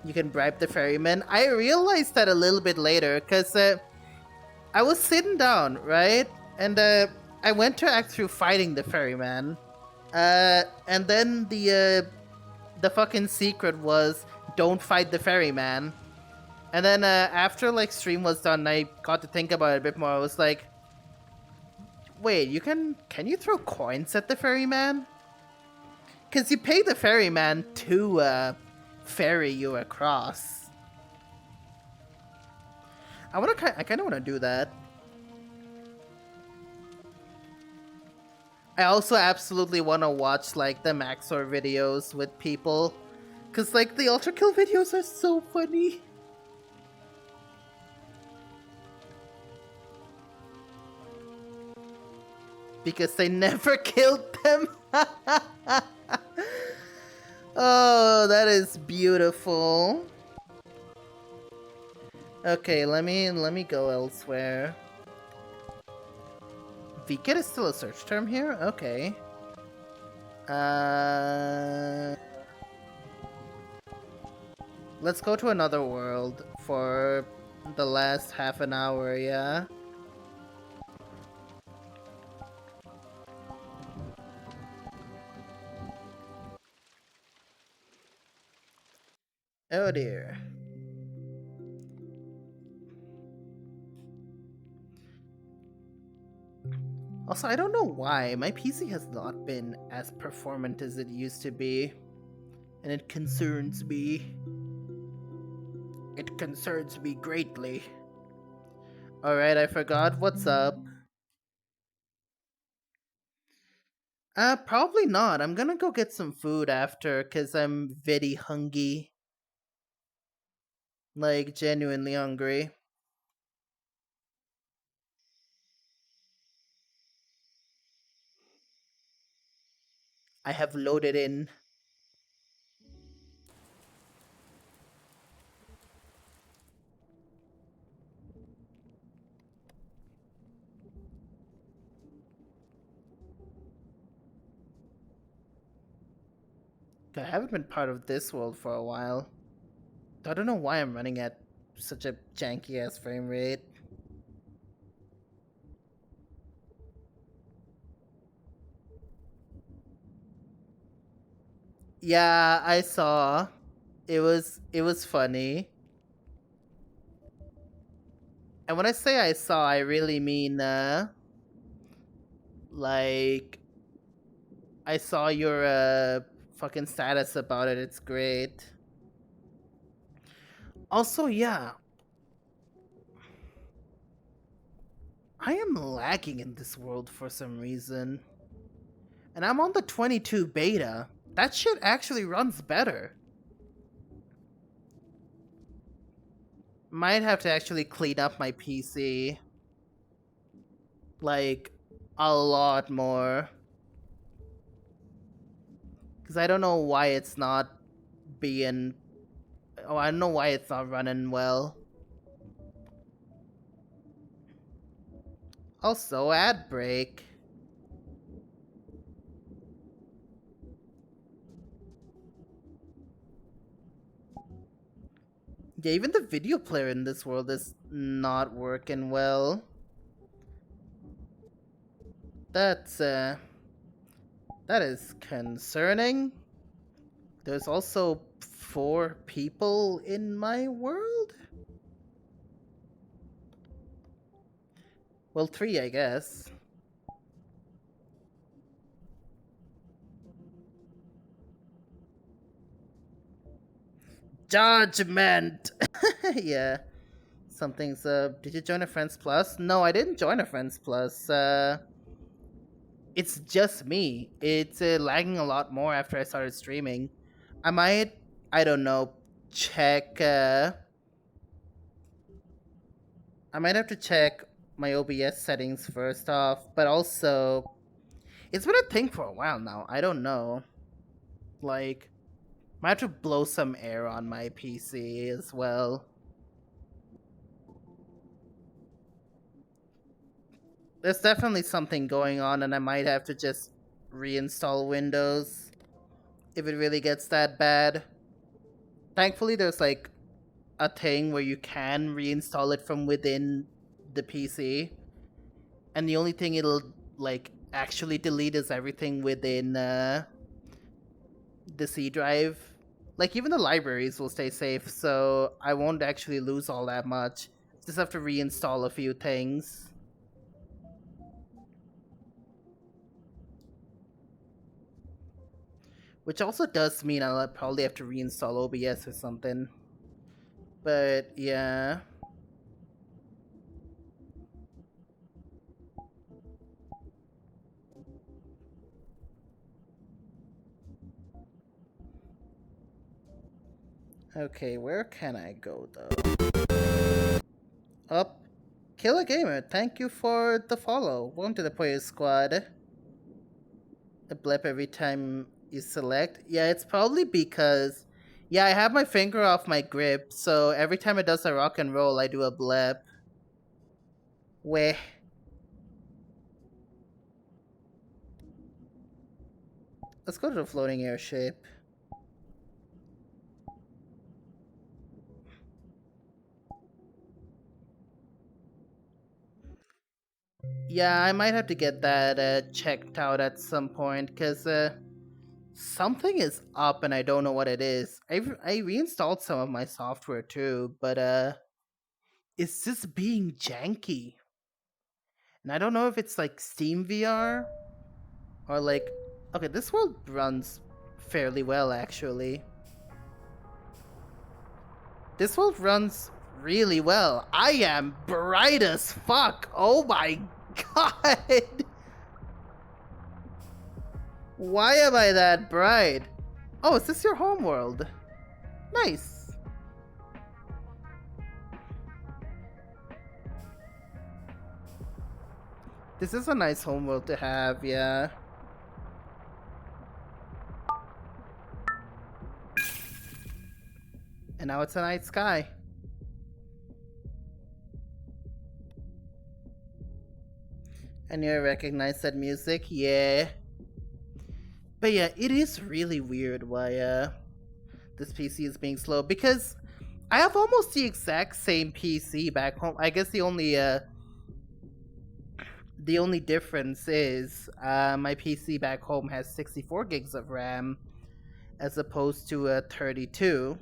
You can bribe the ferryman. I realized that a little bit later, because I was sitting down, right? And I went to act through fighting the ferryman. And then the fucking secret was, don't fight the ferryman. And then after like stream was done, I got to think about it a bit more. I was like, wait, can you throw coins at the ferryman? Because you pay the ferryman to ferry you across. I kind of want to do that. I also absolutely want to watch like the Maxor videos with people, because like the Ultra Kill videos are so funny. Because they never killed them. Oh, that is beautiful. Okay, let me go elsewhere. Vket is still a search term here? Okay. Let's go to another world for the last half an hour, yeah? Oh dear. Also, I don't know why, my PC has not been as performant as it used to be. And it concerns me. It concerns me greatly. Alright, I forgot what's up. Probably not. I'm gonna go get some food after, cause I'm very hungry. Like, genuinely hungry. I have loaded in. I haven't been part of this world for a while. I don't know why I'm running at such a janky ass frame rate. Yeah, I saw. It was funny. And when I say I saw, I really mean like I saw your fucking status about it. It's great. Also, yeah, I am lagging in this world for some reason. And I'm on the 22 beta. That shit actually runs better. Might have to actually clean up my PC. Like, a lot more. Because I don't know why it's not being... Oh, I don't know why it's not running well. Also, ad break. Yeah, even the video player in this world is not working well. That's, that is concerning. There's also 4 people in my world? Well, 3, I guess. Judgment! Yeah. Something's up. Did you join a Friends Plus? No, I didn't join a Friends Plus. It's just me. It's lagging a lot more after I started streaming. I might, I don't know, check. I might have to check my OBS settings first off, but also, it's been a thing for a while now. I don't know. Like, might have to blow some air on my PC as well. There's definitely something going on, and I might have to just reinstall Windows if it really gets that bad. Thankfully, there's like a thing where you can reinstall it from within the PC, and the only thing it'll like actually delete is everything within the C drive. Like, even the libraries will stay safe, so I won't actually lose all that much. Just have to reinstall a few things. Which also does mean I'll probably have to reinstall OBS or something. But yeah. Okay, where can I go though? Up. Killer Gamer, thank you for the follow. Welcome to the Player Squad. A blip every time you select. Yeah, it's probably because... Yeah, I have my finger off my grip, so every time it does a rock and roll, I do a blip. Weh. Let's go to the floating airship. Yeah, I might have to get that checked out at some point, because Something is up and I don't know what it is. I reinstalled some of my software too, but it's just being janky. And I don't know if it's like Steam VR or like, okay, this world runs fairly well actually. This world runs really well. I am bright as fuck. Oh my god. Why am I that bright? Oh, is this your home world? Nice. This is a nice home world to have, yeah. And now it's a night sky. And you recognize that music? Yeah. But yeah, it is really weird why this PC is being slow, because I have almost the exact same PC back home. I guess the only difference is my PC back home has 64 gigs of RAM as opposed to 32.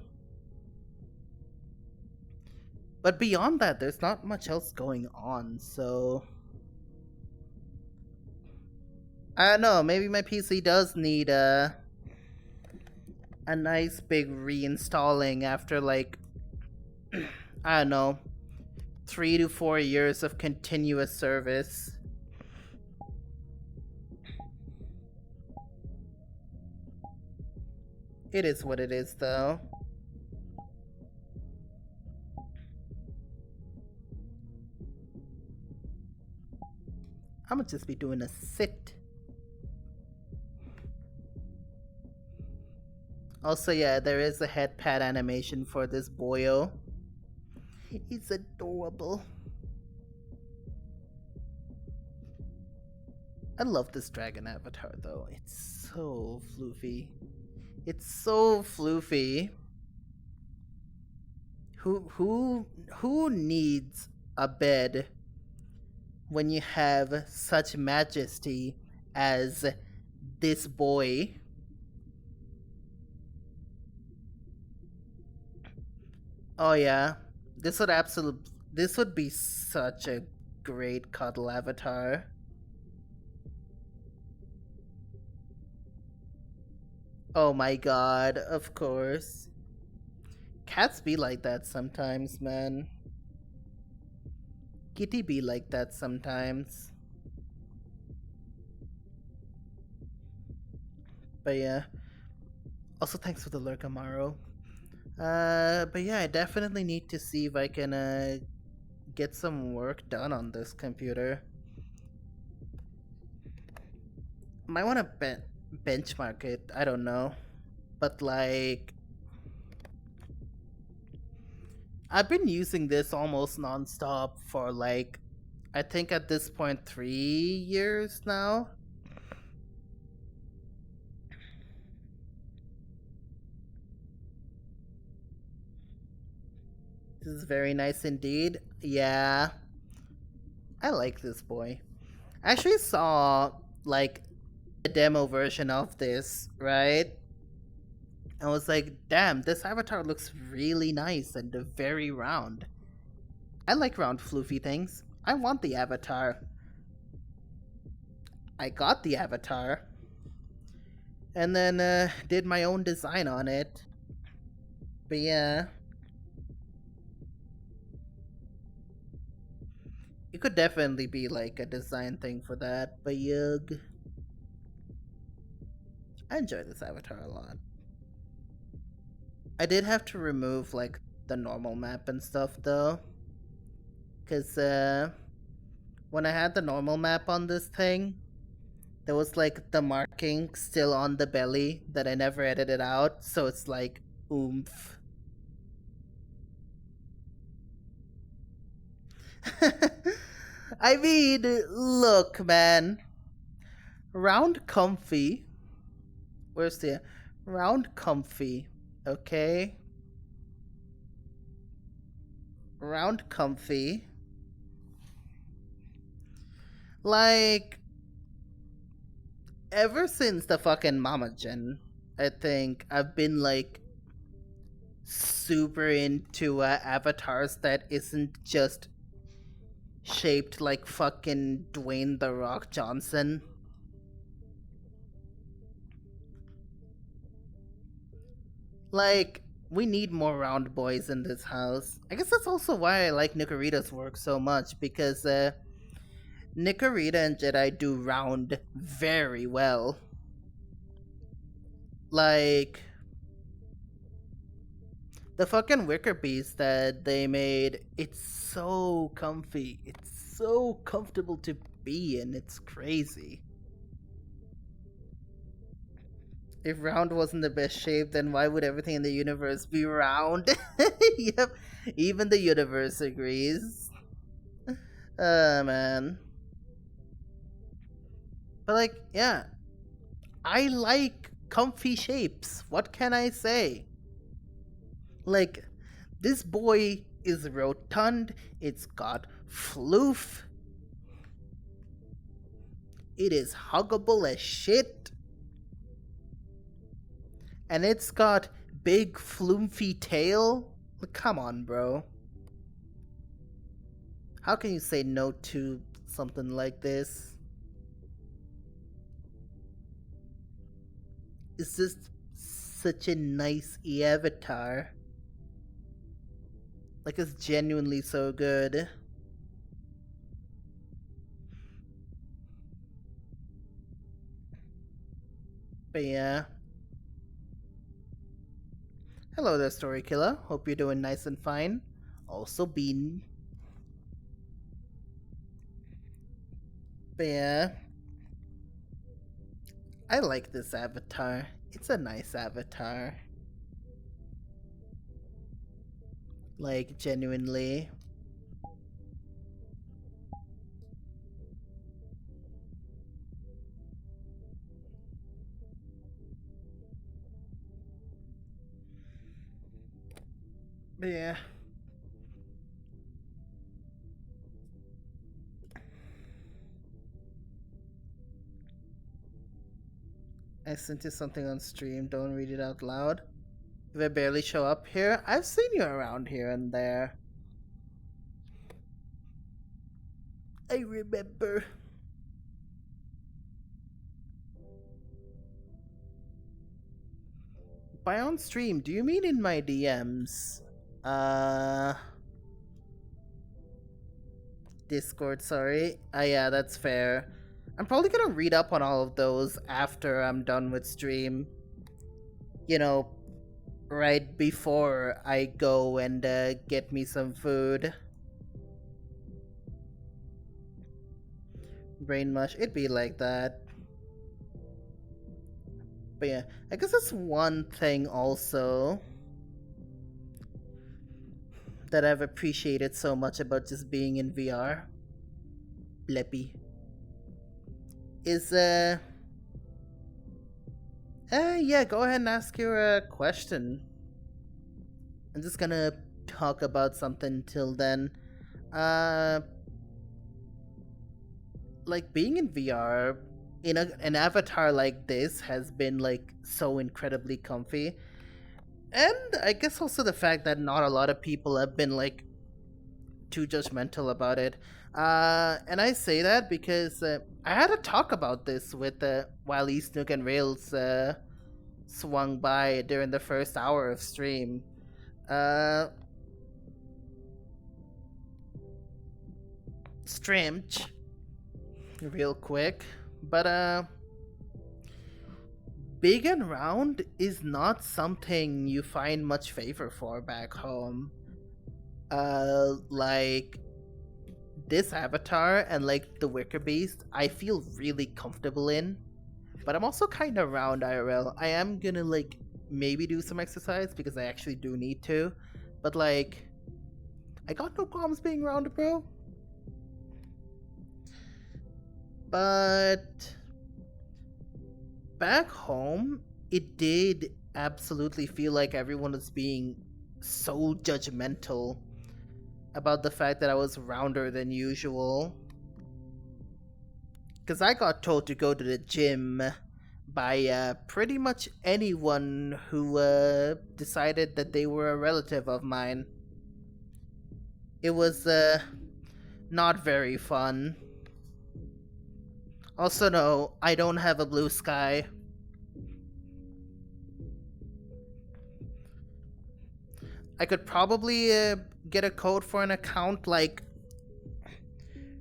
But beyond that, there's not much else going on, so I don't know, maybe my PC does need a nice big reinstalling after like I don't know, 3 to 4 years of continuous service. It is what it is though. I'm gonna just be doing a sit. Also, yeah, there is a head pad animation for this boyo. He's adorable. I love this dragon avatar though. It's so floofy. It's so floofy. Who needs a bed when you have such majesty as this boy? Oh yeah, this would be such a great cuddle avatar. Oh my god, of course. Cats be like that sometimes, man. Kitty be like that sometimes. But yeah. Also, thanks for the lurk, Amaro. But yeah, I definitely need to see if I can, get some work done on this computer. Might want to benchmark it, I don't know. But like, I've been using this almost non-stop for like, I think at this point 3 years now. This is very nice indeed. Yeah. I like this boy. I actually saw like a demo version of this, right? I was like, damn, this avatar looks really nice and very round. I like round floofy things. I want the avatar. I got the avatar. And then did my own design on it. But yeah. It could definitely be like a design thing for that, but yug. I enjoy this avatar a lot. I did have to remove like the normal map and stuff though. Cause when I had the normal map on this thing, there was like the marking still on the belly that I never edited out, so it's like oomph. I mean, look, man. Round comfy. Where's the round comfy? Okay. Round comfy. Like, ever since the fucking Mama Gen I think I've been like super into avatars that isn't just shaped like fucking Dwayne The Rock Johnson. Like, we need more round boys in this house. I guess that's also why I like Nikorita's work so much, because Nikorita and Jedi do round very well. Like, the fucking wicker beast that they made, it's so comfy. It's so comfortable to be in. It's crazy. If round wasn't the best shape, then why would everything in the universe be round? Yep, even the universe agrees. Man. But like, yeah, I like comfy shapes. What can I say? Like, this boy is rotund, it's got floof, it is huggable as shit, and it's got big floofy tail. Come on, bro. How can you say no to something like this? It's just such a nice avatar. Like, it's genuinely so good. But yeah. Hello there, Story Killer. Hope you're doing nice and fine. Also, Bean. But yeah. I like this avatar. It's a nice avatar. Like, genuinely. But yeah. I sent you something on stream, don't read it out loud. If I barely show up here, I've seen you around here and there. I remember. By on stream, do you mean in my DMs? Discord, sorry. Yeah, that's fair. I'm probably gonna read up on all of those after I'm done with stream. You know, right before I go and get me some food. Brain mush, it'd be like that. But yeah, I guess that's one thing also that I've appreciated so much about just being in VR. Bleppy. Is yeah, go ahead and ask your question. I'm just gonna talk about something till then. Like, being in VR in an avatar like this has been like so incredibly comfy. And I guess also the fact that not a lot of people have been like too judgmental about it. And I say that because I had a talk about this with while East Nook and Rails swung by during the first hour of stream. Strimch, real quick, but big and round is not something you find much favor for back home. Like this avatar and like the Wicker Beast, I feel really comfortable in, but I'm also kind of round IRL. I am gonna like maybe do some exercise because I actually do need to, but like I got no problems being round, bro. But back home, it did absolutely feel like everyone was being so judgmental about the fact that I was rounder than usual. Because I got told to go to the gym by pretty much anyone who decided that they were a relative of mine. It was not very fun. Also, no, I don't have a blue sky. I could probably get a code for an account like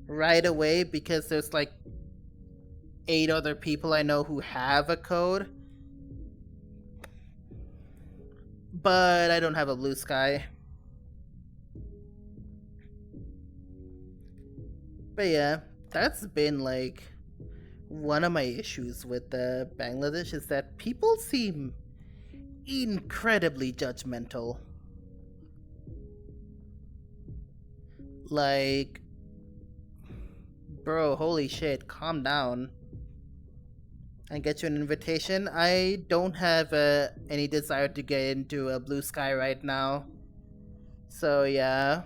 right away because there's like 8 other people I know who have a code. But I don't have a blue sky. But yeah, that's been like one of my issues with Bangladesh is that people seem incredibly judgmental. Like, bro, holy shit, calm down. And get you an invitation. I don't have any desire to get into a blue sky right now. So yeah.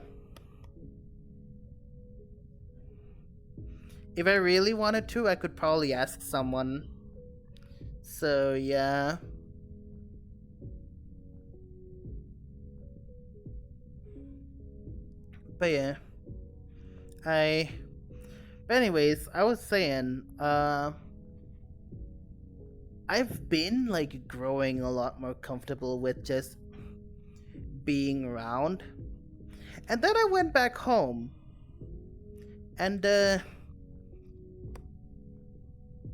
If I really wanted to, I could probably ask someone. So yeah. But yeah. But anyways, I was saying, I've been like growing a lot more comfortable with just being around. And then I went back home. And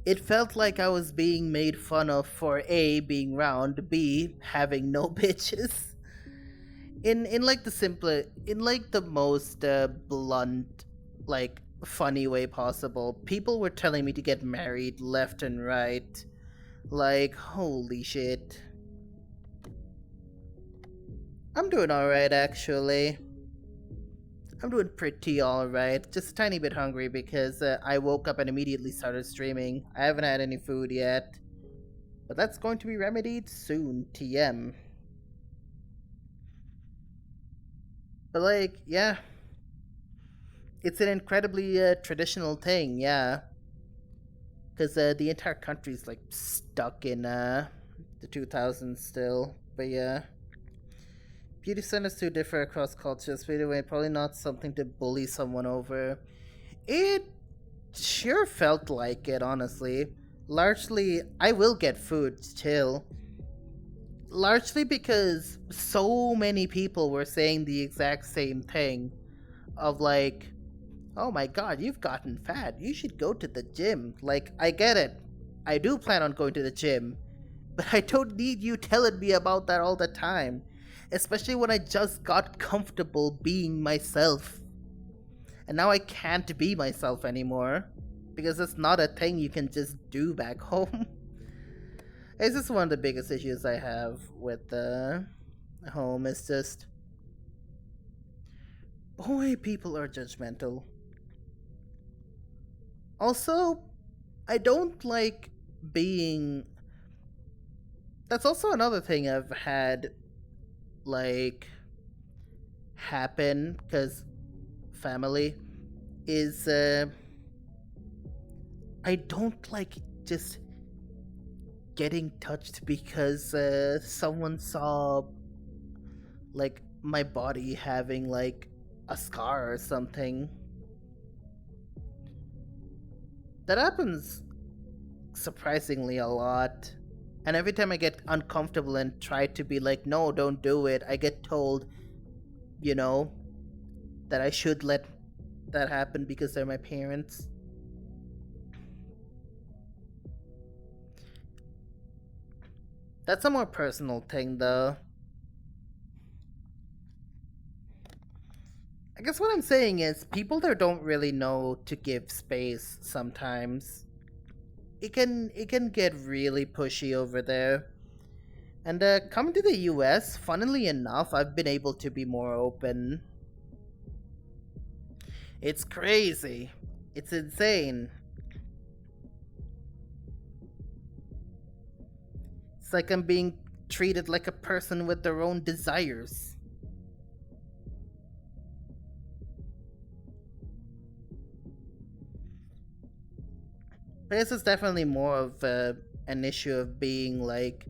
it felt like I was being made fun of for A, being round, B, having no bitches. In like the most blunt, like funny way possible. People were telling me to get married left and right. Like, holy shit. I'm doing alright, actually. I'm doing pretty alright. Just a tiny bit hungry because I woke up and immediately started streaming. I haven't had any food yet. But that's going to be remedied soon, TM. But like, yeah. It's an incredibly traditional thing, yeah. Because the entire country's like stuck in the 2000s still. But yeah. Beauty standards do differ across cultures, but anyway, probably not something to bully someone over. It sure felt like it, honestly. Largely, I will get food still. Largely because so many people were saying the exact same thing. Of like, oh my god, you've gotten fat. You should go to the gym. Like, I get it. I do plan on going to the gym. But I don't need you telling me about that all the time. Especially when I just got comfortable being myself. And now I can't be myself anymore. Because it's not a thing you can just do back home. It's just one of the biggest issues I have with home. It's just... boy, people are judgmental. Also, I don't like being... That's also another thing I've had like happen because family is I don't like just getting touched because someone saw like my body having like a scar or something. That happens surprisingly a lot. And every time I get uncomfortable and try to be like, no, don't do it, I get told, you know, that I should let that happen because they're my parents. That's a more personal thing, though. I guess what I'm saying is, people there don't really know to give space sometimes. It can get really pushy over there. And coming to the US, funnily enough, I've been able to be more open. It's crazy. It's insane. It's like I'm being treated like a person with their own desires. But this is definitely more of an issue of being like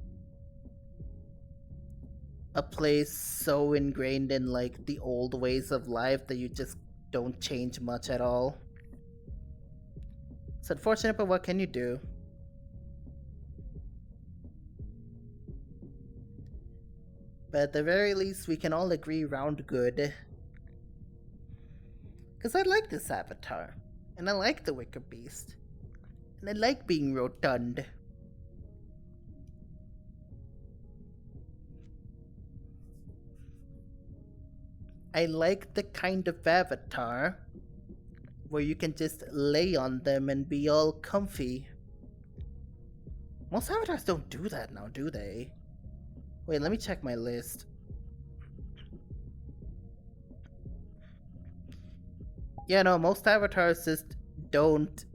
a place so ingrained in like the old ways of life that you just don't change much at all. It's unfortunate, but what can you do? But at the very least, we can all agree round good. Because I like this avatar. And I like the Wicker Beast. And I like being rotund. I like the kind of avatar where you can just lay on them and be all comfy. Most avatars don't do that now, do they? Wait, let me check my list. Yeah, no, most avatars just don't.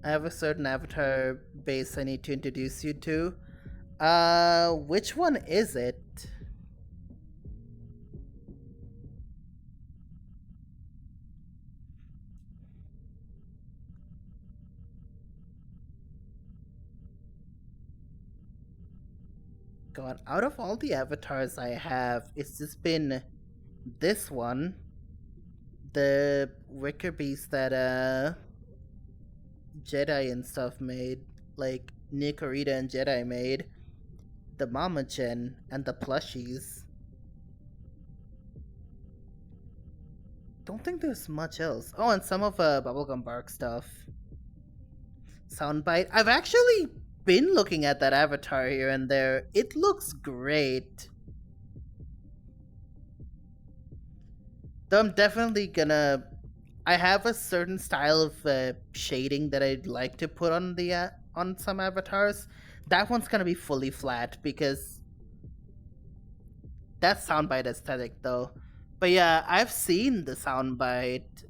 I have a certain avatar base I need to introduce you to. Which one is it? God, out of all the avatars I have, it's just been this one. The Wicker Beast that, Jedi and stuff made, like Nikorita and Jedi made, the Mama Gen, and the plushies. Don't think there's much else. Oh, and some of Bubblegum Bark stuff. Soundbite. I've actually been looking at that avatar here and there. It looks great. Though I'm definitely gonna. I have a certain style of shading that I'd like to put on the on some avatars. That one's gonna be fully flat because that's soundbite aesthetic though. But yeah, I've seen the soundbite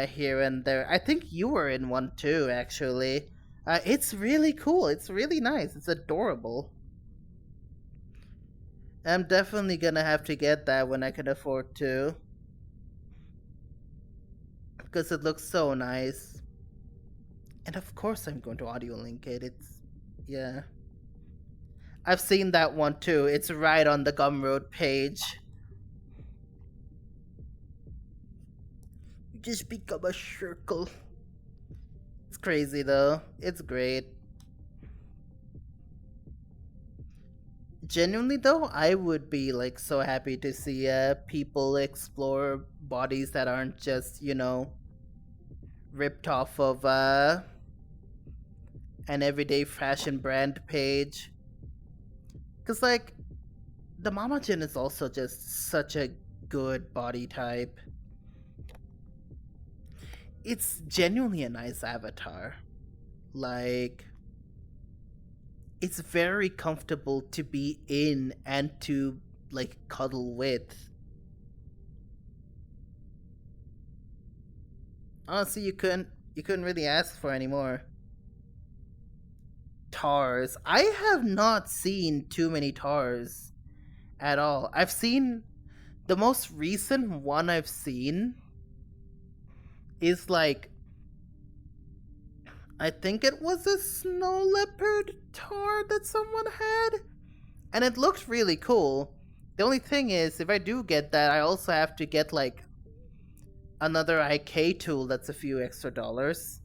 here and there. I think you were in one too, actually. It's really cool. It's really nice. It's adorable. I'm definitely gonna have to get that when I can afford to. Because it looks so nice. And of course I'm going to audio link it. It's... yeah. I've seen that one too. It's right on the Gumroad page. You just become a circle. It's crazy though. It's great. Genuinely though, I would be like so happy to see people explore bodies that aren't just, you know, ripped off of an everyday fashion brand page. Cause like the Mama Gen is also just such a good body type. It's genuinely a nice avatar. Like, it's very comfortable to be in and to like cuddle with. Honestly, you couldn't really ask for any more. Tars. I have not seen too many Tars at all. I've seen the most recent one I've seen is like, I think it was a snow leopard Tar that someone had, and it looked really cool. The only thing is, if I do get that, I also have to get like another IK tool that's a few extra dollars.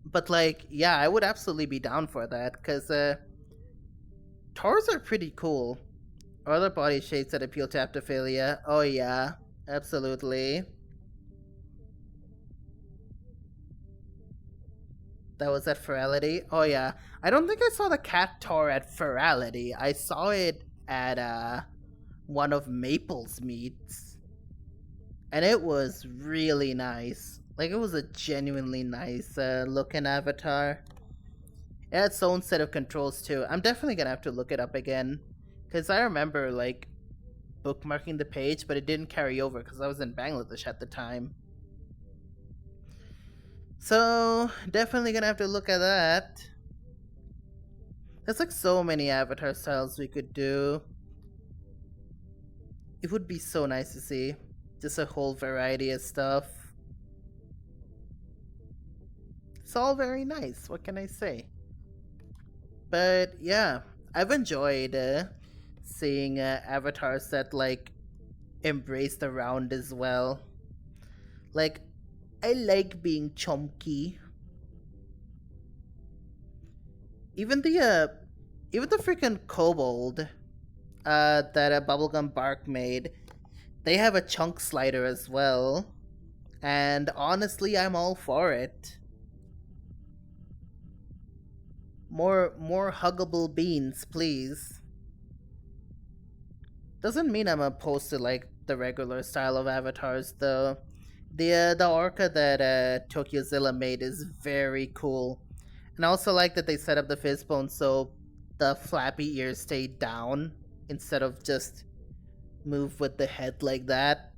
But like, yeah, I would absolutely be down for that, because Tars are pretty cool. Other body shapes that appeal to aptophilia. Oh yeah, absolutely. That was at Ferality? Oh yeah. I don't think I saw the cat Tar at Ferality. I saw it at one of Maple's meets. And it was really nice. Like, it was a genuinely nice looking avatar. It had its own set of controls too. I'm definitely gonna have to look it up again. Because I remember, like, bookmarking the page, but it didn't carry over because I was in Bangladesh at the time. So, definitely gonna have to look at that. There's like so many avatar styles we could do. It would be so nice to see. Just a whole variety of stuff. It's all very nice, what can I say? But yeah, I've enjoyed seeing avatars that like embrace the round as well. Like, I like being chunky. Even the freaking kobold that Bubblegum Bark made, they have a chunk slider as well. And honestly, I'm all for it. More huggable beans, please. Doesn't mean I'm opposed to like the regular style of avatars though. The orca that TokyoZilla made is very cool. And I also like that they set up the fishbone so the flappy ears stay down instead of just move with the head like that.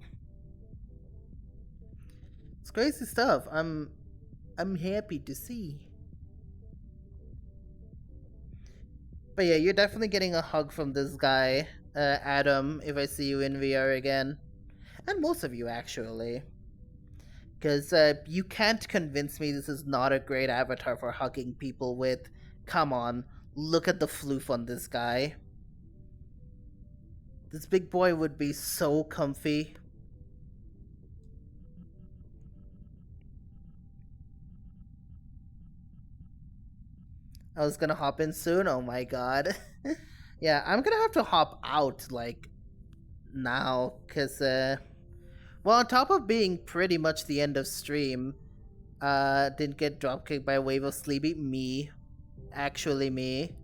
It's crazy stuff. I'm happy to see. But yeah, you're definitely getting a hug from this guy, Adam, if I see you in VR again. And most of you, actually. Because you can't convince me this is not a great avatar for hugging people with. Come on, look at the floof on this guy. This big boy would be so comfy. I was gonna hop in soon, oh my god. Yeah, I'm gonna have to hop out, like, now, because, well, on top of being pretty much the end of stream, didn't get dropkicked by a wave of Sleepy. Me. Actually, me.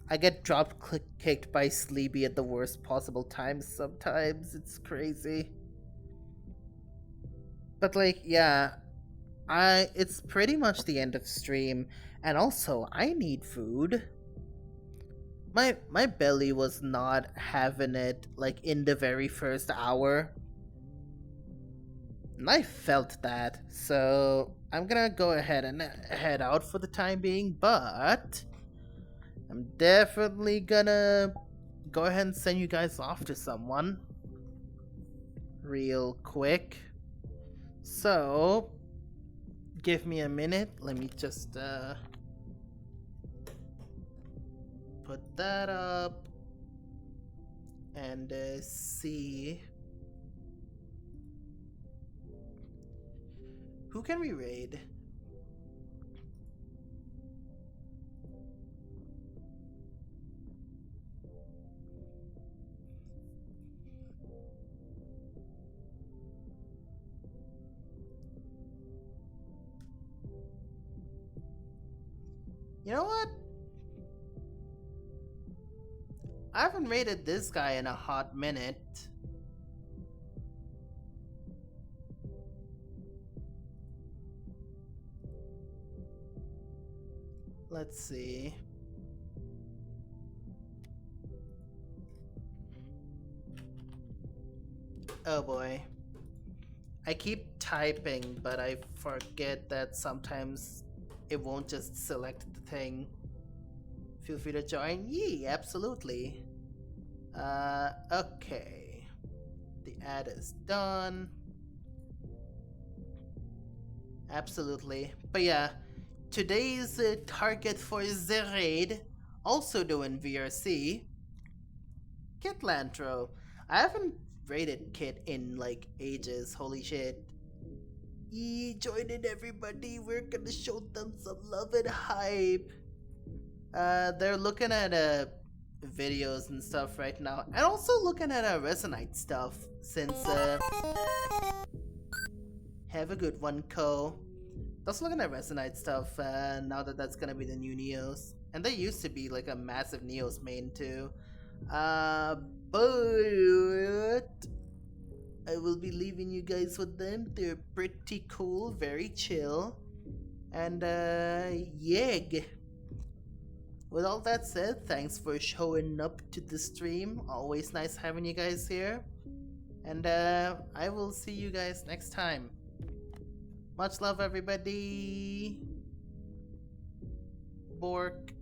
I get kicked by Sleepy at the worst possible times sometimes. It's crazy. But, like, yeah. It's pretty much the end of stream. And also, I need food. My belly was not having it, like, in the very first hour. And I felt that, so I'm gonna go ahead and head out for the time being, but I'm definitely gonna go ahead and send you guys off to someone real quick. So, give me a minute, let me just put that up and see who can we raid. You know what? I haven't raided this guy in a hot minute. Let's see. Oh boy. I keep typing, but I forget that sometimes it won't just select the thing. Feel free to join. Yee, absolutely. Okay. The ad is done. Absolutely. But yeah, today's target for the raid, also doing VRC, Kit Lantro. I haven't raided Kit in like ages, holy shit. Yee, join in everybody, we're gonna show them some love and hype. They're looking at videos and stuff right now, and also looking at Resonite stuff, since have a good one, Ko. Just looking at Resonite stuff, now that that's gonna be the new Neos. And they used to be like a massive Neos main too. But I will be leaving you guys with them. They're pretty cool, very chill. And yeg. With all that said, thanks for showing up to the stream. Always nice having you guys here. And I will see you guys next time. Much love, everybody. Bork.